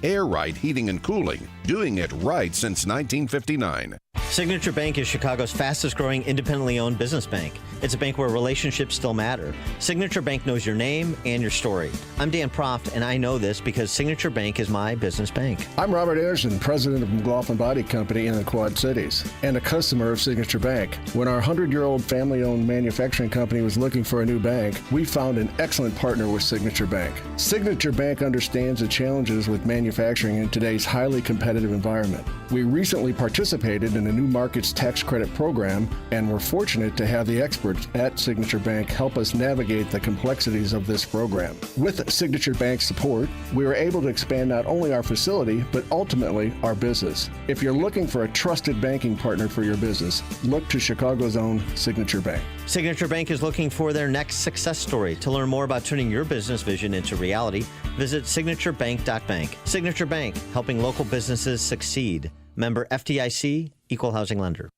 Speaker 12: Air Ride Heating and Cooling, doing it right since 1959.
Speaker 3: Signature Bank is Chicago's fastest growing independently owned business bank. It's a bank where relationships still matter. Signature Bank knows your name and your story. I'm Dan Proft, and I know this because Signature Bank is my business bank.
Speaker 4: I'm Robert Anderson, president of McLaughlin Body Company in the Quad Cities, and a customer of Signature Bank. When our 100-year-old family-owned manufacturing company was looking for a new bank, we found an excellent partner with Signature Bank. Signature Bank understands the challenges with manufacturing in today's highly competitive environment. We recently participated in a new markets tax credit program, and we're fortunate to have the experts at Signature Bank help us navigate the complexities of this program. With Signature Bank's support, we were able to expand not only our facility, but ultimately our business. If you're looking for a trusted banking partner for your business, look to Chicago's own Signature Bank.
Speaker 3: Signature Bank is looking for their next success story. To learn more about turning your business vision into reality, visit signaturebank.bank. Signature Bank, helping local businesses succeed. Member FDIC, Equal Housing Lender.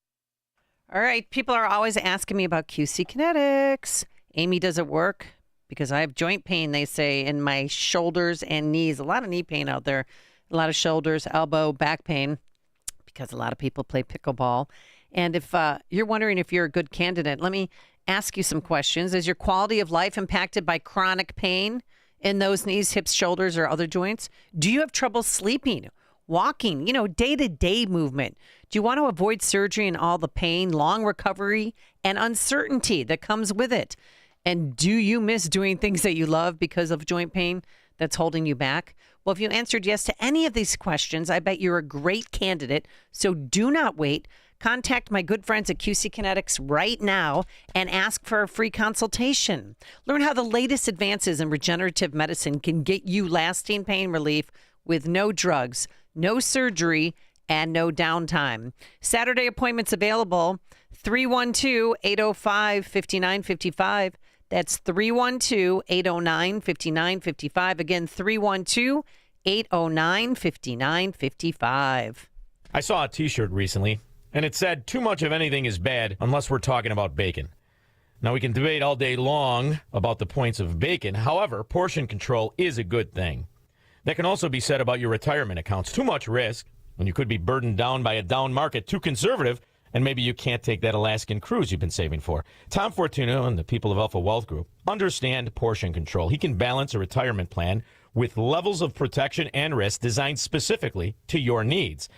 Speaker 5: All right. People are always asking me about QC Kinetics. Amy, does it work? Because I have joint pain, they say, in my shoulders and knees. A lot of knee pain out there. A lot of shoulders, elbow, back pain, because a lot of people play pickleball. And if you're wondering if you're a good candidate, let me ask you some questions. Is your quality of life impacted by chronic pain in those knees, hips, shoulders, or other joints? Do you have trouble sleeping, walking, day-to-day movement? Do you want to avoid surgery and all the pain, long recovery, and uncertainty that comes with it? And do you miss doing things that you love because of joint pain that's holding you back? Well, if you answered yes to any of these questions, I bet you're a great candidate. So do not wait. Contact my good friends at QC Kinetics right now and ask for a free consultation. Learn how the latest advances in regenerative medicine can get you lasting pain relief with no drugs, no surgery, and no downtime. Saturday appointments available 312-805-5955. That's 312-809-5955. Again, 312-809-5955.
Speaker 6: I saw a T-shirt recently, and it said, "Too much of anything is bad unless we're talking about bacon." Now, we can debate all day long about the points of bacon. However, portion control is a good thing. That can also be said about your retirement accounts. Too much risk, when you could be burdened down by a down market. Too conservative, and maybe you can't take that Alaskan cruise you've been saving for. Tom Fortuna and the people of Alpha Wealth Group understand portion control. He can balance a retirement plan with levels of protection and risk designed specifically to your needs.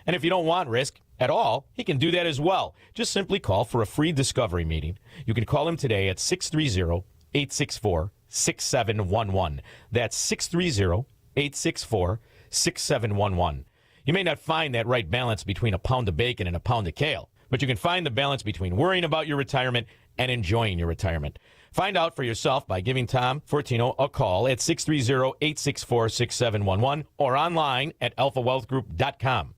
Speaker 6: And if you don't want risk at all, he can do that as well. Just simply call for a free discovery meeting. You can call him today at 630-864-6711. That's 630-864-6711. You may not find that right balance between a pound of bacon and a pound of kale, but you can find the balance between worrying about your retirement and enjoying your retirement. Find out for yourself by giving Tom Fortino a call at 630-864-6711 or online at alphawealthgroup.com.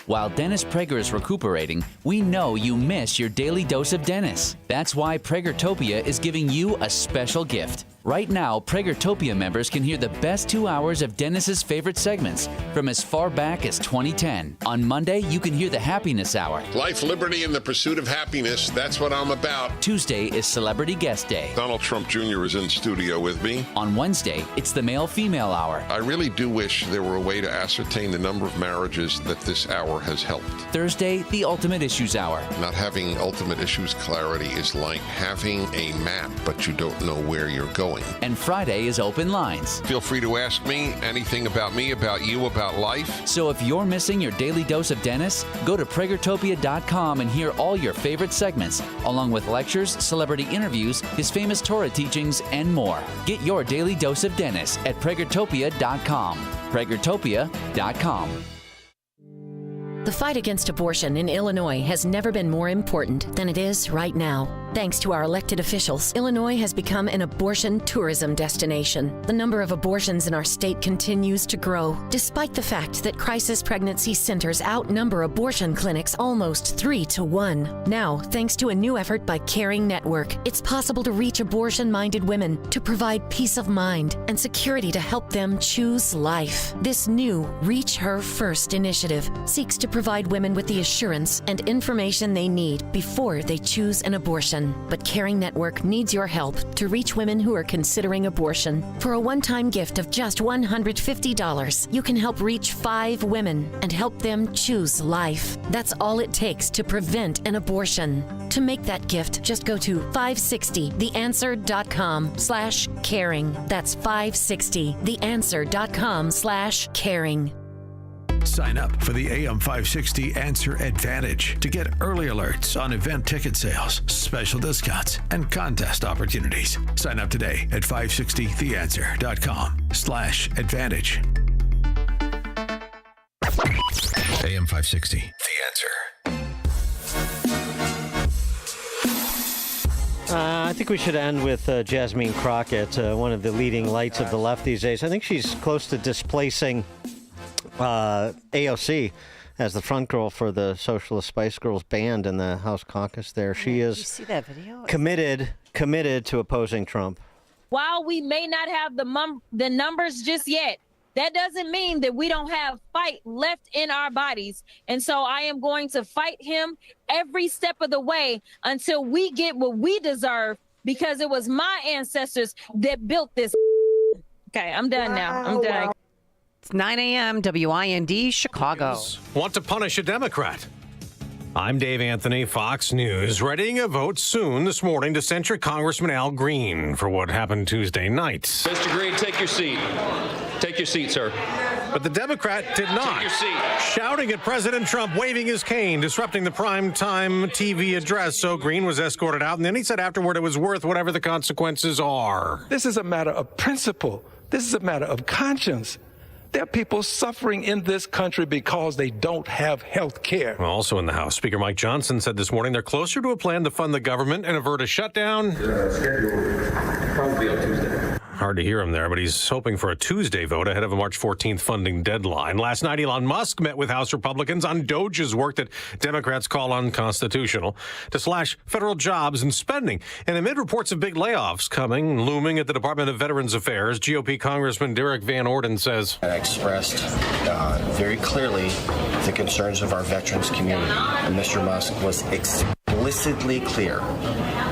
Speaker 14: While Dennis Prager is recuperating, we know you miss your daily dose of Dennis. That's why Pragertopia is giving you a special gift. Right now, Pragertopia members can hear the best 2 hours of Dennis's favorite segments from as far back as 2010. On Monday, you can hear the Happiness Hour.
Speaker 23: Life, liberty, and the pursuit of happiness. That's what I'm about.
Speaker 14: Tuesday is Celebrity Guest Day.
Speaker 23: Donald Trump Jr. is in studio with me.
Speaker 14: On Wednesday, it's the Male-Female Hour.
Speaker 23: I really do wish there were a way to ascertain the number of marriages that this hour has helped.
Speaker 14: Thursday, the Ultimate Issues Hour.
Speaker 23: Not having ultimate issues clarity is like having a map, but you don't know where you're going.
Speaker 14: And Friday is Open Lines.
Speaker 23: Feel free to ask me anything about me, about you, about life.
Speaker 14: So if you're missing your daily dose of Dennis, go to Pragertopia.com and hear all your favorite segments, along with lectures, celebrity interviews, his famous Torah teachings, and more. Get your daily dose of Dennis at Pragertopia.com. Pragertopia.com.
Speaker 24: The fight against abortion in Illinois has never been more important than it is right now. Thanks to our elected officials, Illinois has become an abortion tourism destination. The number of abortions in our state continues to grow, despite the fact that crisis pregnancy centers outnumber abortion clinics almost 3 to 1. Now, thanks to a new effort by Caring Network, it's possible to reach abortion-minded women to provide peace of mind and security to help them choose life. This new Reach Her First initiative seeks to provide women with the assurance and information they need before they choose an abortion. But Caring Network needs your help to reach women who are considering abortion. For a one-time gift of just $150, you can help reach 5 women and help them choose life. That's all it takes to prevent an abortion. To make that gift, just go to 560theanswer.com/caring. That's 560theanswer.com/caring.
Speaker 22: Sign up for the AM 560 Answer Advantage to get early alerts on event ticket sales, special discounts, and contest opportunities. Sign up today at 560theanswer.com/advantage. AM 560, The Answer.
Speaker 3: I think we should end with Jasmine Crockett, one of the leading lights of the left these days. I think she's close to displacing AOC as the front girl for the Socialist Spice Girls band in the House caucus there. She is
Speaker 5: Did you see that video?
Speaker 3: committed to opposing Trump.
Speaker 25: While we may not have the numbers just yet, that doesn't mean that we don't have fight left in our bodies. And so I am going to fight him every step of the way until we get what we deserve, because it was my ancestors that built this. Okay, I'm done now. I'm done.
Speaker 5: It's 9 a.m. WIND Chicago.
Speaker 26: Want to punish a Democrat? I'm Dave Anthony, Fox News, readying a vote soon this morning to censure Congressman Al Green for what happened Tuesday night.
Speaker 27: Mr. Green, take your seat. Take your seat, sir.
Speaker 26: But the Democrat did not.
Speaker 27: Take your seat.
Speaker 26: Shouting at President Trump, waving his cane, disrupting the primetime TV address. So Green was escorted out, and then he said afterward it was worth whatever the consequences are.
Speaker 28: This is a matter of principle. This is a matter of conscience. There are people suffering in this country because they don't have health care.
Speaker 26: Also in the House, Speaker Mike Johnson said this morning they're closer to a plan to fund the government and avert a shutdown.
Speaker 27: Probably on Tuesday.
Speaker 26: Hard to hear him there, but he's hoping for a Tuesday vote ahead of a March 14th funding deadline. Last night, Elon Musk met with House Republicans on Doge's work that Democrats call unconstitutional to slash federal jobs and spending. And amid reports of big layoffs looming at the Department of Veterans Affairs, GOP Congressman Derek Van Orden says,
Speaker 2: I expressed very clearly the concerns of our veterans community. And Mr. Musk was explicitly clear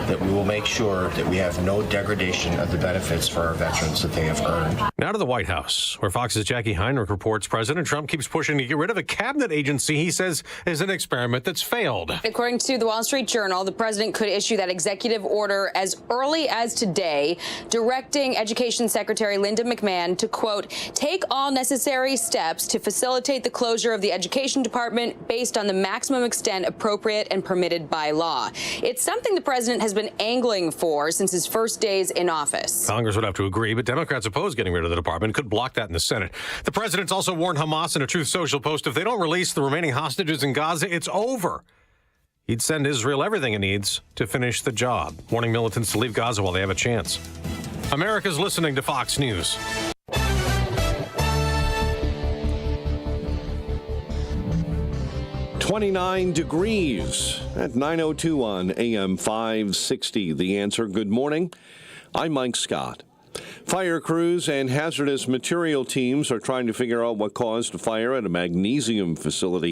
Speaker 2: that we will make sure that we have no degradation of the benefits for our veterans that they have earned.
Speaker 26: Now to the White House, where Fox's Jackie Heinrich reports President Trump keeps pushing to get rid of a cabinet agency he says is an experiment that's failed.
Speaker 9: According to the Wall Street Journal, the president could issue that executive order as early as today, directing Education Secretary Linda McMahon to, quote, take all necessary steps to facilitate the closure of the Education Department based on the maximum extent appropriate and permitted by law. It's something the president has been angling for since his first days in office.
Speaker 26: Congress would have to agree, but Democrats oppose getting rid of the department, could block that in the Senate. The president's also warned Hamas in a Truth Social post if they don't release the remaining hostages in Gaza, it's over. He'd send Israel everything it needs to finish the job, warning militants to leave Gaza while they have a chance. America's listening to Fox News.
Speaker 1: .29 degrees at 9:02 on AM 560. The Answer. Good morning. I'm Mike Scott. Fire crews and hazardous material teams are trying to figure out what caused a fire at a magnesium facility